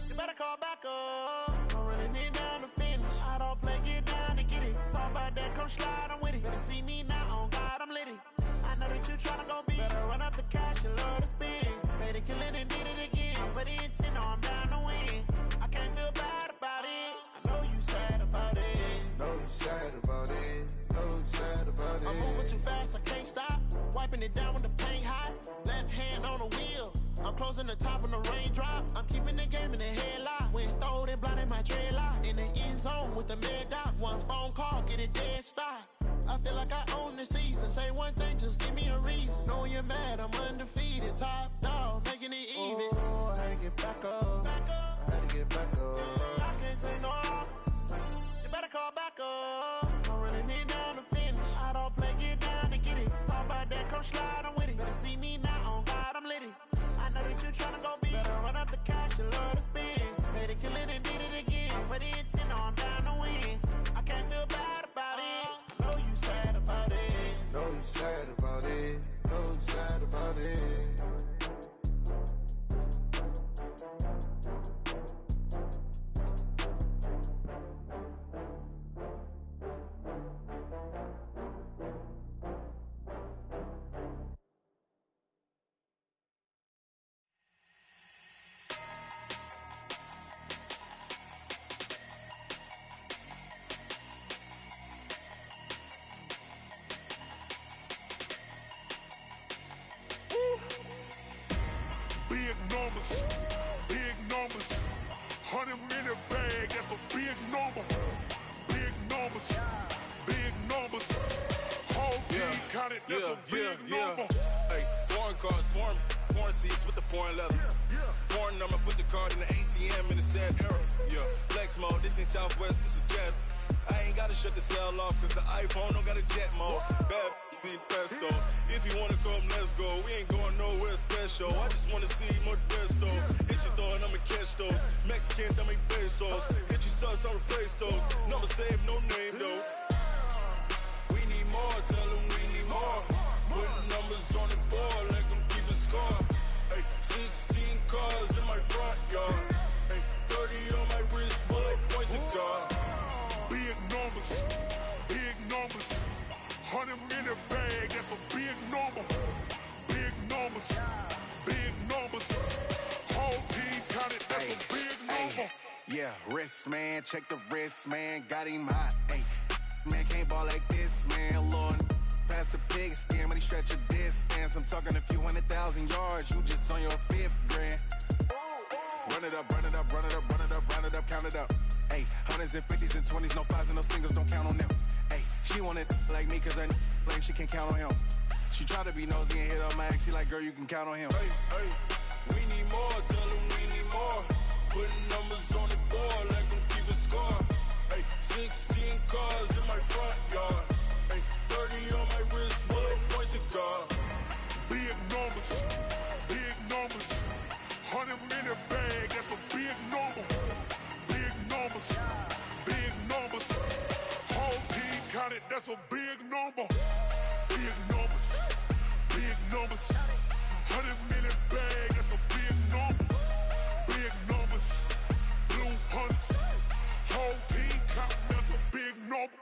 You better call back up. I'm running it down to finish. I don't play, get down to get it. Talk about that, come slide, I'm with it. Better see me now, on God, I'm litty. I know that you tryna go big. Better run up the cash, you love to spend. Better kill it and did it again. But the intent, no, I'm down to win. I can't feel bad about it. I know you sad about it. Know you sad about it. Know you sad about it. I'm moving too fast, I can't stop. Wiping it down with the paint hot. Left hand on the wheel. I'm closing the top when the raindrop. I'm keeping the game in the headlock. When throwed and blinded my dreadlock. In the end zone with the mad dot. One phone call, get it dead stop. I feel like I own the season. Say one thing, just give me a reason. Knowing you're mad, I'm undefeated. Top dog, making it even. Oh, I had to get back up. I had to get back up. I can't take no loss. You better call back up. I'm running it down to finish. I don't play, get down to get it. Talk about that, come slide, I'm with it. Better see me now, on God. numbers, big numbers. 100 minute bag, that's a big number. Big numbers, big numbers. Whole team counted, that's a big number. Hey, foreign cars, foreign seats with the foreign leather. Foreign number, put the card in the ATM in the sad era. Yeah, flex mode, this ain't Southwest, this is Jet. I ain't gotta shut the cell off, cause the iPhone don't got a jet mode. Bad be pesto. If you wanna come, let's go. We ain't going nowhere special. I just wanna see Modesto. Hit your throw and I'ma catch those. Mexican, dame pesos. Hit your sus, I'll replace those. Number save, no name though. We need more, tell them we need more. Putting numbers on the board, let them keep a score. Hey, 16 cars in my front yard. Hey, 30 on my wrist, bullet point to God. Big numbers, big numbers. 100 minute bag, that's a big number. Big numbers, big numbers. Whole team counted, that's a big number. Yeah, wrist man, check the wrist man, got him hot. Ay, man can't ball like this, man. Lord, past the pig skin when he stretch a distance. I'm talking a few 100,000 yards, you just on your 5th grand. Run it up, run it up, run it up, run it up, run it up, count it up. Ay, hundreds and 50s and 20s, no 5s and no singles, don't count on them. Ay, she wanted like me cause her lame, she can't count on him. She tried to be nosy and hit up my ex, she like, girl, you can count on him. Hey, we need more, tell them we need more. Putting numbers on the board, let them keep a score. Hey, 16 cars in my front yard. Hey, 30 on my wrist, bullet point to God. Big numbers, big numbers. 100 minute bag, that's a big number. Big numbers, big numbers. Whole team counted, that's a big number. Big numbers, big numbers. 100 minute bag, that's a big number. Big numbers, blue hunts. Whole team counting, that's a big number.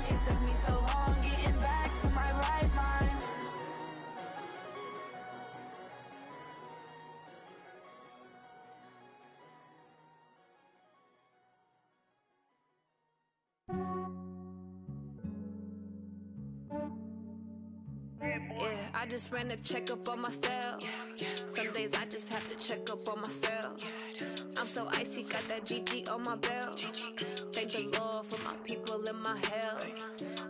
It took me so long getting I just ran a checkup on myself. Some days I just have to check up on myself. I'm so icy, got that GG on my belt. Thank the Lord for my people in my health.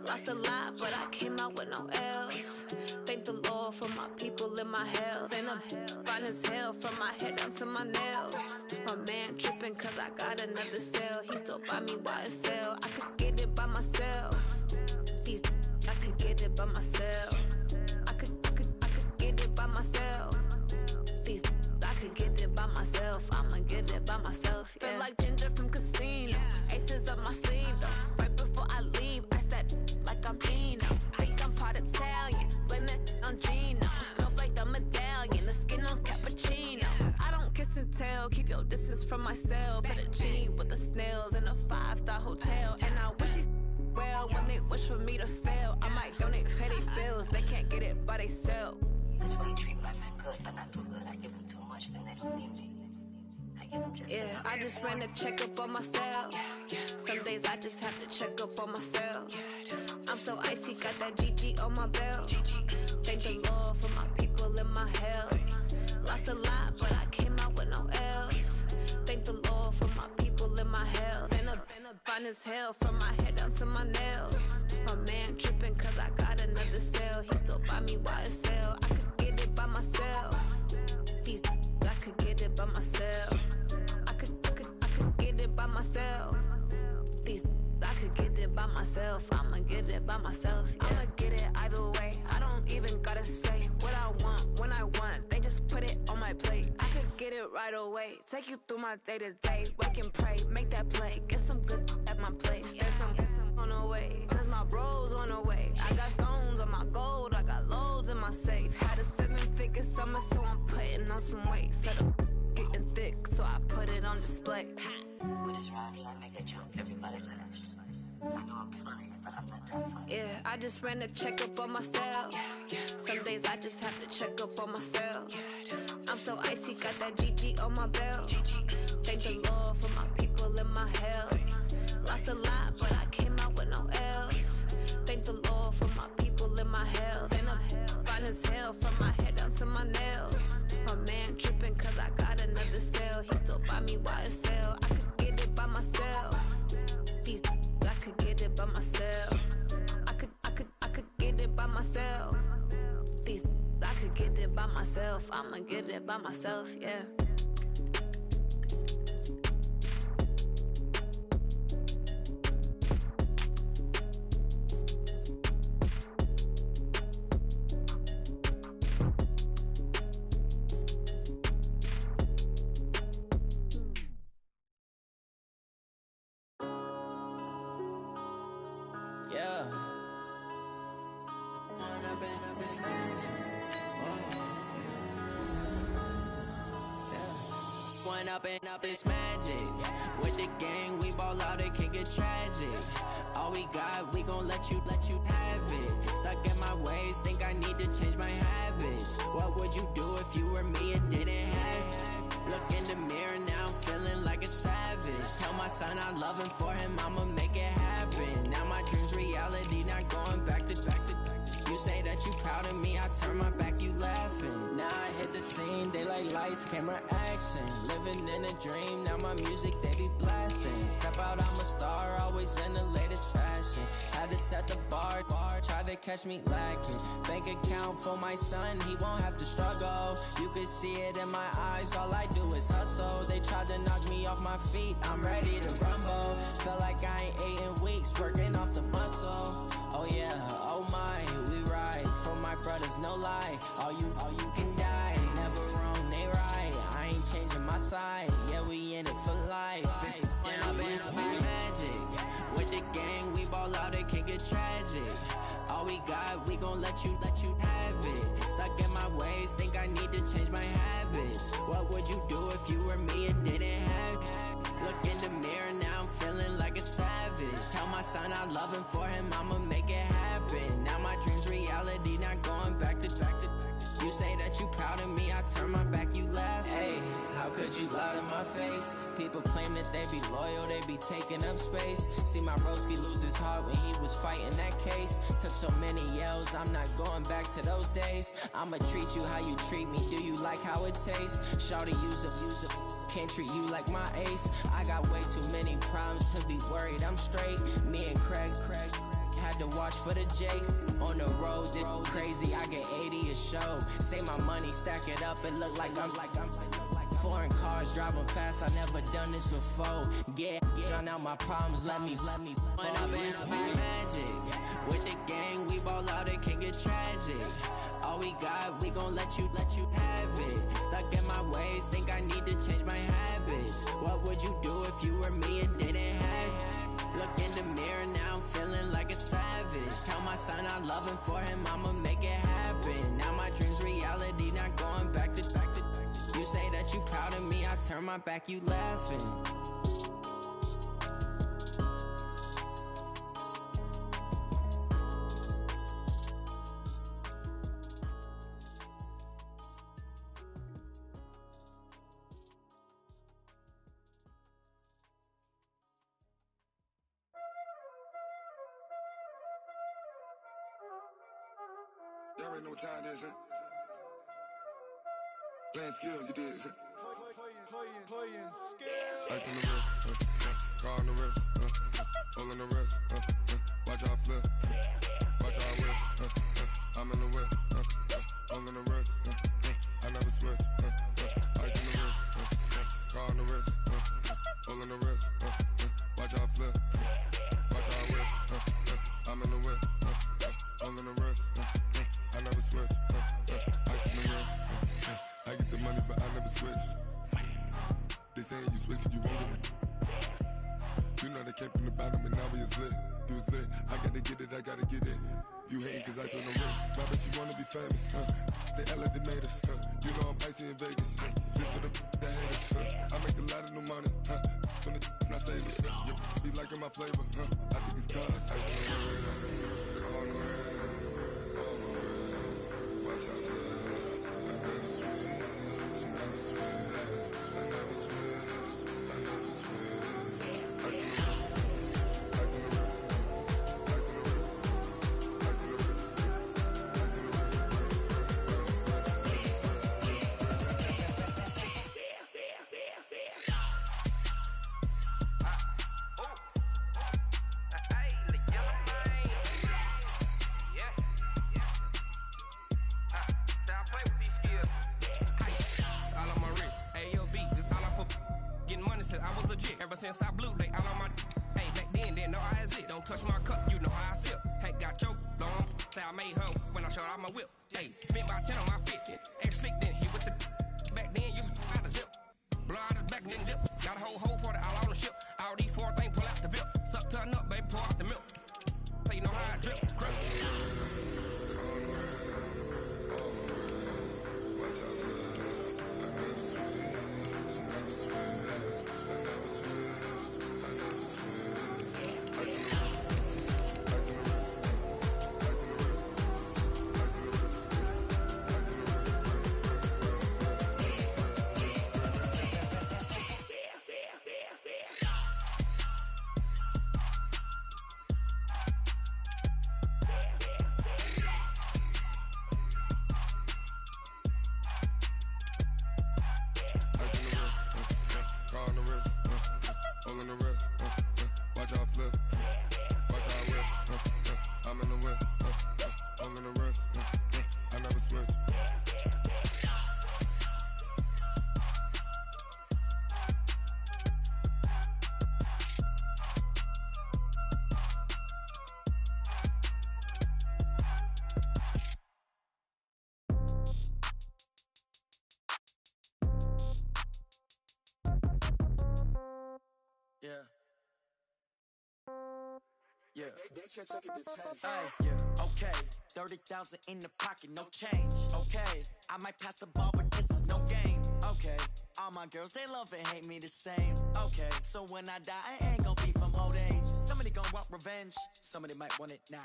Lost a lot, but I came out with no L's. Thank the Lord for my people in my health. And I'm fine as hell from my head down to my nails. My man tripping cause I got another cell. He still buy me YSL. I could get it by myself. These I could get it by myself. I could get it by myself. These I could get it by myself. I'ma get it by myself. Yeah. Feel like Ginger from Casino. Aces up my sleeve though. Right before I leave, I said like I'm Dino. Think I'm part Italian, blame it on Gino. Snowflake the medallion, the skin on cappuccino. I don't kiss and tell, keep your distance from myself. Fettuccine with the snails in a 5-star hotel. And I wish he's well when they wish for me to fail. I might donate petty bills, they can't get it by themselves. That's why you treat my friend good, but not too good. I give them too much, then they don't need me. I give them just yeah, I just ran a checkup on myself. Some days I just have to check up on myself. I'm so icy, got that GG on my belt. Thank the Lord for my people in my health. Lost a lot, but I came out with no L's. Thank the Lord for my people in my health. And I'm fine as hell from my head down to my nails. My man tripping cause I got another cell. He still buy me YSL. I could get it by myself. These I could get it by myself. I could get it by myself. These I could get it by myself. I'ma get it by myself. Yeah. I'ma get it either way. I don't even gotta say what I want when I want. They just put it on my plate. I could get it right away. Take you through my day to day. Wake and pray, make that play. Get some good at my place. There's some on the way, cause my bros on the way. I got stones on my gold. I got loads in my safe. Had a 7-figure summer, so I'm putting on some weight. Set up getting thick, so I put it on display. With his rhymes, I make a joke, everybody laughs. I know I'm funny, but I'm not that funny. Yeah, I just ran a checkup on myself. Some days I just have to check up on myself. I'm so icy, got that GG on my belt. Thank the Lord for my people in my health. Lost a lot, but I came out with no L's. Thank the Lord for my people in my health. And I'm fine as hell from my head down to my nails. My man tripping cause I got another cell. He still buy me YSL. I could get it by myself. These I could get it by myself. I could get it by myself. These I could get it by myself. I'ma get it by myself, yeah. Up it's magic. With the gang, we ball out, it can get tragic. All we got, we gon' let you have it. Stuck in my ways, think I need to change my habits. What would you do if you were me and didn't have it? Look in the mirror now, I'm feeling like a savage. Tell my son I love him, for him I'ma make it happen. Now my dream's reality, not going back to You say that you proud of me, I turn my back, you laughing. Now I hit the scene, they like lights, camera, action. Living in a dream, now my music, they be blasting. Step out, I'm a star, always in the latest fashion. Had to set the bar, try to catch me lacking. Bank account for my son, he won't have to struggle. You could see it in my eyes, all I do is hustle. They tried to knock me off my feet, I'm ready to rumble. Feel like I ain't ate in weeks, working off the muscle. Oh yeah, oh my, we ride for my brothers, no lie. All you can die, never wrong, they right. I ain't changing my side, yeah, we in it for life. And I've been up is magic. With the gang, we ball out, it can get tragic. All we got, we gon' let you have it. Stuck in my ways, think I need to change my habits. What would you do if you were me and didn't have it? Look in the mirror, now I'm feeling like a savage. Tell my son I love him, for him I'ma make it happen. Now my dream's reality, not going back to You say that you proud of me, I turn my back, you laugh. Hey, how could you lie to my face? People claim that they be loyal, they be taking up space. See my broski lose his heart when he was fighting that case. Took so many yells, I'm not going back to those days. I'ma treat you how you treat me, do you like how it tastes? Shawty use up, can't treat you like my ace. I got way too many problems to be worried, I'm straight. Me and Craig had to watch for the Jakes. On the road, this crazy, I get 80 a show. Say my money, stack it up, it look like I'm foreign cars, driving fast, I never done this before. Get drown out my problems, let me When I've been up is magic. With the gang, we ball out, it can get tragic. All we got, we gon' let you have it. Stuck in my ways, think I need to change my habits. What would you do if you were me and didn't have it? Look in the mirror, now I'm feeling like a savage. Tell my son I love him, for him I'ma make it happen. Now my dream's reality, not going back to. You say that you proud of me, I turn my back, you laughing. Y'all already know what time it is, huh? Playing skills, you did. Playing skills. Ice on the wrist, car on the wrist, hole in the wrist, watch out flip, watch out whip, I'm in the whip, hole in the wrist, I never switch, ice on the wrist, car on the wrist, hole in the wrist, watch out flip, watch out whip, I'm in the whip, hole in the wrist, I never switch, ice on the wrist. I get the money, but I never switch. They saying you switch, you won't get it. You know they came from the bottom and now we is lit. You was lit, I gotta get it, I gotta get it. You hating cause ice on the wrist. Why bet you wanna be famous, They act like they made us, You know I'm icy in Vegas, This for the that hate us, I make a lot of new money, When the not savings, You be liking my flavor, I think it's cause ice on the wrist, on the wrist, on the wrist. Watch out, please. I never switch. I never switch. I never switch. I never switch. Ice in the wrist. Ice in the wrist. Ice in the wrist. Ice in the wrist. Ice in the wrist. I was legit ever since I blew they all on my hey back then didn't know I exist. Don't touch my cup, you know how I sip. Hey, got your long I made her when I showed out my whip. Hey, spent about 10 on my fit. Ex slick then hit with the back then you out the zip. Blow out his back then dip. Got a whole party all on the ship. All these four things pull out the VIP. Suck turn up, baby, pour out the milk. So you know how I drip. Crush. Yeah. Yeah. Okay. 30,000 in the pocket, no change. Okay. I might pass the ball, but this is no game. Okay. All my girls, they love and hate me the same. Okay. So when I die, I ain't gonna be from old age. Somebody gonna want revenge. Somebody might want it now.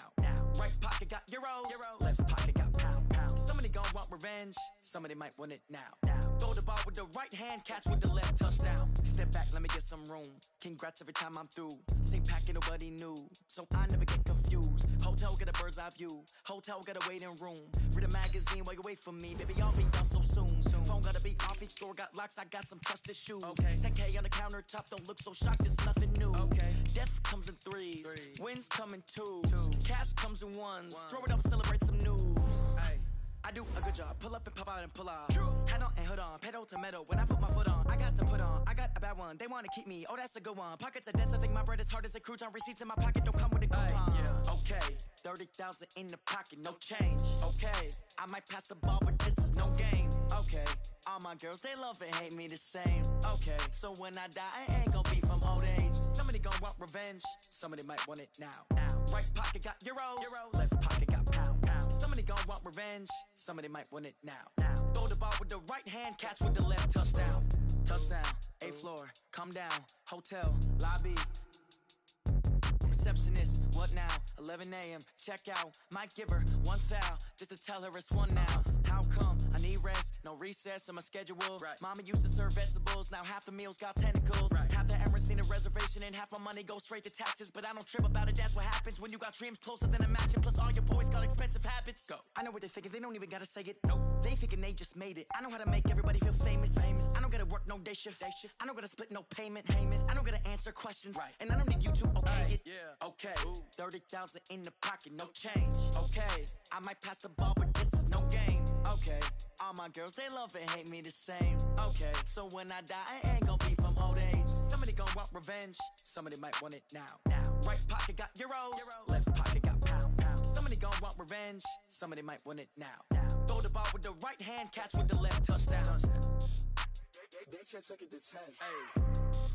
Right pocket got euros. Left pocket got pound. Somebody gonna want revenge. Somebody might want it now. Go to the ball with the right hand, catch with the left, touchdown. Step back, let me get some room. Congrats every time I'm through. Same packet, nobody knew, so I never get confused. Hotel get a bird's eye view. Hotel get a waiting room. Read a magazine while you wait for me. Baby, I'll be done so soon. Phone gotta be off, each store got locks. I got some trusted shoes. Okay. 10K on the countertop, don't look so shocked. It's nothing new. Okay. Death comes in threes. Wins come in twos. Cash comes in ones. Throw it up, celebrate some news. Hey. I do a good job, pull up and pop out and pull out. Hat on and hood on, pedal to metal. When I put my foot on, I got to put on. I got a bad one, they wanna keep me. Oh, that's a good one. Pockets are dense, I think my bread is hard as a crouton. Receipts in my pocket don't come with a coupon. Yeah. Okay, 30,000 in the pocket, no change. Okay, I might pass the ball, but this is no game. Okay, all my girls, they love and hate me the same. Okay, so when I die, I ain't gon' be from old age. Somebody gon' want revenge, somebody might want it now. Right pocket got euros, left pocket got pounds. Somebody gon' want revenge, somebody might want it now. Throw the ball with the right hand, catch with the left, touchdown. Touchdown, 8th floor, come down, hotel, lobby. Receptionist, what now? 11 a.m., check out. Might give her one foul, just to tell her it's one now. How come? I need rest, no recess in my schedule. Right. Mama used to serve vegetables, now half the meals got tentacles. Right. Half the Emirates need a reservation and half my money goes straight to taxes. But I don't trip about it, that's what happens when you got dreams closer than a matching. Plus all your boys got expensive habits. Go. I know what they're thinking, they don't even gotta say it. Nope. They thinking they just made it. I know how to make everybody feel famous. I don't gotta work no day shift. I don't gotta split no payment. I don't gotta answer questions. Right. And I don't need you to okay it. Yeah. Okay. 30,000 in the pocket, no change. Okay. I might pass the ball, but this is no game. Okay. All my girls, they love and hate me the same. Okay. So when I die, I ain't gon' be from old age. Somebody gon' want revenge. Somebody might want it now. Right pocket got euros. Left pocket got pounds. Somebody gon' want revenge. Somebody might want it now. Throw the ball with the right hand, catch with the left, touchdown. They check it to 10. Hey.